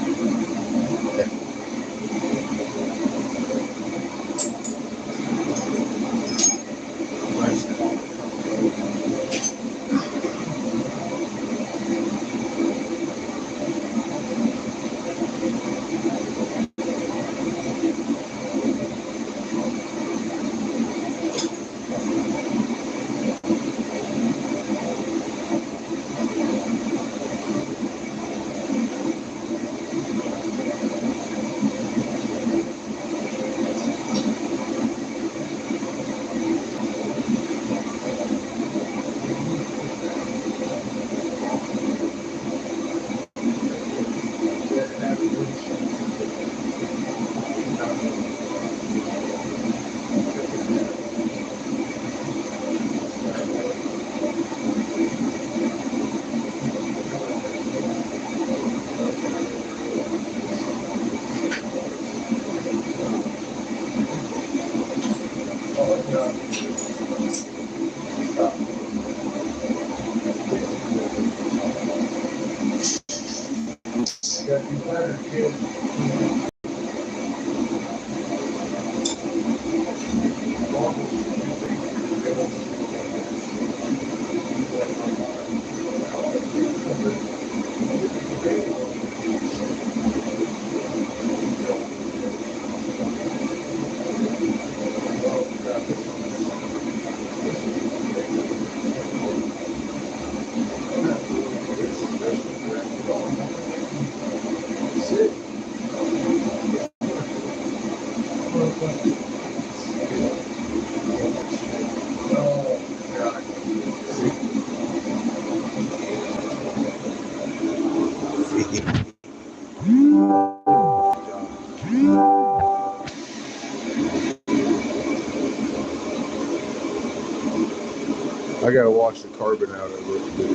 gotta wash the carbon out of it. But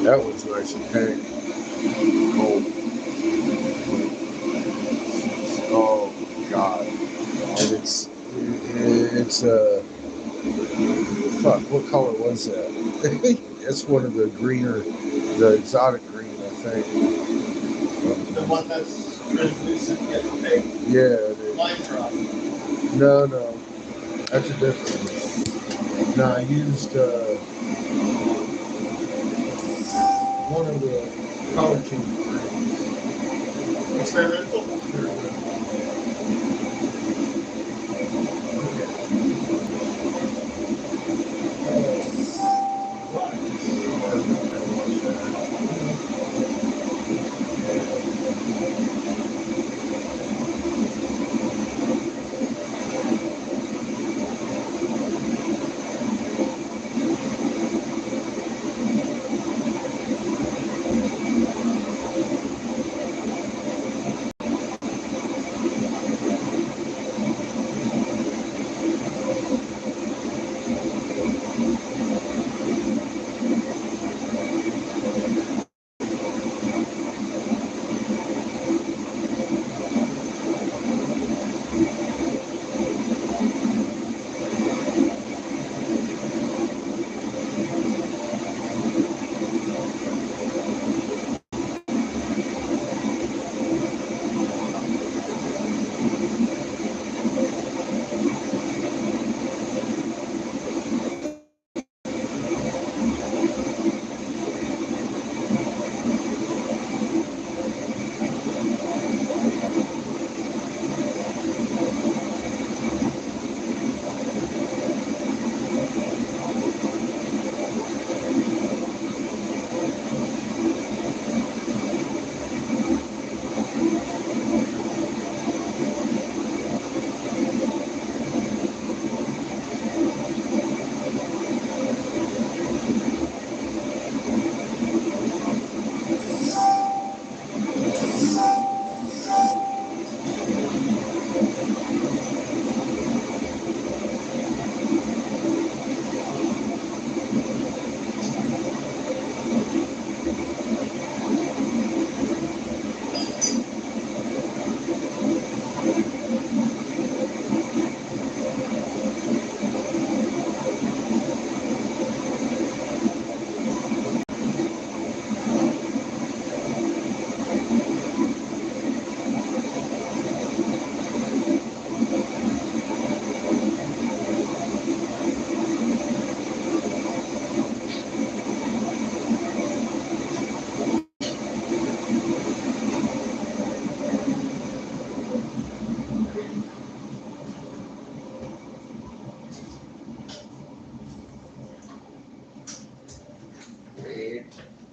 that one's nice and pink. Oh God! And it's fuck. What color was that? That's one of the greener, the exotic green, I think. The one that's translucent, yet opaque. Yeah. Line drop. No, that's a different one. No, I used one of the color changing greens. Experimental.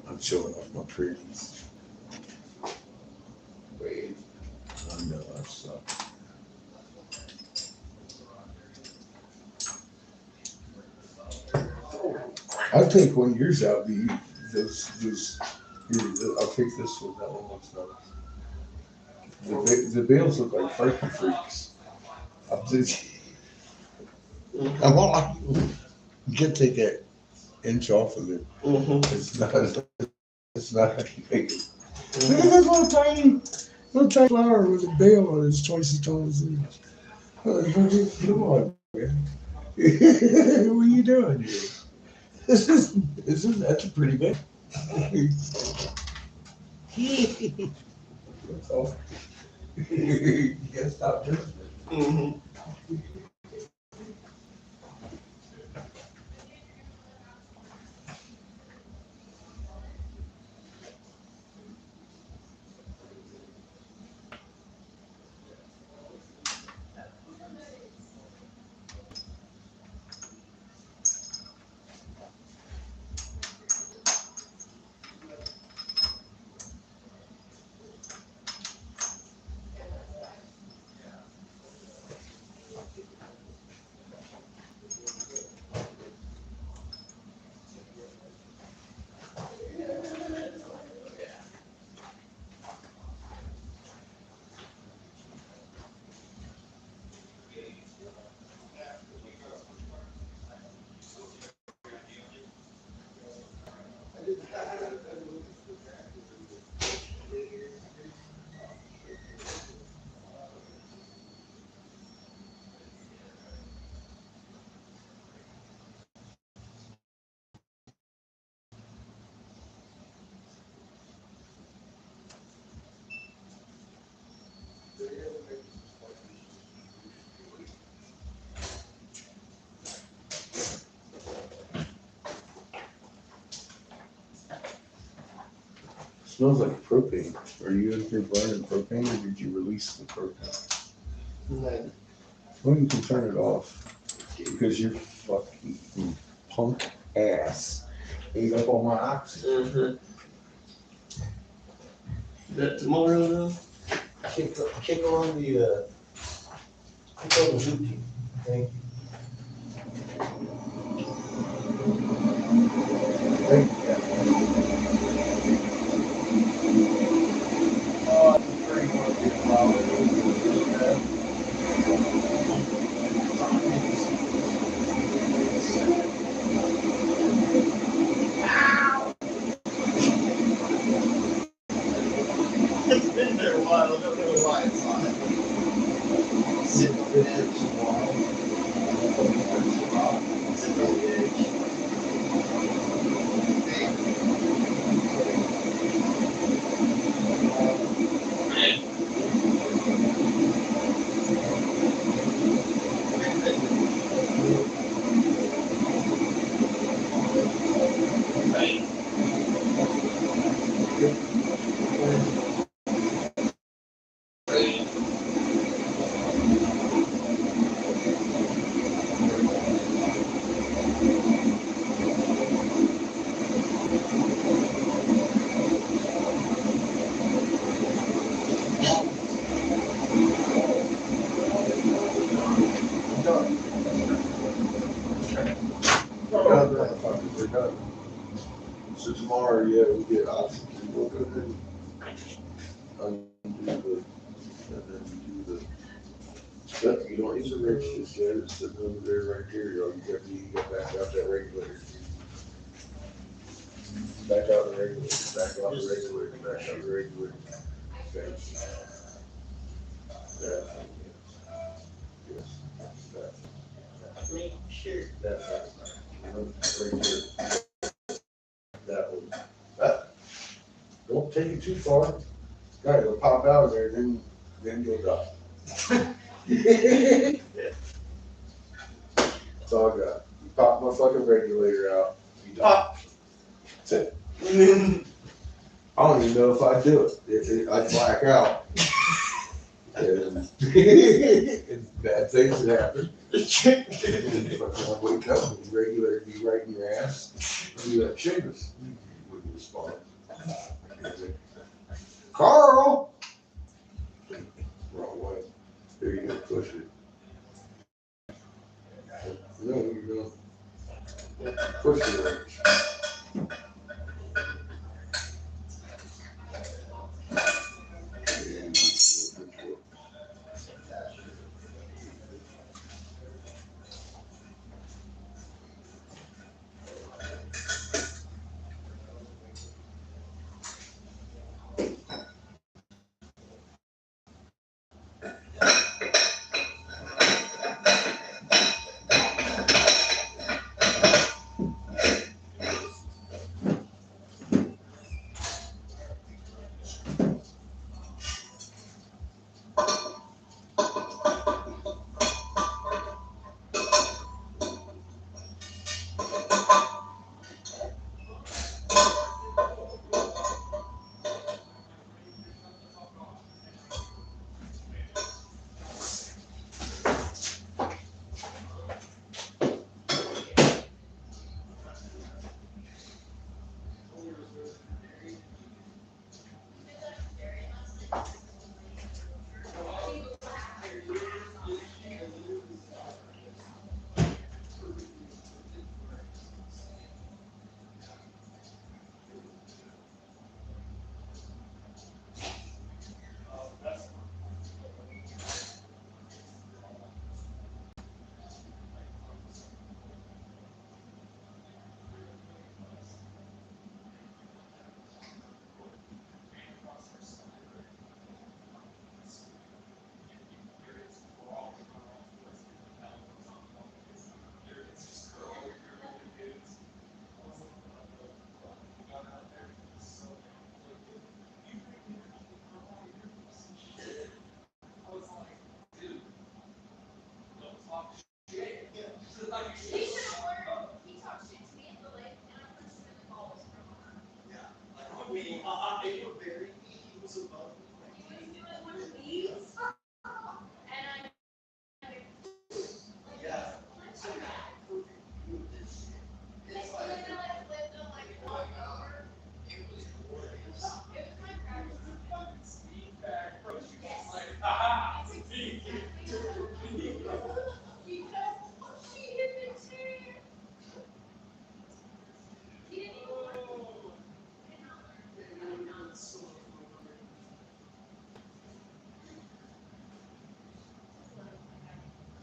I'm showing off my pretties. Wait. I know I suck. I'll take one of yours out. Those, here, I'll take this one. That one looks nice. The bales look like Frankie freaks. I'm just, I'm all, you can take that inch off of it. Mm-hmm. It's not how you make it. Look at that little tiny flower with a bale on it. It's twice as tall as me. Come on, man. What are you doing here? That's a pretty big. That's all. You gotta stop doing it. Mm-hmm. Smells like propane. Are you in here burning propane or did you release the propane? No. Well, you can turn it off because your fucking punk ass ate up all my oxygen. Mm-hmm. That tomorrow though? Kick on the Zuki. Thank you. Thank you. Oh, I'm pretty much get flowers. It's been there a while, I don't know why it's on it. Sitting on the edge. Sitting on the edge. We're done, motherfuckers. We're done. So tomorrow, yeah, we get oxygen. We'll go ahead and undo and then do the stuff. You don't use a wrench just yet. It's sitting over there right here. You got back out that regulator. Back out the regulator. Back out the regulator. Back out the regulator. Okay. That one, yes. Yes. That. Make sure. That. Right here. That one. That. Don't take it too far. God, it'll pop out of there, then you'll die. That's all I got. You pop my fucking regulator out, you die. That's it. I don't even know if I do it. I'd black out. And bad things would happen. And fucking I'd wake up and the regulator would be right in your ass. And you'd be like, Seamus. You wouldn't respond. Carl! Wrong way. There you go, push it. No, you're going to push the wrench. me. I very was above. Yeah. It's like, it was glorious.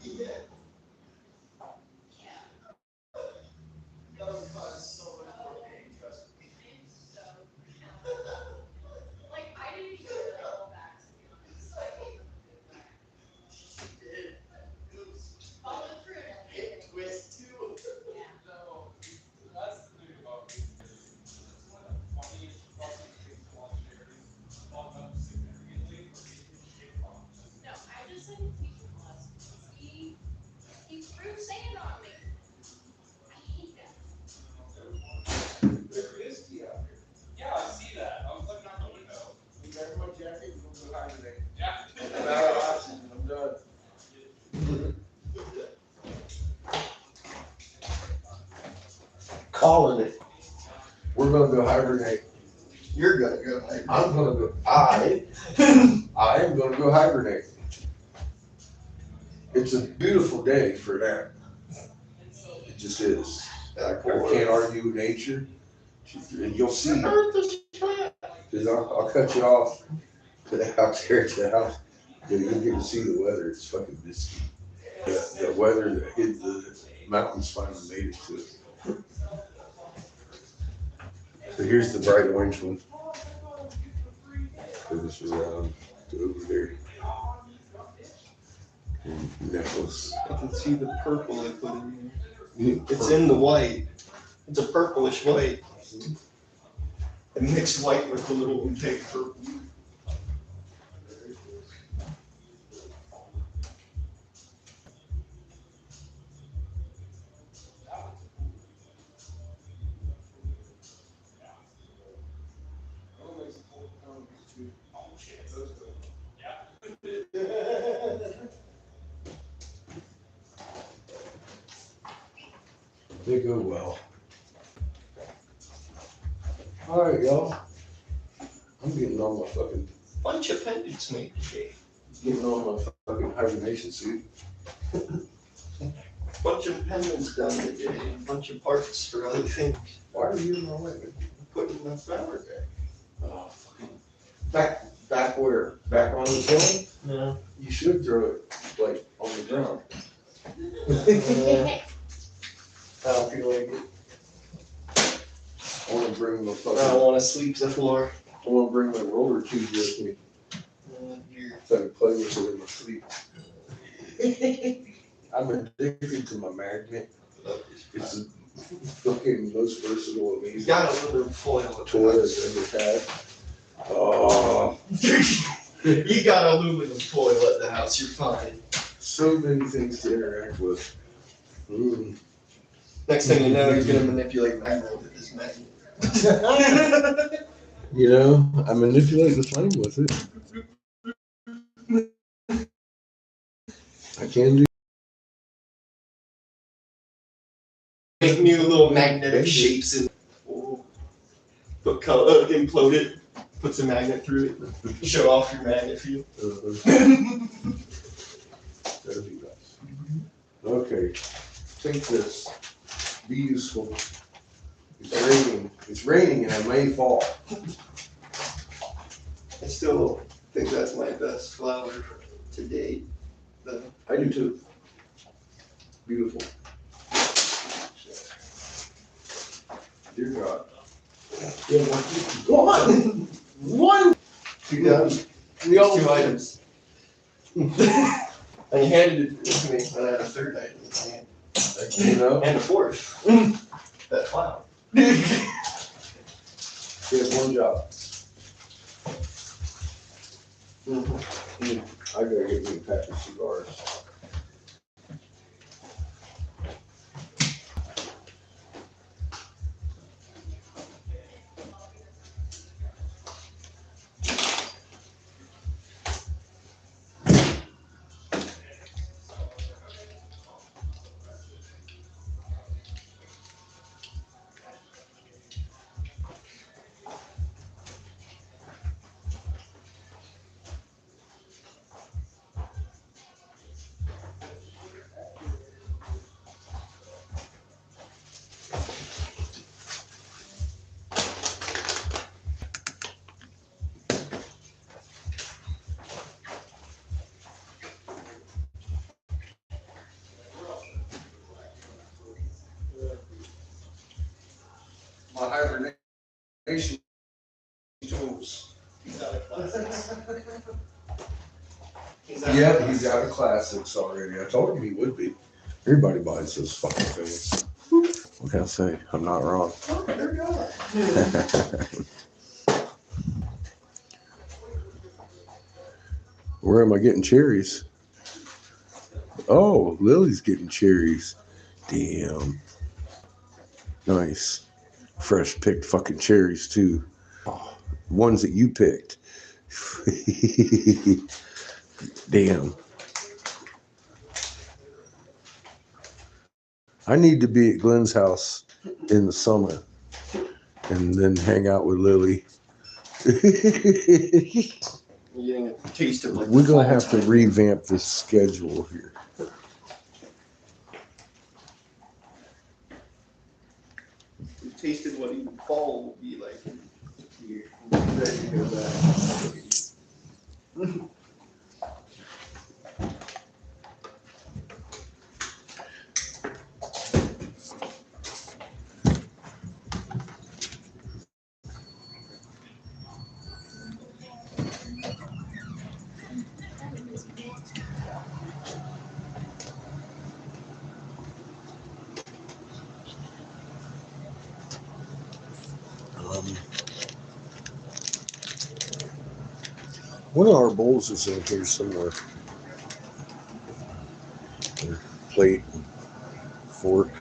Yeah. That would cause so much more pain, trust me. She did. It was hip twist too. No, that's the thing about me. It's one of the funniest fucking things to watch Harry fuck up significantly or get his shit wrong. There is tea out here. Yeah, I see that. I was looking out the window. You got my jacket? You gonna go hibernate? Yeah. I'm out of oxygen. I'm done. Calling it. We're gonna go hibernate. You're gonna go. I'm gonna go. I am gonna go hibernate. It's a beautiful day for that. It just is. I can't argue with nature. And you'll see. Because I'll cut you off out there at the house. You'll get to see the weather. It's fucking misty. The weather that hit the mountains finally made it to it. So here's the bright orange one. So this is around to over there. And necklace. I can see the purple I put in there. It's in the white. It's a purplish white. A mixed white with a little opaque purple. They go well. All right, y'all. I'm getting on my fucking Bunch of pendants made today. fucking hibernation suit. Bunch of pendants done today. A bunch of parts for other things. Why are you in my way? Put in the flower bag. Oh, fucking. Back where? Back on the hill? Yeah. You should throw it like on the ground. I don't feel like it. I wanna bring my I fucking, don't want to sweep the floor. I wanna bring my roller tube with me so I can play with it in my sleep. I'm addicted to my magnet. It's the fucking most versatile, You amazing got a little foil. toy I've ever had. Oh, You got aluminum foil at the house. You're fine. so many things to interact with. Mm. Next thing you know, he's gonna manipulate magnet with his magnet. You know, I manipulate the flame with it. I can do. Make new little magnetic shapes and put color, implode it, put some magnet through it, show off your magnet field. That'd be nice. Okay, take this. Be useful. It's raining. It's raining and I may fall. I still think that's my best flower to date. Though. I do too. Beautiful. Dear God. Yeah, one. One. Two done. We all Two items. And you handed it to me when I had a third item in my hand. You know? And a fourth. That flower. We have one job. I gotta get me a pack of cigars. on hibernation tools. He's out of classics. Yeah, he's out of classics already. I told him he would be. Everybody buys those fucking things. What can I say? I'm not wrong. Oh, there you are. Where am I getting cherries? Oh, Lily's getting cherries. Damn. Nice. Fresh picked fucking cherries too. Oh, ones that you picked. Damn. I need to be at Glenn's house in the summer and then hang out with Lily. You're getting a taste of like. We're gonna have to revamp this schedule here. You tasted what fall will be like. You're ready to go back. One of our bowls is in here somewhere. Plate, and fork.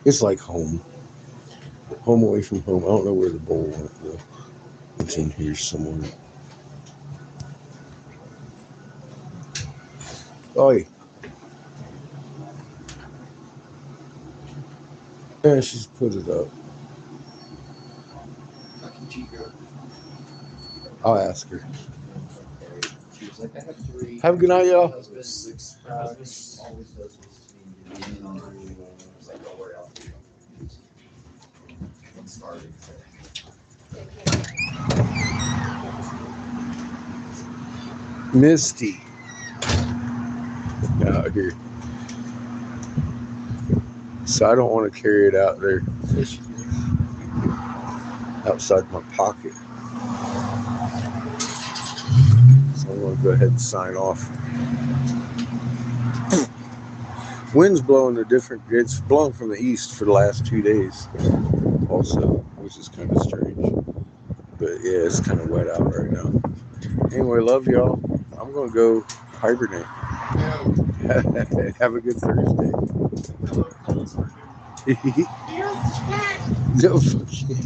It's like home. Home away from home. I don't know where the bowl went though. It's in here somewhere. Oh yeah, she's put it up. I'll ask her. She was like, I have 3. Have a good night, y'all. Husband, 6 always does this to me. And I was like, don't worry, I'll do it. I'm starving. Misty. Out here. So I don't want to carry it out there outside my pocket. So I'm going to go ahead and sign off. Wind's blowing it's blowing from the east for the last 2 days also, which is kind of strange. But yeah, it's kind of wet out right now. Anyway, love y'all. I'm going to go hibernate. Have a good Thursday. No, fuck you.